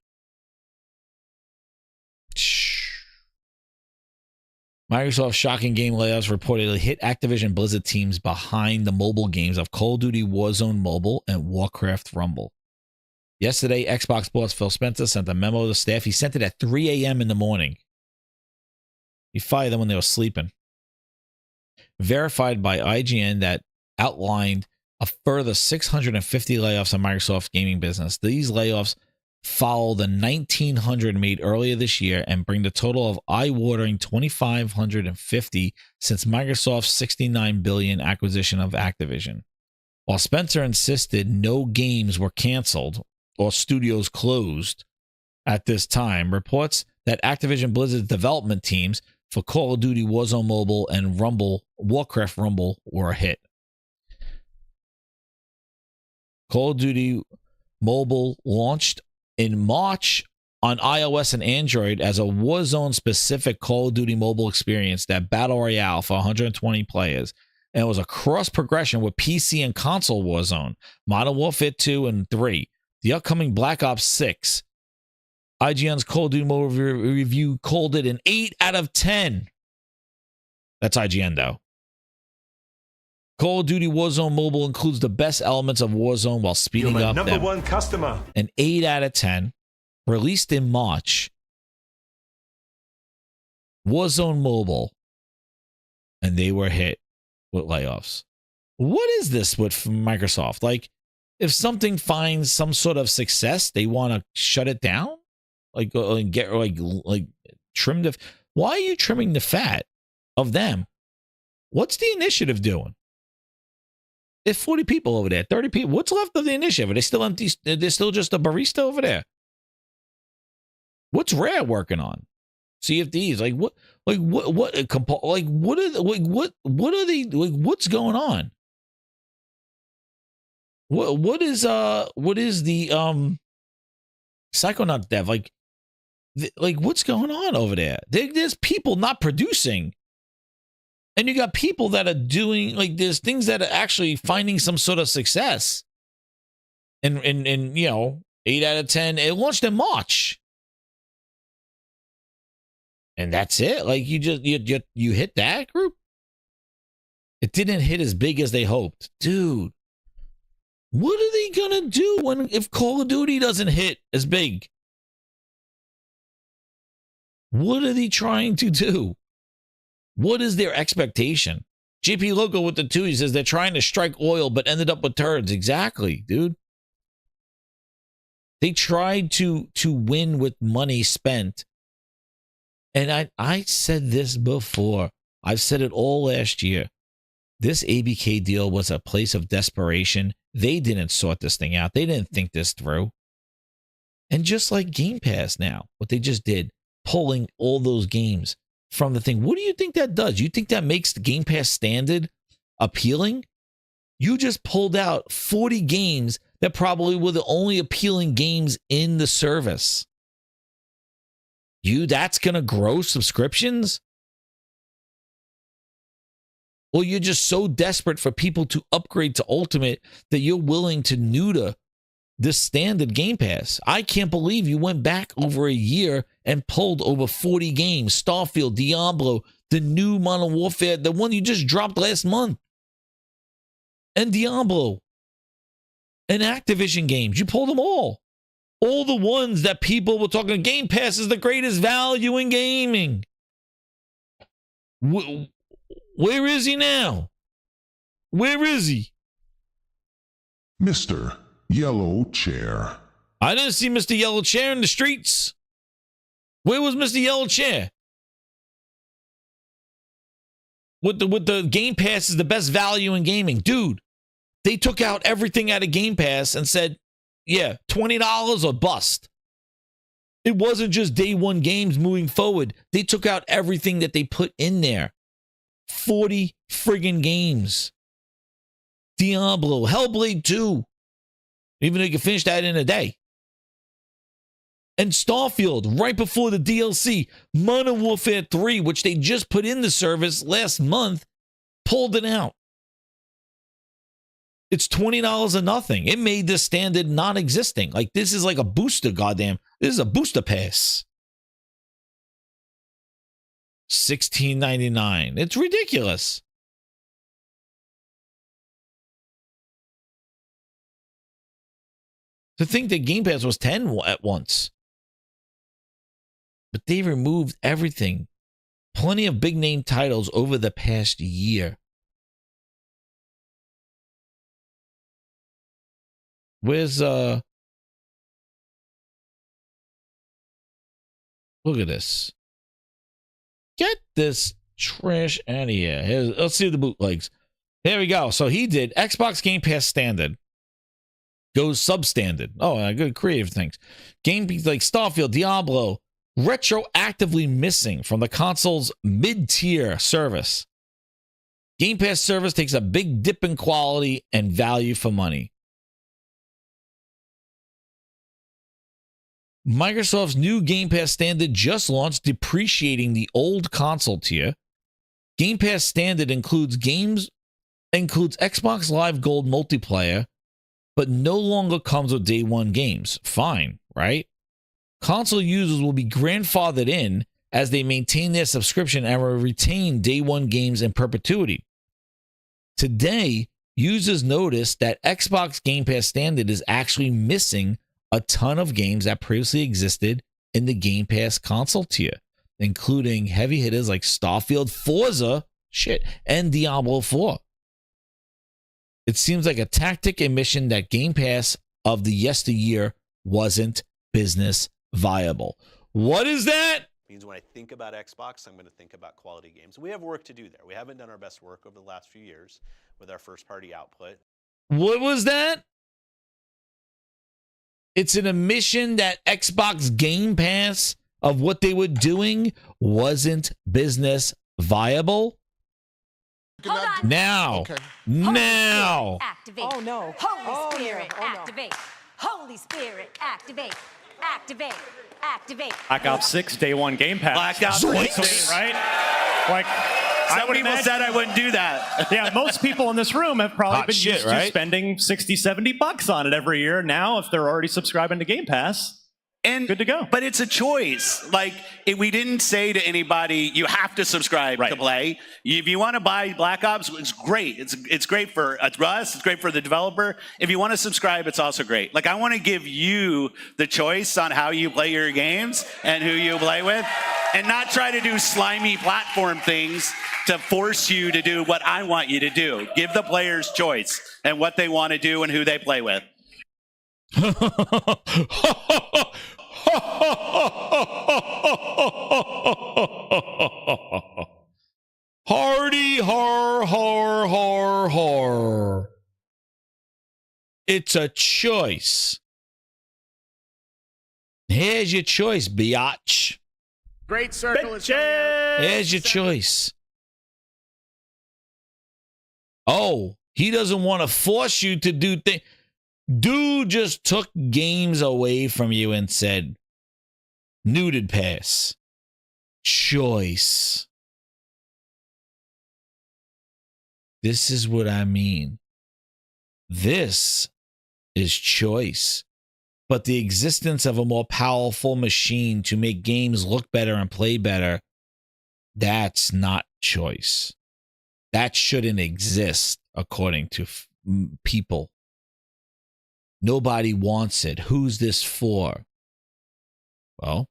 Microsoft's shocking game layoffs reportedly hit Activision Blizzard teams behind the mobile games of Call of Duty Warzone Mobile and Warcraft Rumble. Yesterday, Xbox boss Phil Spencer sent a memo to the staff. He sent it at 3 a.m. in the morning. He fired them when they were sleeping. Verified by IGN that outlined a further 650 layoffs in Microsoft's gaming business. These layoffs follow the 1,900 made earlier this year and bring the total of eye-watering 2,550 since Microsoft's $69 billion acquisition of Activision. While Spencer insisted no games were canceled or studios closed at this time, reports that Activision Blizzard's development teams for Call of Duty Warzone Mobile and Warcraft Rumble were a hit. Call of Duty Mobile launched in March on iOS and Android as a Warzone-specific Call of Duty mobile experience that Battle Royale for 120 players, and it was a cross-progression with PC and console Warzone, Modern Warfare 2 and 3, the upcoming Black Ops 6. IGN's Call of Duty Mobile review called it an 8 out of 10. That's IGN, though. Call of Duty Warzone Mobile includes the best elements of Warzone while speeding up them. #1 customer. An 8 out of 10. Released in March. Warzone Mobile. And they were hit with layoffs. What is this with Microsoft? Like, if something finds some sort of success, they want to shut it down, like get like trim the. Why are you trimming the fat of them? What's the initiative doing? There's 40 people over there, 30 people. What's left of the initiative? Are they still empty? There's still just a barista over there. What's Rare working on? CFDs, like what are they, like, what's going on? What is the Psychonaut dev, like what's going on over there? There's people not producing, and you got people that are doing, like, there's things that are actually finding some sort of success, and 8 out of 10. It launched in March. And that's it. Like, you hit that group. It didn't hit as big as they hoped. Dude, what are they gonna do if Call of Duty doesn't hit as big? What are they trying to do? What is their expectation? JP Loco with the 2, he says they're trying to strike oil but ended up with turds. Exactly, dude. They tried to win with money spent. And I said this before. I've said it all last year. This ABK deal was a place of desperation. They didn't sort this thing out. They didn't think this through. And just like Game Pass now, what they just did, pulling all those games from the thing. What do you think that does? You think that makes the Game Pass standard appealing? You just pulled out 40 games that probably were the only appealing games in the service. That's going to grow subscriptions? Or you're just so desperate for people to upgrade to Ultimate that you're willing to neuter this standard Game Pass? I can't believe you went back over a year and pulled over 40 games. Starfield, Diablo, the new Modern Warfare, the one you just dropped last month. And Diablo. And Activision games. You pulled them all. All the ones that people were talking, Game Pass is the greatest value in gaming. Where is he now? Where is he? Mr. Yellow Chair. I didn't see Mr. Yellow Chair in the streets. Where was Mr. Yellow Chair? With the Game Pass is the best value in gaming. Dude, they took out everything out of Game Pass and said, yeah, $20 or bust. It wasn't just day one games moving forward. They took out everything that they put in there. 40 friggin' games. Diablo, Hellblade 2. Even though you can finish that in a day. And Starfield, right before the DLC. Modern Warfare 3, which they just put in the service last month, pulled it out. It's $20 or nothing. It made this standard non-existing. Like, this is like a booster, goddamn. This is a booster pass. $16.99. It's ridiculous. To think that Game Pass was 10 at once. But they removed everything. Plenty of big name titles over the past year. Where's look at this. Get this trash out of here. Let's see the bootlegs. There we go. So he did Xbox Game Pass standard. Goes substandard. Oh, good creative things. Game like Starfield, Diablo, retroactively missing from the console's mid-tier service. Game Pass service takes a big dip in quality and value for money. Microsoft's new Game Pass standard just launched, depreciating the old console tier. Game Pass standard includes Xbox Live Gold multiplayer, but no longer comes with day one games. Fine, right? Console users will be grandfathered in as they maintain their subscription and will retain day one games in perpetuity. Today, users noticed that Xbox Game Pass standard is actually missing a ton of games that previously existed in the Game Pass console tier, including heavy hitters like Starfield, Forza, and Diablo 4. It seems like a tactic and mission that Game Pass of the yesteryear wasn't business viable. What is that? Means when I think about Xbox, I'm going to think about quality games. We have work to do there. We haven't done our best work over the last few years with our first-party output. What was that? It's an admission that Xbox Game Pass of what they were doing wasn't business viable. Hold on. Now, Holy now. Spirit, activate. Oh no. Holy Spirit, activate. Holy Spirit, activate. Activate. Activate. Black Ops 6 day one Game Pass. Black Ops 6, right? Like, Some people said I wouldn't do that. Yeah, most people in this room have probably Hot been shit, used right? to spending $60-$70 on it every year. Now, if they're already subscribing to Game Pass, And good to go. But it's a choice. Like, we didn't say to anybody, you have to subscribe to play. If you want to buy Black Ops, it's great. It's great for us. It's great for the developer. If you want to subscribe, it's also great. Like, I want to give you the choice on how you play your games and who you play with, and not try to do slimy platform things to force you to do what I want you to do. Give the players choice and what they want to do and who they play with. Hardy har har har har. It's a choice. Here's your choice, biatch. Great circle is Here's your choice. Oh, he doesn't want to force you to do things. Dude just took games away from you and said, Nuded pass. Choice. This is what I mean. This is choice. But the existence of a more powerful machine to make games look better and play better, that's not choice. That shouldn't exist, according to people. Nobody wants it. Who's this for? Well,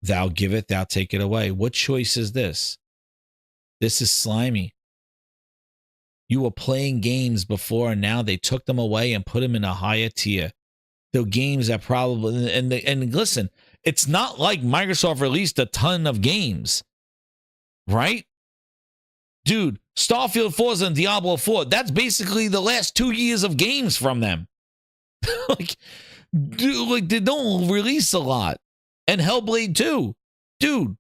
thou give it, thou take it away. What choice is this? This is slimy. You were playing games before, and now they took them away and put them in a higher tier. The games that probably and listen, it's not like Microsoft released a ton of games, right? Dude, Starfield 4 and Diablo 4, that's basically the last 2 years of games from them. Dude, they don't release a lot. And Hellblade 2, dude,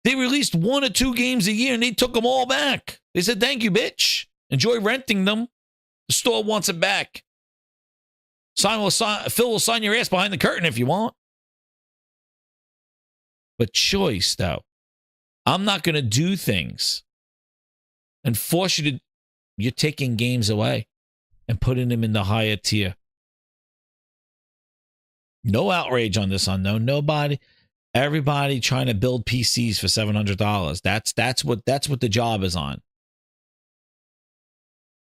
they released 1 or 2 games a year and they took them all back. They said, thank you, bitch. Enjoy renting them. The store wants it back. Phil will sign your ass behind the curtain if you want. But choice, though. I'm not going to do things and force you to. You're taking games away and putting them in the higher tier. No outrage on this unknown. Nobody. Everybody trying to build PCs for $700. That's what the job is on.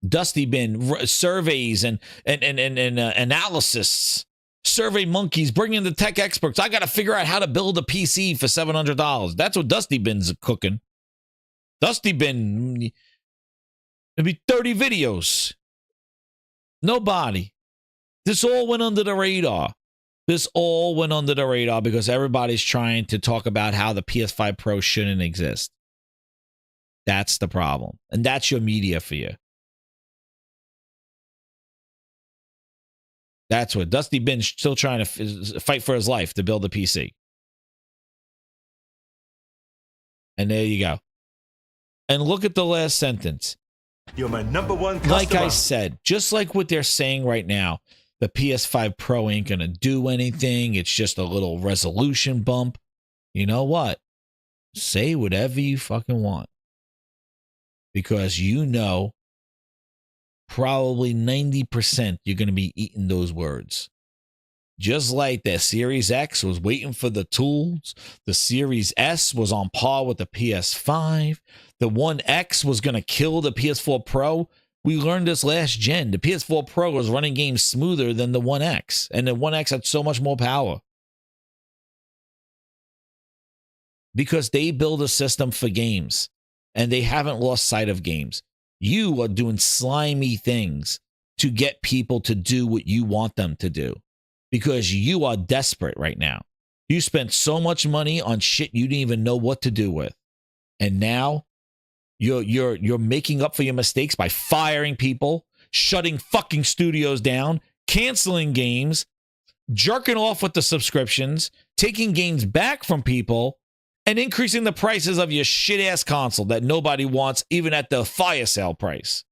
DustyBin surveys and analysis. Survey monkeys, bring in the tech experts. I got to figure out how to build a PC for $700. That's what DustyBin's cooking. DustyBin, it'd be 30 videos. Nobody. This all went under the radar. This all went under the radar because everybody's trying to talk about how the PS5 Pro shouldn't exist. That's the problem. And that's your media for you. That's what DustyBin's still trying to fight for his life to build a PC. And there you go. And look at the last sentence. You're my number one customer. Like I said, just like what they're saying right now, the PS5 Pro ain't going to do anything. It's just a little resolution bump. You know what? Say whatever you fucking want. Because you know, probably 90% you're going to be eating those words. Just like that Series X was waiting for the tools. The Series S was on par with the PS5. The One X was going to kill the PS4 Pro. We learned this last gen. The PS4 Pro was running games smoother than the One X. And the One X had so much more power. Because they build a system for games. And they haven't lost sight of games. You are doing slimy things to get people to do what you want them to do because you are desperate right now. You spent so much money on shit you didn't even know what to do with. And now you're making up for your mistakes by firing people, shutting fucking studios down, canceling games, jerking off with the subscriptions, taking games back from people, and increasing the prices of your shit-ass console that nobody wants, even at the fire sale price.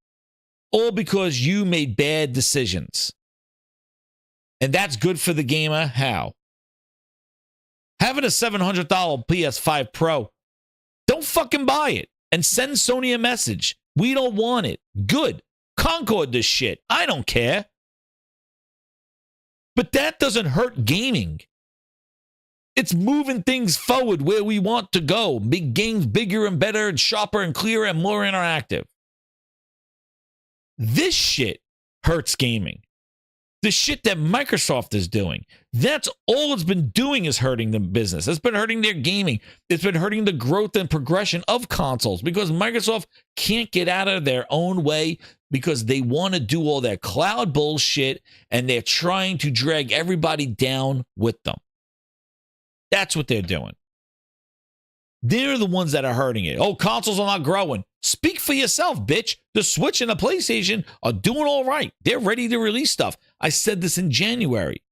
All because you made bad decisions. And that's good for the gamer? How? Having a $700 PS5 Pro, don't fucking buy it and send Sony a message. We don't want it. Good. Concord this shit. I don't care. But that doesn't hurt gaming. It's moving things forward where we want to go. Big games bigger and better and sharper and clearer and more interactive. This shit hurts gaming. The shit that Microsoft is doing, that's all it's been doing is hurting the business. It's been hurting their gaming. It's been hurting the growth and progression of consoles because Microsoft can't get out of their own way because they want to do all that cloud bullshit and they're trying to drag everybody down with them. That's what they're doing. They're the ones that are hurting it. Oh, consoles are not growing. Speak for yourself, bitch. The Switch and the PlayStation are doing all right. They're ready to release stuff. I said this in January.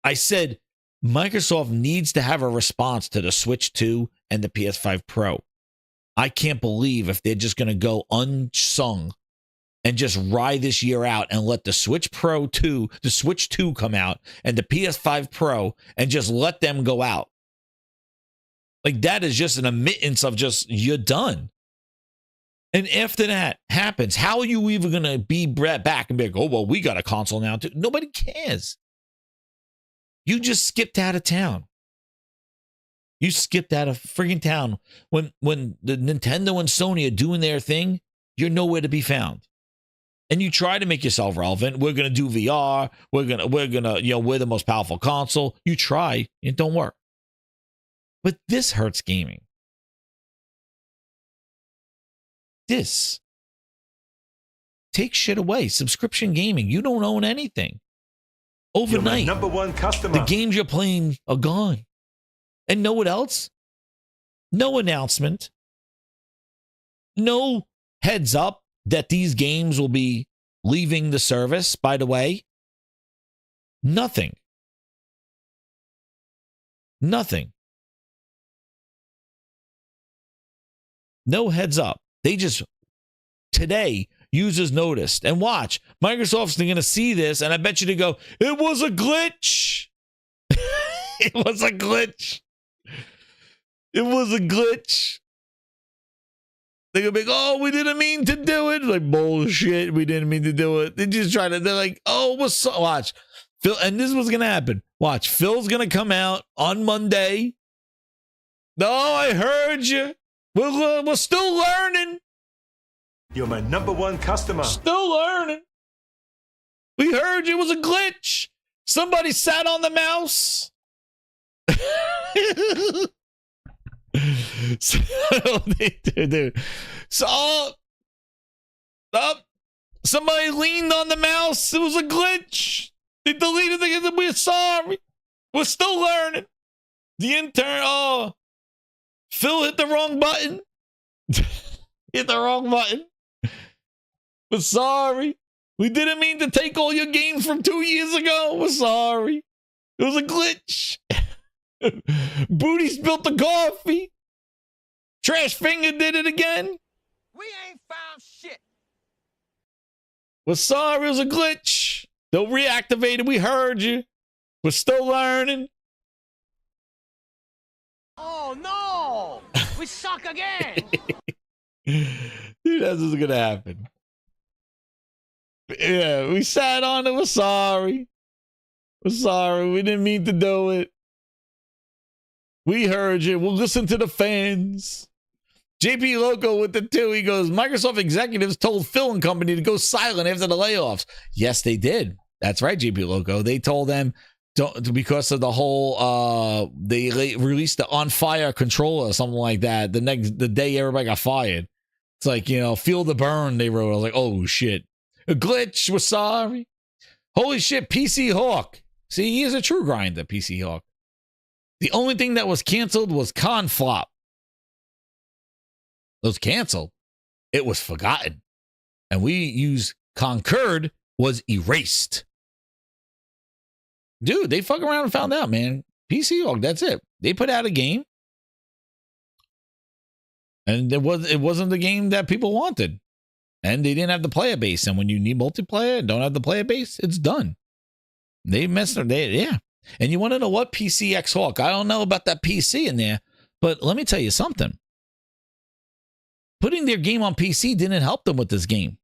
I said Microsoft needs to have a response to the Switch 2 and the PS5 Pro. I can't believe if they're just going to go unsung and just ride this year out and let the Switch Pro 2, the Switch 2 come out and the PS5 Pro and just let them go out. Like that is just an admittance of just, you're done. And after that happens, how are you even going to be back and be like, oh, well, we got a console now too? Nobody cares. You just skipped out of town. You skipped out of friggin' town. When the Nintendo and Sony are doing their thing, you're nowhere to be found. And you try to make yourself relevant. We're going to do VR. We're going to, we're the most powerful console. You try, it don't work. But this hurts gaming. This. Take shit away. Subscription gaming. You don't own anything. Overnight, You're my #1 customer. the games you're playing are gone. And know what else? No announcement. No heads up that these games will be leaving the service, by the way. Nothing. Nothing. No heads up. They just, today, users noticed. And watch, Microsoft's going to see this, and I bet you to go, it was a glitch. It was a glitch. It was a glitch. They're going to be like, oh, we didn't mean to do it. Like, bullshit, we didn't mean to do it. They're just trying to, they're like, oh, what's so, watch. Phil, and this is what's going to happen. Watch, Phil's going to come out on Monday. No, I heard you. We're still learning. You're my #1 customer. Still learning. We heard you. It was a glitch. Somebody sat on the mouse. Somebody leaned on the mouse. It was a glitch. They deleted the. We're sorry. We're still learning. The intern. Phil hit the wrong button. Hit the wrong button. We're sorry. We didn't mean to take all your games from 2 years ago. We're sorry. It was a glitch. Booty spilled the coffee. Trash Finger did it again. We ain't found shit. We're sorry. It was a glitch. They'll reactivate it. We heard you. We're still learning. Oh no! We suck again. Dude, that's what's gonna happen. Yeah, we sat on it. We're sorry. We're sorry. We didn't mean to do it. We heard you. We'll listen to the fans. JP Loco with the 2. He goes, Microsoft executives told Phil and company to go silent after the layoffs. Yes, they did. That's right, JP Loco. They told them because of the whole they released the on fire controller or something like that the day everybody got fired. It's like, you know, feel the burn, they wrote. I was like, oh, shit. A glitch, we're sorry. Holy shit, PC Hawk. See, he is a true grinder, PC Hawk. The only thing that was canceled was Conflop. It was canceled. It was forgotten. And we use Conquered was erased. Dude, they fuck around and found out, man. PC Hawk, that's it. They put out a game. And it wasn't the game that people wanted. And they didn't have the player base. And when you need multiplayer and don't have the player base, it's done. They messed up. Yeah. And you want to know what? PCX Hawk. I don't know about that PC in there, but let me tell you something. Putting their game on PC didn't help them with this game.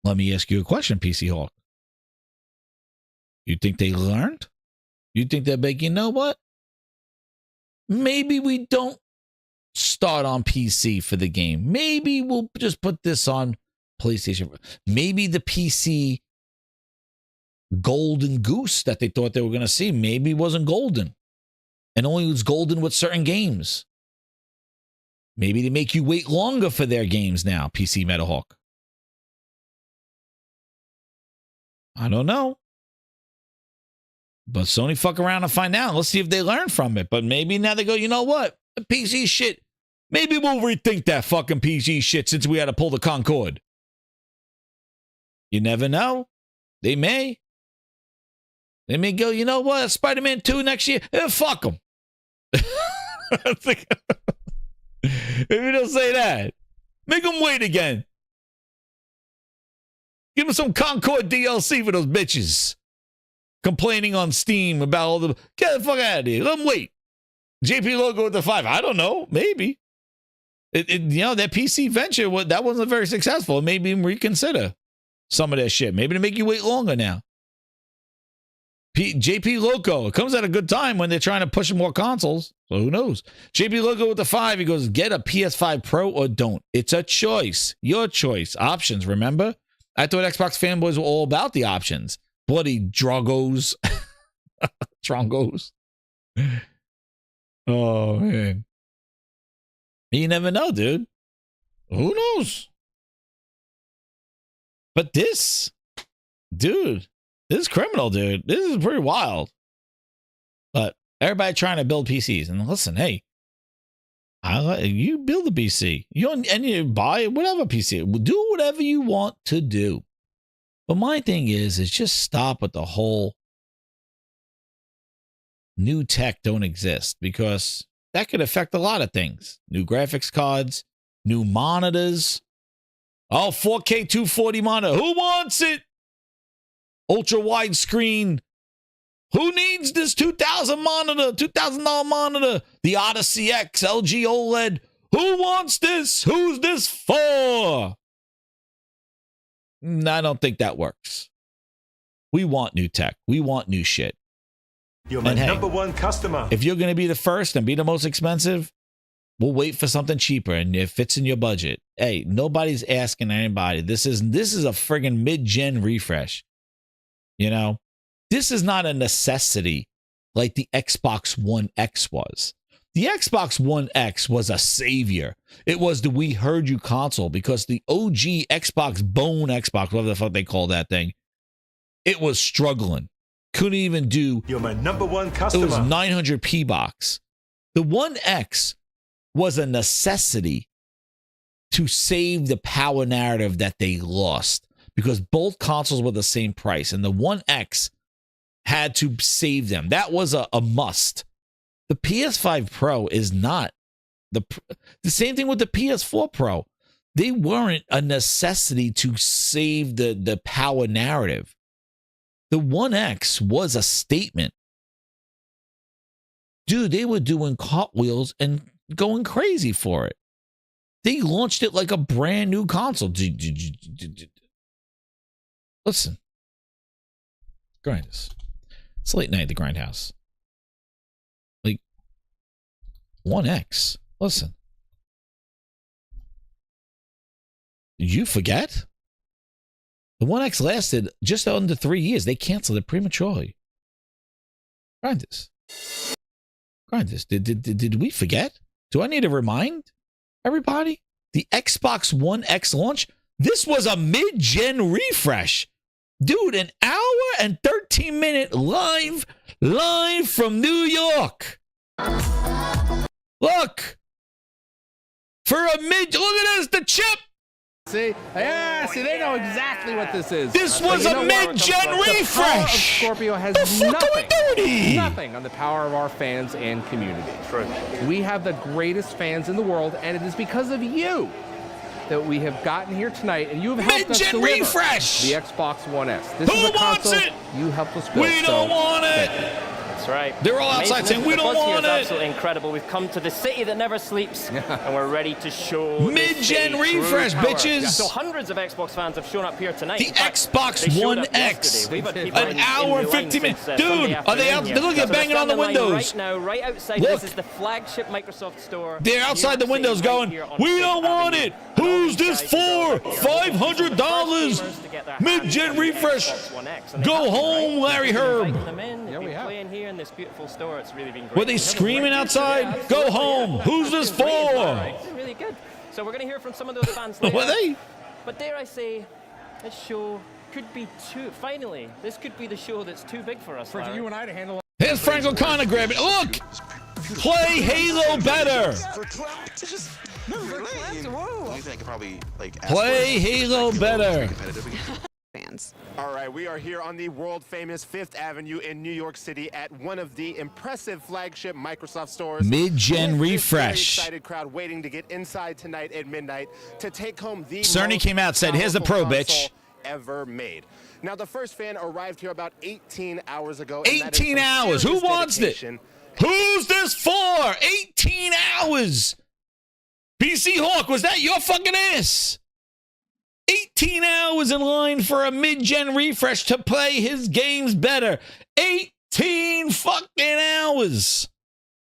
Let me ask you a question, PC Hawk. You think they learned? You think they're like, you know what? Maybe we don't start on PC for the game. Maybe we'll just put this on PlayStation. Maybe the PC golden goose that they thought they were going to see maybe wasn't golden and only was golden with certain games. Maybe they make you wait longer for their games now, PC Metahawk. I don't know. But Sony fuck around and find out. Let's see if they learn from it. But maybe now they go, you know what? The PC shit. Maybe we'll rethink that fucking PC shit since we had to pull the Concorde. You never know. They may. They may go, you know what? Spider-Man 2 next year. Fuck them. Maybe they'll say that. Make them wait again. Give them some Concorde DLC for those bitches. Complaining on Steam about all the... Get the fuck out of here. Let them wait. JP Logo with the 5. I don't know. Maybe. You know, that PC venture, that wasn't very successful. Maybe reconsider some of that shit. Maybe to make you wait longer now. JP Loco, it comes at a good time when they're trying to push more consoles. So who knows? JP Loco with the 5, he goes, get a PS5 Pro or don't. It's a choice. Your choice. Options, remember? I thought Xbox fanboys were all about the options. Bloody drogos. Trongos. Oh, man. You never know, dude. Who knows? But this, dude, this is criminal, dude. This is pretty wild. But everybody trying to build PCs. And listen, hey, you build a PC. And you buy whatever PC. Do whatever you want to do. But my thing is just stop with the whole new tech don't exist, because that could affect a lot of things. New graphics cards, new monitors. Oh, 4K 240 monitor. Who wants it? Ultra wide screen. Who needs this $2,000 monitor? $2,000 monitor. The Odyssey X, LG OLED. Who wants this? Who's this for? I don't think that works. We want new tech. We want new shit. You're my number one customer. If you're going to be the first and be the most expensive, we'll wait for something cheaper and it fits in your budget. Hey, nobody's asking anybody. This is a friggin' mid-gen refresh. You know, this is not a necessity like the Xbox One X was. The Xbox One X was a savior. It was the We Heard You console, because the OG Xbox Bone Xbox, whatever the fuck they call that thing, it was struggling. Couldn't even do... You're my number one customer. It was 900p box. The One X was a necessity to save the power narrative that they lost, because both consoles were the same price, and the One X had to save them. That was a must. The PS5 Pro is not. The same thing with the PS4 Pro. They weren't a necessity to save the power narrative. The One X was a statement. Dude, they were doing cartwheels and going crazy for it. They launched it like a brand new console. Listen. Grind this. It's late night at the Grindhouse. Like, One X. Listen. Did you forget? The One X lasted just under 3 years. They canceled it prematurely. Grind this. Grind this. Did we forget? Do I need to remind everybody? the Xbox One X launch. This was a mid-gen refresh. Dude, an hour and 13-minute live from New York. Look. For a look at this, the chip. See? Yeah, see, they know exactly what this is. This was a mid-gen refresh. Scorpio has nothing on the power of our fans and community. True. We have the greatest fans in the world, and it is because of you that we have gotten here tonight, and you have helped us deliver refresh. The Xbox One S. This is a console you helped us build. We don't want it. That's right. They're all outside saying we don't want it. Absolutely incredible. We've come to the city that never sleeps, and we're ready to show mid-gen refresh, bitches. So hundreds of Xbox fans have shown up here tonight. The Xbox One X. An hour and 50 minutes. Dude, are they out? Look at banging on the windows. Right now, right outside. Look. This is the flagship Microsoft store. They're outside the windows going, we don't want it. Who's this for? $500. Mid-gen refresh. Go home, Larry Herb. Yeah, we have. Playing here in this beautiful store. It's really been great. Were they screaming outside? Go home. Who's this for? It's really good. So we're going to hear from some of those fans later. Were they? But dare I say, this show could be finally, this could be the show that's too big for us. For you and I to handle. Here's Frank O'Connor grabbing. Look! Play Halo better. Play Halo better. Fans. All right, we are here on the world famous 5th Avenue in New York City at one of the impressive flagship Microsoft stores. Mid-gen refresh. Very excited crowd waiting to get inside tonight at midnight to take home the Cerny came out, said, "Here's the pro, bitch." Ever made. Now the first fan arrived here about 18 hours ago. 18 hours. Who wants it? Who's this for? 18 hours. PC Hawk, was that your fucking ass? 18 hours in line for a mid-gen refresh to play his games better. 18 fucking hours.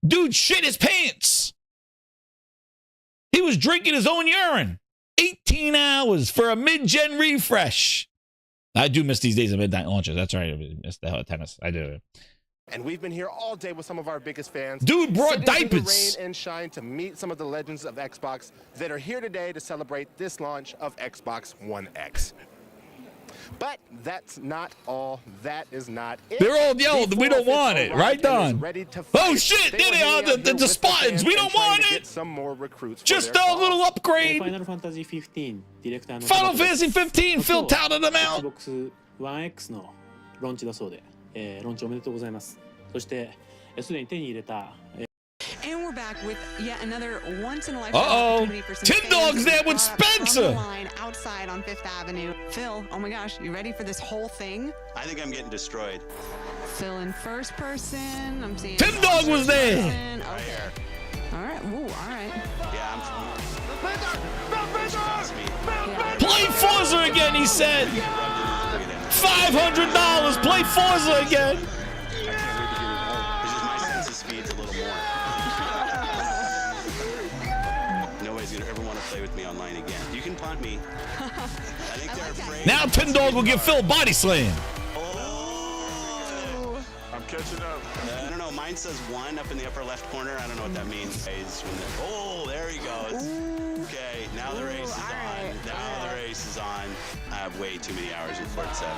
Dude shit his pants. He was drinking his own urine. 18 hours for a mid-gen refresh. I do miss these days of midnight launches. That's right. I miss the hell of tennis. I do. And we've been here all day with some of our biggest fans. Dude brought diapers. diapers. Rain and shine to meet some of the legends of Xbox that are here today to celebrate this launch of Xbox One X. But that's not all. That is not it. They're all yelled, we don't want it. Right, Don? Oh, shit. There they are, the Spartans. We don't want it. Some more recruits. Just a little upgrade. Final Fantasy 15 ディレクターのFinal Fantasy 15 Phil touted them out. Xbox One X のローンチだそうで、ローンチおめでとうございます。そしてすでに手に入れた。And we're back with yet another once-in-a-lifetime opportunity for some Tin Dog's there with Spencer. On the line outside on 5th Avenue. Phil, oh my gosh, you ready for this whole thing? I think I'm getting destroyed. Phil in first person. I'm seeing. Tin Dog was there. Okay. All right. Ooh, all right. Yeah, I'm. Play Forza again, he said. $500. Play Forza again. Me. I think they're afraid. Now Tin Dog will give Phil body slam. Oh. I'm catching up. I don't know. Mine says 1 up in the upper left corner. I don't know what that means. Oh, there he goes. Okay, now the race is on. Now the race is on. I have way too many hours in Forza.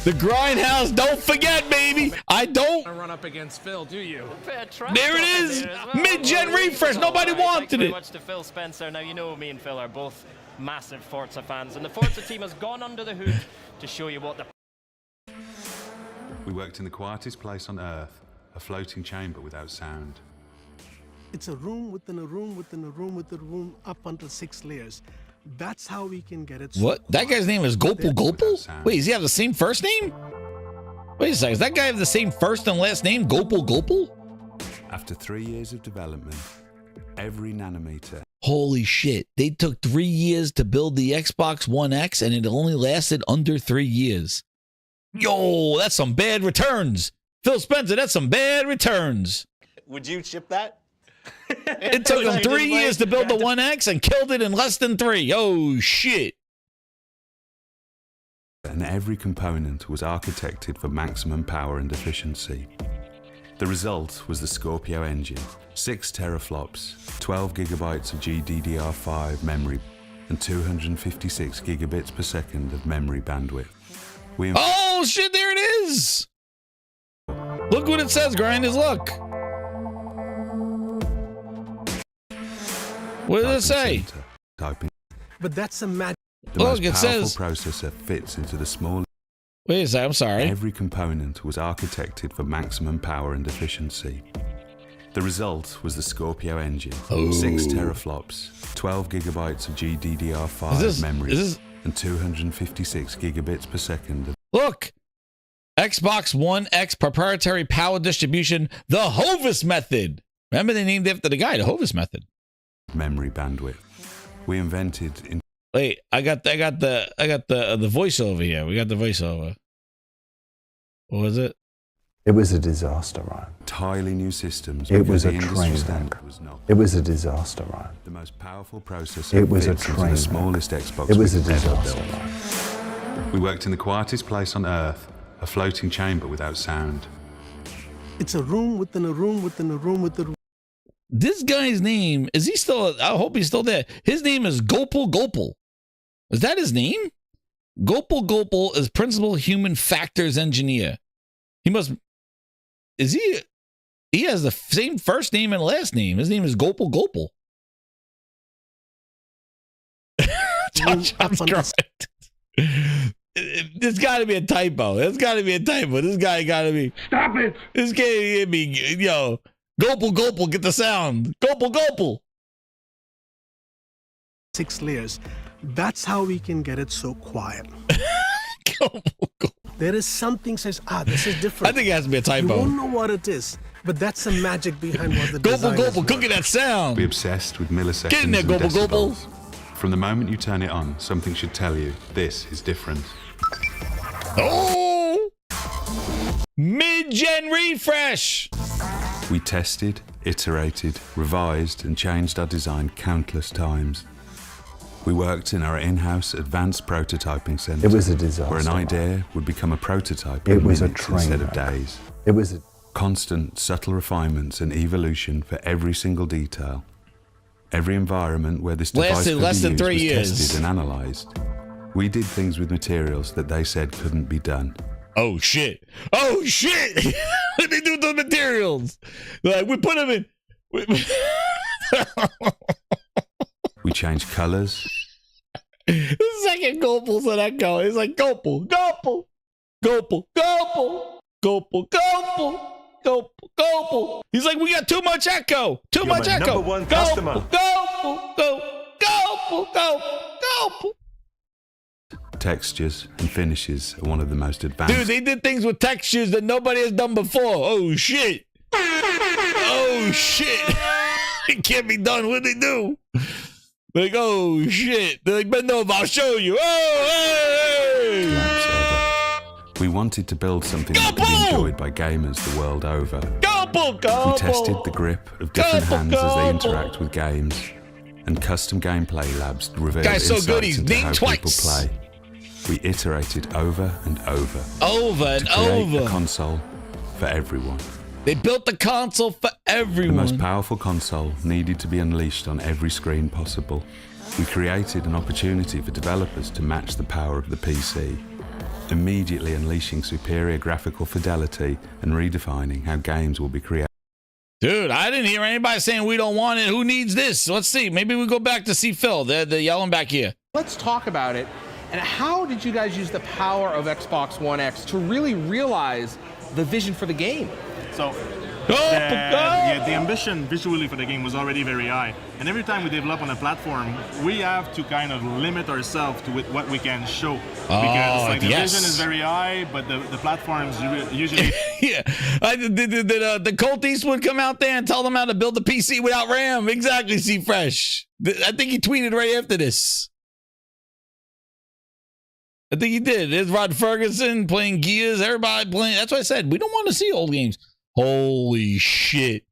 The Grindhouse, don't forget, baby. I don't. Run up against Phil, do you? There it is. Mid-gen refresh. Nobody wanted Thanks it. very much to Phil Spencer. Now, you know me and Phil are both massive Forza fans, and the Forza team has gone under the hood to show you what the... We worked in the quietest place on Earth, a floating chamber without sound. It's a room within a room within a room within a room up until 6 layers. That's how we can get it. What? That guy's name is GOPAL GOPAL? Wait, does he have the same first name? Wait a second. Does that guy have the same first and last name? GOPAL GOPAL? After 3 years of development, every nanometer. Holy shit. They took 3 years to build the Xbox One X and it only lasted under 3 years. Yo, that's some bad returns. Phil Spencer, that's some bad returns. Would you ship that? It took them 3 years to build the One X and killed it in less than 3. Oh, shit. And every component was architected for maximum power and efficiency. The result was the Scorpio engine, 6 teraflops, 12 gigabytes of GDDR5 memory, and 256 gigabits per second of memory bandwidth. Oh shit, there it is! Look what it says, Grinders, look! What does it say? Typing. But that's a magic. The most powerful processor fits into the small. Wait a second, I'm sorry. Every component was architected for maximum power and efficiency. The result was the Scorpio engine, 6 teraflops, 12 gigabytes of GDDR5 memory, and 256 gigabits per second. Look! Xbox One X proprietary power distribution, the Hovis method. Remember they named it after the guy, the Hovis method. Memory bandwidth. We invented in. Wait, I got the voiceover here. We got the voiceover. What was it? It was a disaster, Ryan. Entirely new systems. It was a the train standard wreck. was not. It was a disaster, Ryan. The most powerful processor. It was a fits into train the wreck. smallest Xbox It was a we've ever disaster, built. Ryan. We worked in the quietest place on Earth, a floating chamber without sound. It's a room within a room within a room within a room. This guy's name, is he still, I hope he's still there. His name is GOPAL. Is that his name? GOPAL is Principal Human Factors Engineer. He must, is he has the same first name and last name. His name is GOPAL. There's got to be a typo. There's got to be a typo. This guy got to be. Stop it. This guy can't be, yo. GOPAL, get the sound. GOPAL. 6 layers. That's how we can get it so quiet. There is something says, this is different. I think it has to be a typo. You won't know what it is, but that's the magic behind what the GOPAL, cook it that sound. Be obsessed with milliseconds. Get in there, and GOPAL. From the moment you turn it on, something should tell you this is different. Oh! Mid-gen refresh. We tested, iterated, revised, and changed our design countless times. We worked in our in-house advanced prototyping center. It was a disaster. Where an idea would become a prototype It in was a minutes train instead of wreck. days. It was a Constant, subtle refinements and evolution for every single detail. Every environment where this device Lasted could less be than used 3 was years. tested and analyzed. We did things with materials that they said couldn't be done. Oh shit! What did they do with the materials? Like we put them in. We changed colors. The second GOPAL's on that go. It's like GOPAL. He's like, we got too much echo. You're my number one customer. GOPAL. Textures and finishes are one of the most advanced. Dude, they did things with textures that nobody has done before. Oh shit! It can't be done. What'd they do? Like, oh shit! They're like, bend over, I'll show you. Oh, hey! We wanted to build something that could be enjoyed by gamers the world over. GOPAL! We tested the grip of different hands as they interact with games, and custom gameplay labs revealed Guy's so insights good, he's into named how twice. people play. We iterated over and over. Over to create over. a console for everyone. They built the console for everyone. The most powerful console needed to be unleashed on every screen possible. We created an opportunity for developers to match the power of the PC, immediately unleashing superior graphical fidelity and redefining how games will be created. Dude, I didn't hear anybody saying we don't want it. Who needs this? Let's see. Maybe we go back to see Phil. They're yelling back here. Let's talk about it. And how did you guys use the power of Xbox One X to really realize the vision for the game? So the ambition visually for the game was already very high. And every time we develop on a platform, we have to kind of limit ourselves to what we can show. Because the vision is very high, but the platforms usually... Yeah. Did Colt Eastwood come out there and tell them how to build a PC without RAM? Exactly, C-Fresh. I think he tweeted right after this. I think he did. There's Rod Ferguson playing Gears. Everybody playing. That's what I said. We don't want to see old games. Holy shit.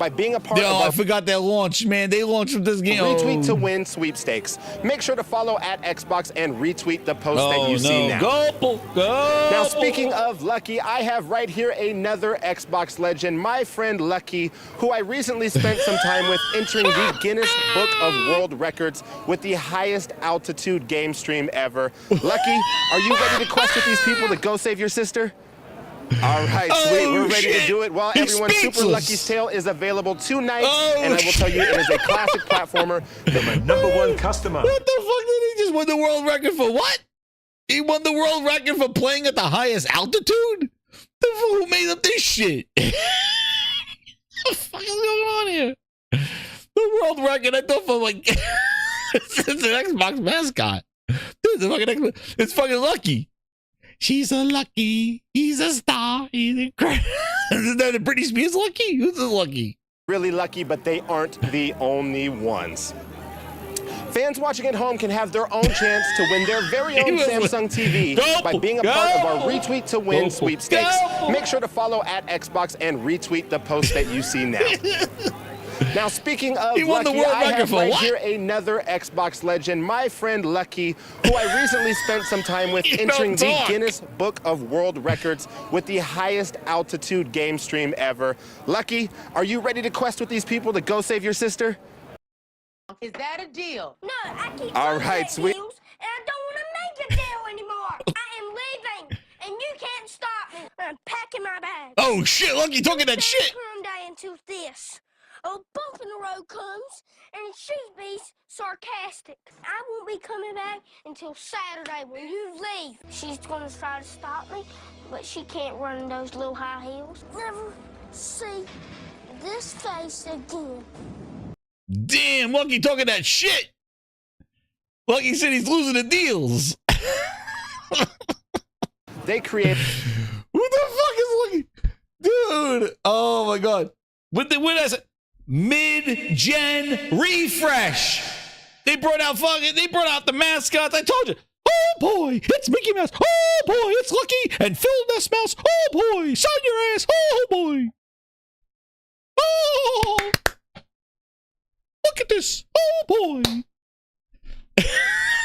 by being a part of I our forgot their launch, man. They launched with this game. retweet to win sweepstakes. Make sure to follow at Xbox and retweet the post that you see now. Go. Now, speaking of Lucky, I have right here another Xbox legend, my friend Lucky, who I recently spent some time with entering the Guinness Book of World Records with the highest altitude game stream ever. Lucky, are you ready to quest with these people to go save your sister? All right, sweet. We're ready to do it. Well, everyone, Super Lucky's Tale is available tonight, and I will tell you, it is a classic platformer. My #1 customer. What the fuck did he just win the world record for? What? He won the world record for playing at the highest altitude? The fuck, who made up this shit? What the fuck is going on here? The world record, I thought for like, it's an Xbox mascot. Dude, it's fucking Lucky. She's a Lucky. He's a star. He's incredible. Isn't that a Britney Spears Lucky? Who's the Lucky? Really lucky, but they aren't the only ones. Fans watching at home can have their own chance to win their very own Samsung TV by being a part of our retweet to win sweepstakes. Make sure to follow at Xbox and retweet the post that you see now. Now, speaking of Lucky, I have right here another Xbox legend, my friend Lucky, who I recently spent some time with entering the Guinness Book of World Records with the highest altitude game stream ever. Lucky, are you ready to quest with these people to go save your sister? Is that a deal? No, I keep All right, sweet. deals, and I don't want to make a deal anymore. I am leaving, and you can't stop me. I'm packing my bag. Oh shit, Lucky talking that shit. Come down into this. A bump in the road comes, and she's be sarcastic. I won't be coming back until Saturday when you leave. She's gonna try to stop me, but she can't run in those little high heels. Never see this face again. Damn, Lucky talking that shit. Lucky said he's losing the deals. They create. Who the fuck is Lucky? Dude, oh my God. What I said? Mid-gen refresh. They brought out the mascots. I told you. Oh boy, it's Mickey Mouse. Oh boy, it's Lucky and Phil Ness Mouse. Oh boy, sign your ass. Oh boy. Oh, look at this. Oh boy.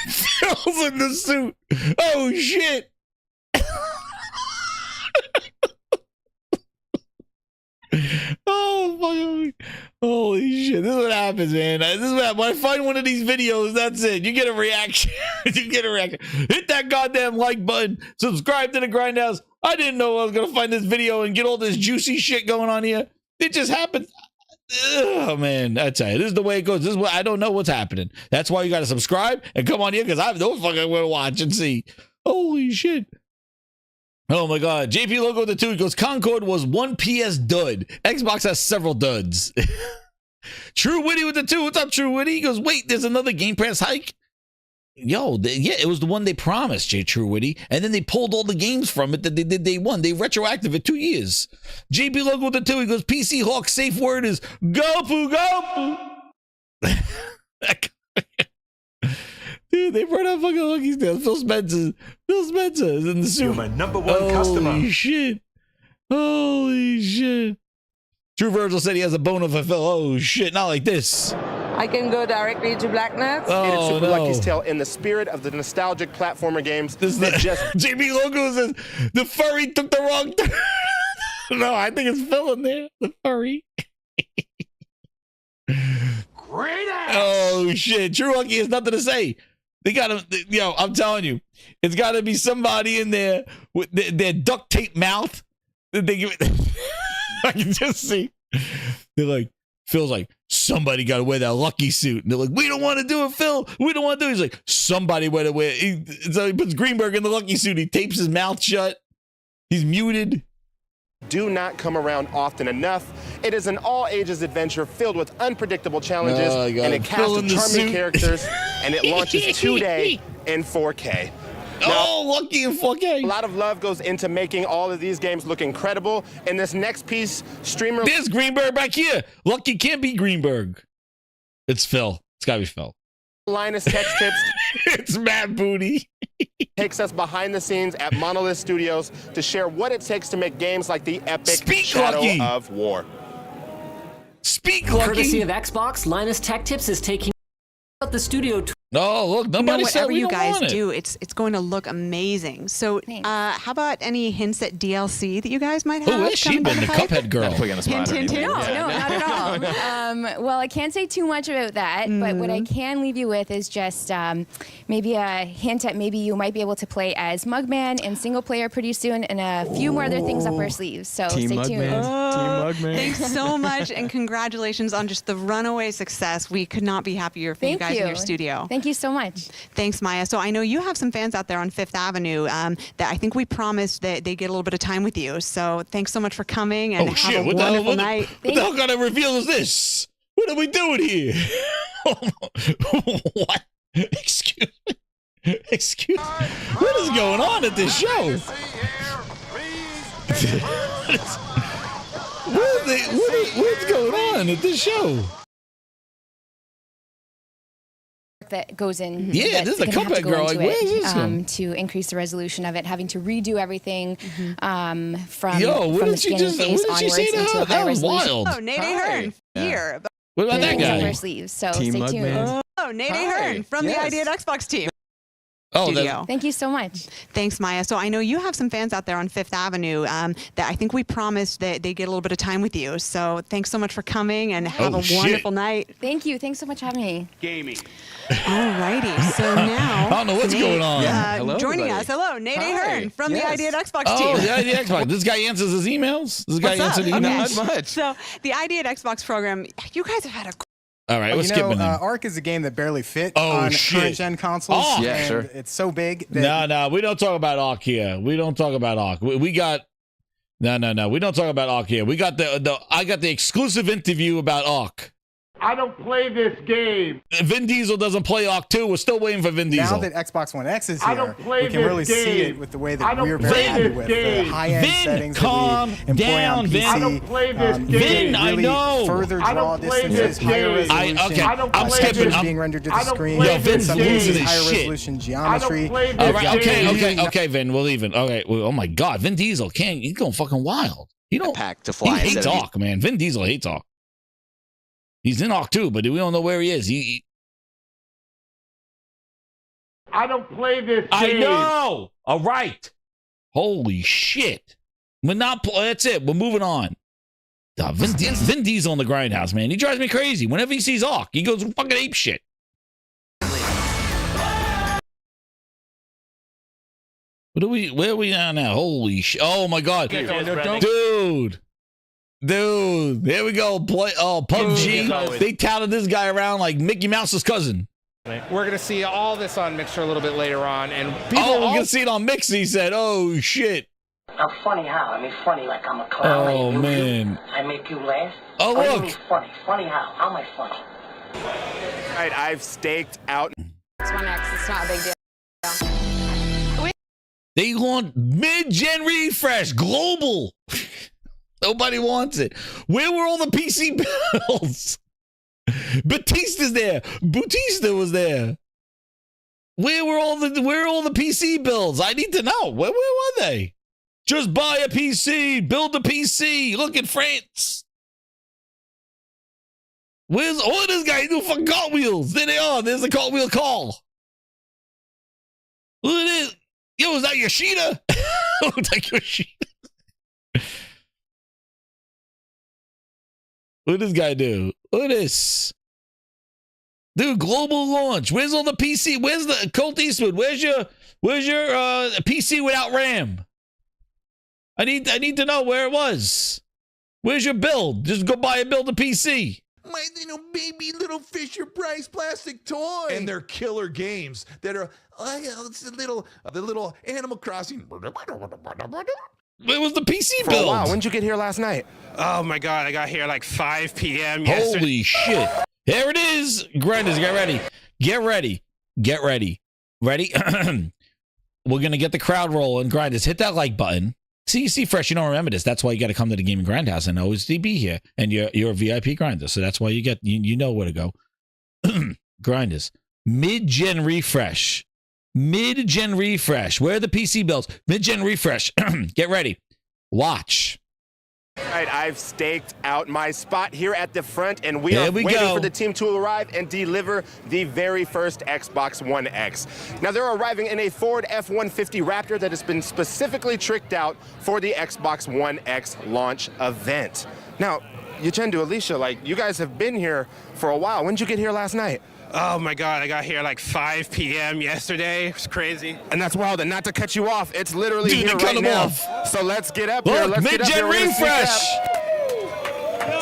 Phil's in the suit. Oh shit. Oh fucking holy shit. This is what happens, man. This is what happens. When I find one of these videos, that's it. You get a reaction. You get a reaction. Hit that goddamn like button. Subscribe to the Grindhouse. I didn't know I was gonna find this video and get all this juicy shit going on here. It just happened. Oh man, I tell you, this is the way it goes. This is what I don't know what's happening. That's why you gotta subscribe and come on here, because I have no fucking way to watch and see. Holy shit. Oh my God. JP Logo with the 2 goes, Concord was one PS dud. Xbox has several duds. True Witty with the 2. What's up, True Witty? He goes, wait, there's another Game Pass hike? Yo, yeah, it was the one they promised, True Witty. And then they pulled all the games from it that they did day one. They retroactive it 2 years. JP Logo with the 2. He goes, PC Hawk safe word is GOPAL. Dude, they brought out fucking Lucky's Tale. Phil Spencer is in the suit. You're my #1 customer. Holy shit. Holy shit. True Virgil said he has a boner for Phil. Oh shit, not like this. I can go directly to Blacknuts. It is Super Lucky's Tale in the spirit of the nostalgic platformer games. This is just JB Logo says the furry took the wrong turn. No, I think it's Phil in there. The furry. Great ass. Oh shit. True Lucky has nothing to say. They got to, yo, I'm telling you, it's got to be somebody in there with their duct tape mouth that they give it. I can just see. They're like, Phil's like, somebody got to wear that Lucky suit. And they're like, we don't want to do it, Phil. We don't want to do it. He's like, somebody better wear it. So he puts Greenberg in the Lucky suit. He tapes his mouth shut. He's muted. Do not come around often enough. It is an all-ages adventure filled with unpredictable challenges and a cast of charming characters, and it launches today in 4K. Now, Lucky in 4K. A lot of love goes into making all of these games look incredible. In this next piece, streamer... There's Greenberg back here. Lucky can't be Greenberg. It's Phil. It's got to be Phil. Linus Tech Tips. It's Matt Booty. Takes us behind the scenes at Monolith Studios to share what it takes to make games like the epic Shadow of War. Speak, Lucky. Courtesy of Xbox, Linus Tech Tips is taking out the studio. No, look, nobody said whatever we you don't guys want it. do, it's going to look amazing. So, how about any hints at DLC that you guys might have? Who is she? Been the Cuphead girl. Hint, hint, hint. No, not at all. Well, I can't say too much about that, but what I can leave you with is just maybe a hint at maybe you might be able to play as Mugman in single player pretty soon, and a few more other things up our sleeves. So Team stay Mugman. tuned. Team Mugman. Thanks so much, and congratulations on just the runaway success. We could not be happier for you Thank guys in you. your studio. Thank you so much. Thanks, Maya. So I know you have some fans out there on Fifth Avenue that I think we promised that they get a little bit of time with you. So thanks so much for coming, and have a wonderful night. What the hell kind of reveal is this? What are we doing here? What? Excuse me. Excuse me. What is going on at this show? What's going on at this show? That goes in. Yeah, this is a Cuphead girl. Like, where is this from? To increase the resolution of it, having to redo everything from Yo, what from the did she scanning just? phase What did she say onwards to into her? a high That was resolution. wild. Oh, Nate Ahern here. What about that Things up guy? our sleeves. So Team stay tuned. Mugman. Oh, Nate Ahern from the Idea at Xbox team. Oh, Studio. Thank you so much. Thanks, Maya. So I know you have some fans out there on Fifth Avenue that I think we promised that they get a little bit of time with you. So thanks so much for coming, and have a wonderful night. Thank you. Thanks so much for having me. Gaming. Alrighty. So now I don't know what's Nate, going on. Hello, joining everybody. us. Hello, Nate Hi. Ahern from the Yes. Idea at Xbox Oh, team. the idea Xbox. This guy answers his emails. This guy What's up? answered the Okay. emails. Not much. So the Idea at Xbox program, you guys have had a All right, we're you know, skipping them. Ark is a game that barely fit Oh, on shit. current gen consoles. Oh. and Yeah, sure. It's so big that No, we don't talk about Ark here. We don't talk about Ark. We got no. We don't talk about Ark here. We got I got the exclusive interview about Ark. I don't play this game. Vin Diesel doesn't play Ark 2. We're still waiting for Vin Diesel. now that Xbox One X is I here, don't play we can this really see game. it with the way I that don't we're play very happy this with game. the high-end Vin, settings calm that we employ down, on PC. Vin. I don't play this you game. can Vin, I really know. further I draw don't play distances, this higher game. resolution. Okay, I don't I'm play skipping. this- being rendered to I the don't screen. play Yo, Vin's some losing cases, his higher shit. resolution geometry. play this All right, game. okay, Vin, we're leaving. Okay, oh my God, Vin Diesel he's going fucking wild. He don't Pack to he fly. hates instead of- Ark, man. Vin Diesel hates Ark. He's in Ark too, but we don't know where he is. I don't play this game. I know. All right. Holy shit. We're not. That's it. We're moving on. Vin Diesel in the grindhouse, man. He drives me crazy. Whenever he sees Ark, he goes fucking ape shit. Where are we now? Holy shit. Oh my God. Dude. Here we go. PUBG. They touted this guy around like Mickey Mouse's cousin. We're going to see all this on Mixer a little bit later on. And people we're going to see it on Mix, he said. Oh, shit. I'm funny how? I mean, funny like I'm a clown. Oh, man. I make you laugh? Oh, what do you look. mean funny? Funny how? How am I funny? All right, I've staked out. X1X, it's not a big deal. They want mid-gen refresh, global. Nobody wants it. Where were all the PC builds? Batista's there. Bautista was there. Where are all the PC builds? I need to know. Where were they? Just buy a PC, build a PC. Look at France. Where's all this guy do for cartwheels? There they are. There's a cartwheel call. Look at this. Yo, is that Yoshida? Looks like Yoshida. What does this guy do? Look at this. Dude, global launch. Where's all the PC? Where's the Colt Eastwood? Where's your PC without RAM? I need to know where it was. Where's your build? Just go buy and build a PC. My little Fisher Price plastic toy. And they're killer games that are it's the little Animal Crossing. Where was the PC For build? a while. When did you get here last night? Oh my God, I got here like 5 p.m. yesterday. Holy shit. Here it is. Grinders, get ready. Get ready. Get ready. Ready? We're going to get the crowd rolling. Grinders, hit that like button. See, Fresh, you don't remember this. That's why you got to come to the Gaming Grindhouse and always be here. And you're a VIP grinder, so that's why you know where to go. Grinders. Mid-gen refresh. Mid-gen refresh. Where are the PC builds? Mid-gen refresh. Get ready. Watch. Right, I've staked out my spot here at the front, and we are waiting for the team to arrive and deliver the very first Xbox One X. Now, they're arriving in a Ford F-150 Raptor that has been specifically tricked out for the Xbox One X launch event. Now, Uchendu, Alicia, like, you guys have been here for a while. When did you get here last night? Oh my God, I got here like 5 p.m. yesterday. It was crazy. And that's wild. And not to cut you off, it's literally Dude, here they cut right him now. off. So let's get up Look, here. Let's get up here. mid-gen We're gonna refresh.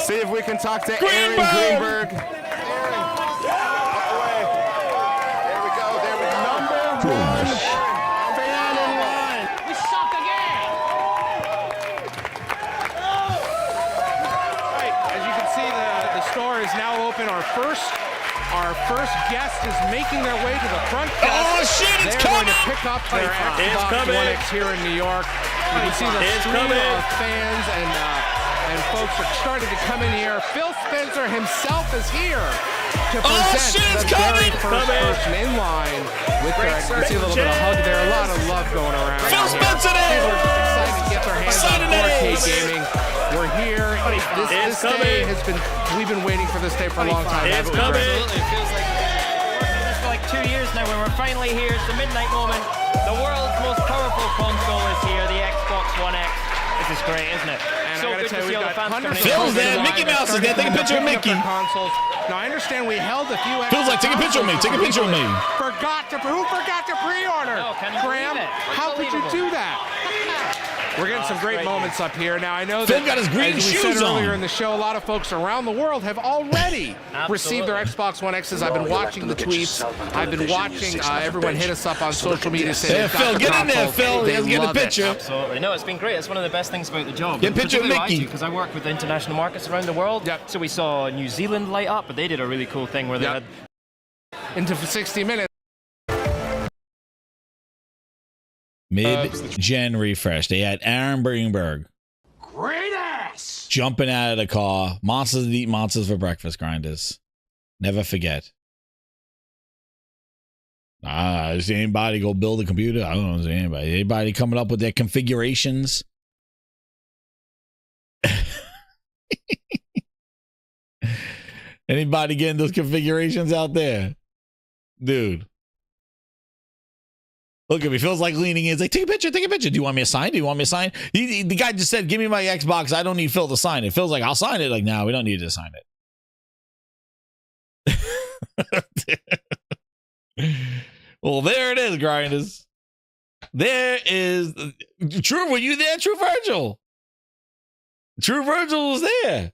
See if we can talk to Greenberg. Aaron Greenberg. Aaron, up away. There we go. There we go. Number one fan in line. We suck again. Right, as you can see, the store is now open. Our first guest is making their way to the front desk. Oh shit, it's They're coming! going to pick up their It's Xbox coming. One X here in New York. You can see the stream of fans and folks are starting to come in here. Phil Spencer himself is here to present the very first person in line with their Xbox. You can see a little bit of hug there. A lot of love going around. Phil Spencer there! People are just excited to get their hands on 4K gaming. We're here. This day has been, we've been waiting for this day for a long time. It's coming. Absolutely. It feels like we've been working on this for like 2 years now, when we're finally here. It's the midnight moment. The world's most powerful console is here, the Xbox One X. This is great, isn't it? And so I gotta good tell to you, see all we've the got fans coming in. Phil's there, Mickey Mouse is there. Take a picture of Mickey. Consoles. Now I understand we held a few. Phil's like, take a picture of me. Take a picture of me. Who forgot to pre-order? No, can you Graham, believe it? how could you do that? We're getting some great moments up here. Now, I know that, Phil got his green as we shoes said earlier on. in the show, a lot of folks around the world have already received their Xbox One X's. I've been watching the tweets. I've been watching everyone hit us up on social media saying, Yeah, Phil, get in there, Phil. Let's get a picture. Absolutely. No, it's been great. It's one of the best things about the job. Get a picture of Mickey. Because I work with international markets around the world. Yep. So we saw New Zealand light up, but they did a really cool thing where they had into 60 minutes. Mid-gen refresh. They had Aaron Greenberg. Great ass! Jumping out of the car. Monsters that eat monsters for breakfast, grinders. Never forget. Is anybody go build a computer? I don't know. Is anybody? Anybody coming up with their configurations? Anybody getting those configurations out there? Dude. Look at me. Feels like leaning in. It's like, take a picture, take a picture. Do you want me to sign? Do you want me to sign? The guy just said, give me my Xbox. I don't need Phil to sign it. Phil's like, I'll sign it. Like, no, we don't need to sign it. Well, there it is, grinders. There is. True, were you there, True Virgil? True Virgil was there.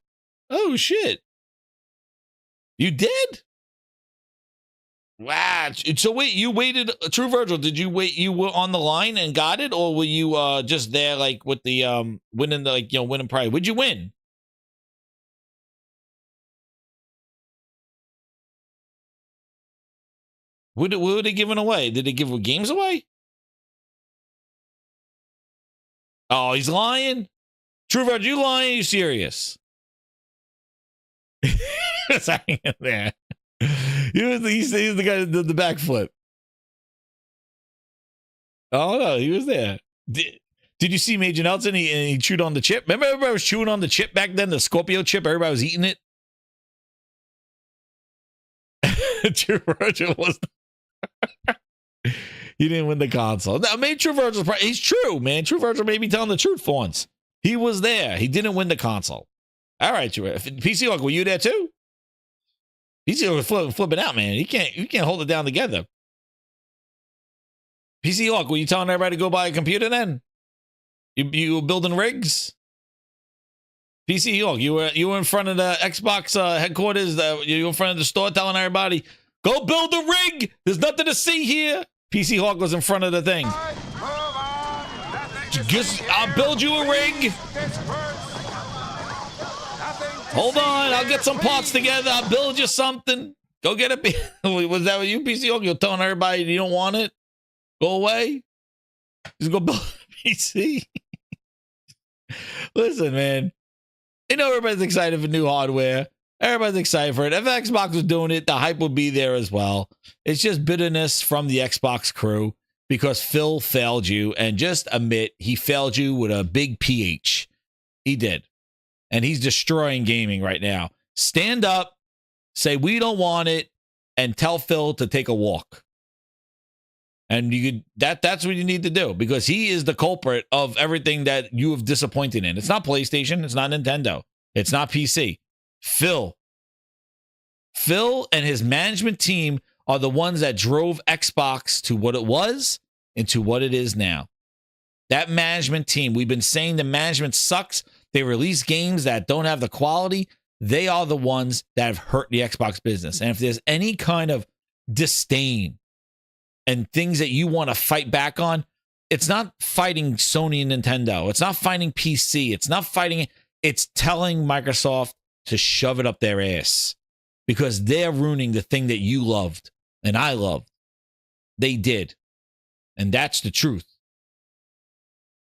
Oh, shit. You did? Wow. So wait, you waited, True Virgil, did you wait, you were on the line and got it, or were you just there like with the winning the winning prize? Would you win? What were they giving away? Did they give games away? Oh, he's lying? True Virgil, you lying? Are you serious? It's hanging there. He's the guy that did the backflip. Oh no, he was there. Did you see Major Nelson? He chewed on the chip. Remember, everybody was chewing on the chip back then, the Scorpio chip. Everybody was eating it. True Virgil was. He didn't win the console. Now, maybe True Virgil's. He's true, man. True Virgil may be telling the truth for once. He was there. He didn't win the console. All right, PC Hawk, were you there too? He's flipping out, man. You can't hold it down together. PC Hawk, were you telling everybody to go buy a computer then? You were building rigs? PC Hawk, you were in front of the Xbox headquarters. You were in front of the store telling everybody, go build a rig. There's nothing to see here. PC Hawk was in front of the thing. I'll build you a rig. Hold on, I'll get some parts together. I'll build you something. Go get it. Was that what you, PC Hawk? You're telling everybody you don't want it? Go away? Just go build a PC. Listen, man. You know everybody's excited for new hardware. Everybody's excited for it. If Xbox was doing it, the hype would be there as well. It's just bitterness from the Xbox crew because Phil failed you. And just admit he failed you with a big PH. He did. and he's destroying gaming right now. Stand up, say we don't want it, and tell Phil to take a walk. And you could that's what you need to do, because he is the culprit of everything that you have disappointed in. It's not PlayStation, it's not Nintendo, it's not PC. Phil and his management team are the ones that drove Xbox to what it was and to what it is now. That management team, we've been saying the management sucks. They release games that don't have the quality. They are the ones that have hurt the Xbox business. And if there's any kind of disdain and things that you want to fight back on, it's not fighting Sony and Nintendo. It's not fighting PC. It's not fighting. It's telling Microsoft to shove it up their ass, because they're ruining the thing that you loved and I loved. They did. And that's the truth.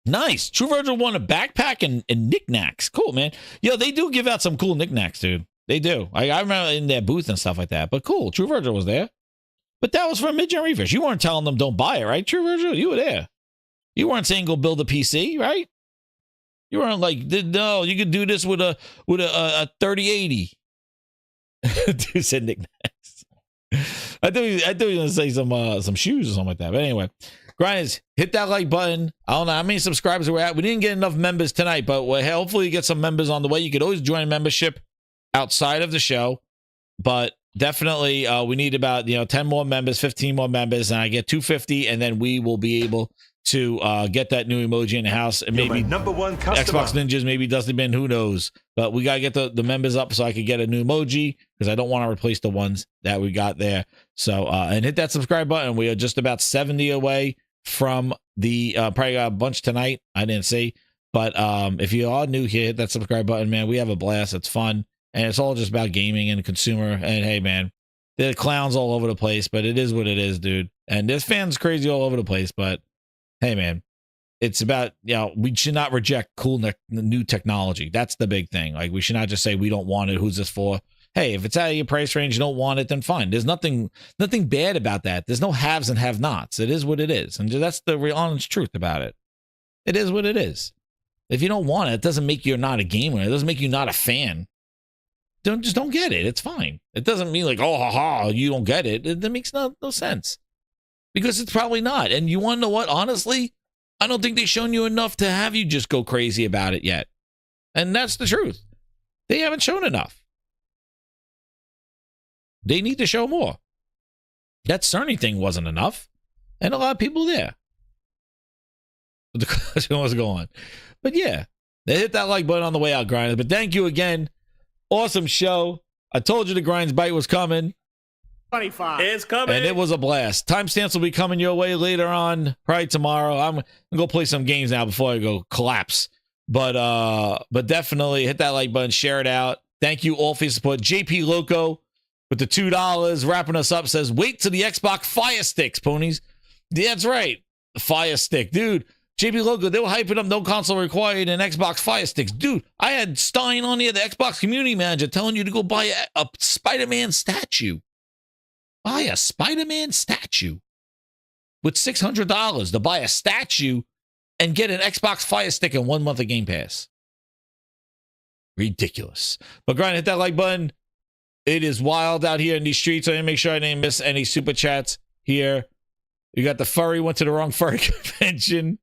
Nice. True Virgil won a backpack and knickknacks. Cool, man. Yo, they do give out some cool knickknacks, dude. They do. I remember in their booth and stuff like that. But cool. True Virgil was there. But that was for Mid-Gen Refresh. You weren't telling them don't buy it, right, True Virgil? You were there. You weren't saying go build a PC, right? You weren't like, no, you could do this with a 3080. Dude said knickknacks. I thought he was gonna say some shoes or something like that. But anyway, grinders, hit that like button. I don't know how many subscribers we're at. We didn't get enough members tonight, but hopefully you get some members on the way. You could always join a membership outside of the show, but definitely we need about 10 more members, 15 more members, and I get 250, and then we will be able to get that new emoji in the house, and maybe #1 customer. Xbox Ninjas, maybe DustyBin, who knows? But we gotta get the members up so I can get a new emoji, because I don't want to replace the ones that we got there. So and hit that subscribe button. We are just about 70 away from the probably got a bunch tonight. I didn't see, but if you are new here, hit that subscribe button, man. We have a blast. It's fun, and it's all just about gaming and consumer. And hey, man, there are clowns all over the place, but it is what it is, dude. And there's fans crazy all over the place, but hey, man, it's about, we should not reject cool new technology. That's the big thing. Like, we should not just say we don't want it. Who's this for? Hey, if it's out of your price range, you don't want it, then fine. There's nothing bad about that. There's no haves and have-nots. It is what it is. And that's the real honest truth about it. It is what it is. If you don't want it, it doesn't make you not a gamer. It doesn't make you not a fan. Just don't get it. It's fine. It doesn't mean like, oh, haha, you don't get it. That makes no sense. Because it's probably not. And you want to know what? Honestly, I don't think they've shown you enough to have you just go crazy about it yet. And that's the truth. They haven't shown enough. They need to show more. That Cerny thing wasn't enough. And a lot of people there. But the question was going on. But yeah, they hit that like button on the way out, grinders. But thank you again. Awesome show. I told you the Grinds Bite was coming. 25. It's coming. And it was a blast. Timestamps will be coming your way later on, probably tomorrow. I'm going to go play some games now before I go collapse. But definitely hit that like button, share it out. Thank you all for your support. JP Loco with the $2 wrapping us up says, wait till the Xbox Fire Sticks, ponies. Yeah, that's right. The Fire Stick. Dude, JP Loco, they were hyping up no console required and Xbox Fire Sticks. Dude, I had Stein on here, the Xbox community manager, telling you to go buy a Spider-Man statue. Buy a Spider-Man statue with $600 to buy a statue and get an Xbox Fire Stick and 1 month of Game Pass. Ridiculous. But grind, hit that like button. It is wild out here in these streets. I didn't make sure I didn't miss any super chats here. You got the furry, went to the wrong furry convention.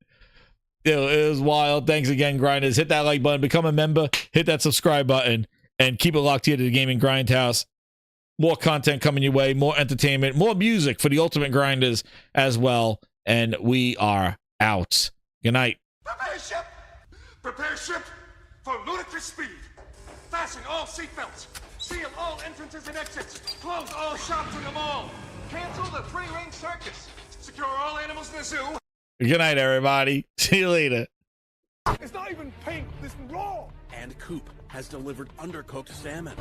It was wild. Thanks again, grinders. Hit that like button, become a member, hit that subscribe button, and keep it locked here to the Gaming Grindhouse. More content coming your way, more entertainment, more music for the ultimate grinders as well. And we are out. Good night. Prepare ship! Prepare ship for ludicrous speed. Fasten all seatbelts. Seal all entrances and exits. Close all shops in the mall. Cancel the free-range circus. Secure all animals in the zoo. Good night, everybody. See you later. It's not even pink. This is raw. And Coop has delivered undercooked salmon.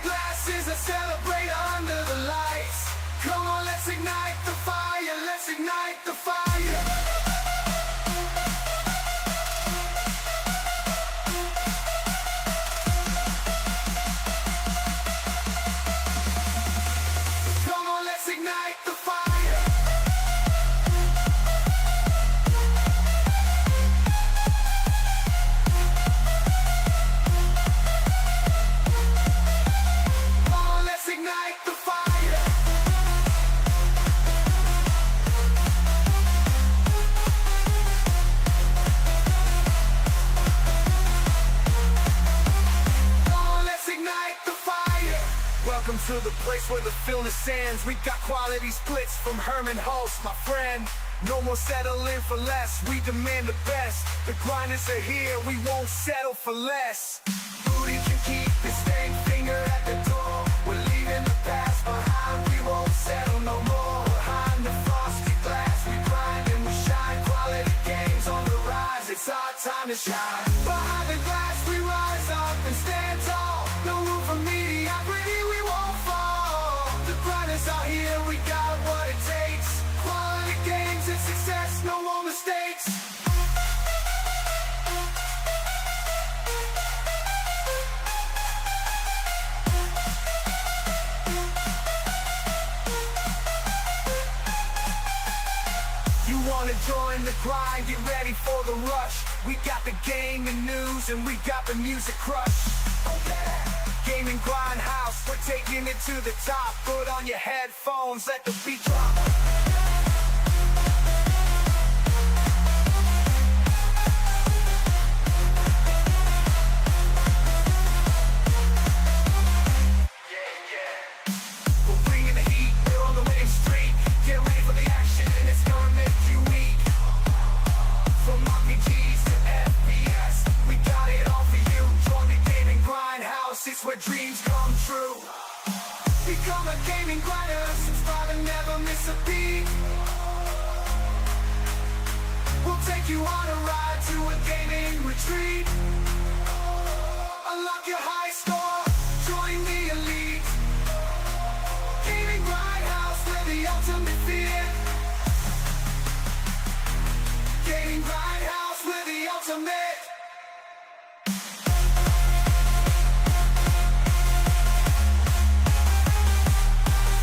glasses and celebrate under the lights. Come on, let's ignite the fire. Let's ignite the fire. Come on, let's ignite the fire. Come on, let's ignite the fire. Come on, let's ignite the fire. Welcome to the place where the film is sands. We got quality splits from Herman Hulse, my friend. No more settling for less, we demand the best. The grinders are here, we won't settle for less. Booty can keep his stank finger at the door. We're leaving the past behind, we won't settle no more. Behind the frosty glass, we grind and we shine. Quality games on the rise, it's our time to shine. Behind the glass, we rise up and stand tall. No room for mediocrity, we won't fall. The grinders are here, we got what it takes. Quality games and success, no more mistakes. You wanna join the grind, get ready for the rush. We got the game and news and we got the music crush. Gaming grind house, we're taking it to the top. Put on your headphones, let the beat drop. We're bringing the heat, we're on the winning streak. Get ready for the action, and it's gonna make you weak. From RPGs to FPS, we got it all for you. Join the gaming grindhouse, it's where dreams come true. Become a gaming grinder, subscribe and never miss a beat. We'll take you on a ride to a gaming retreat. Unlock your high score, join the elite. Gaming grindhouse, we're the ultimate fear. Gaming grindhouse, we're the ultimate.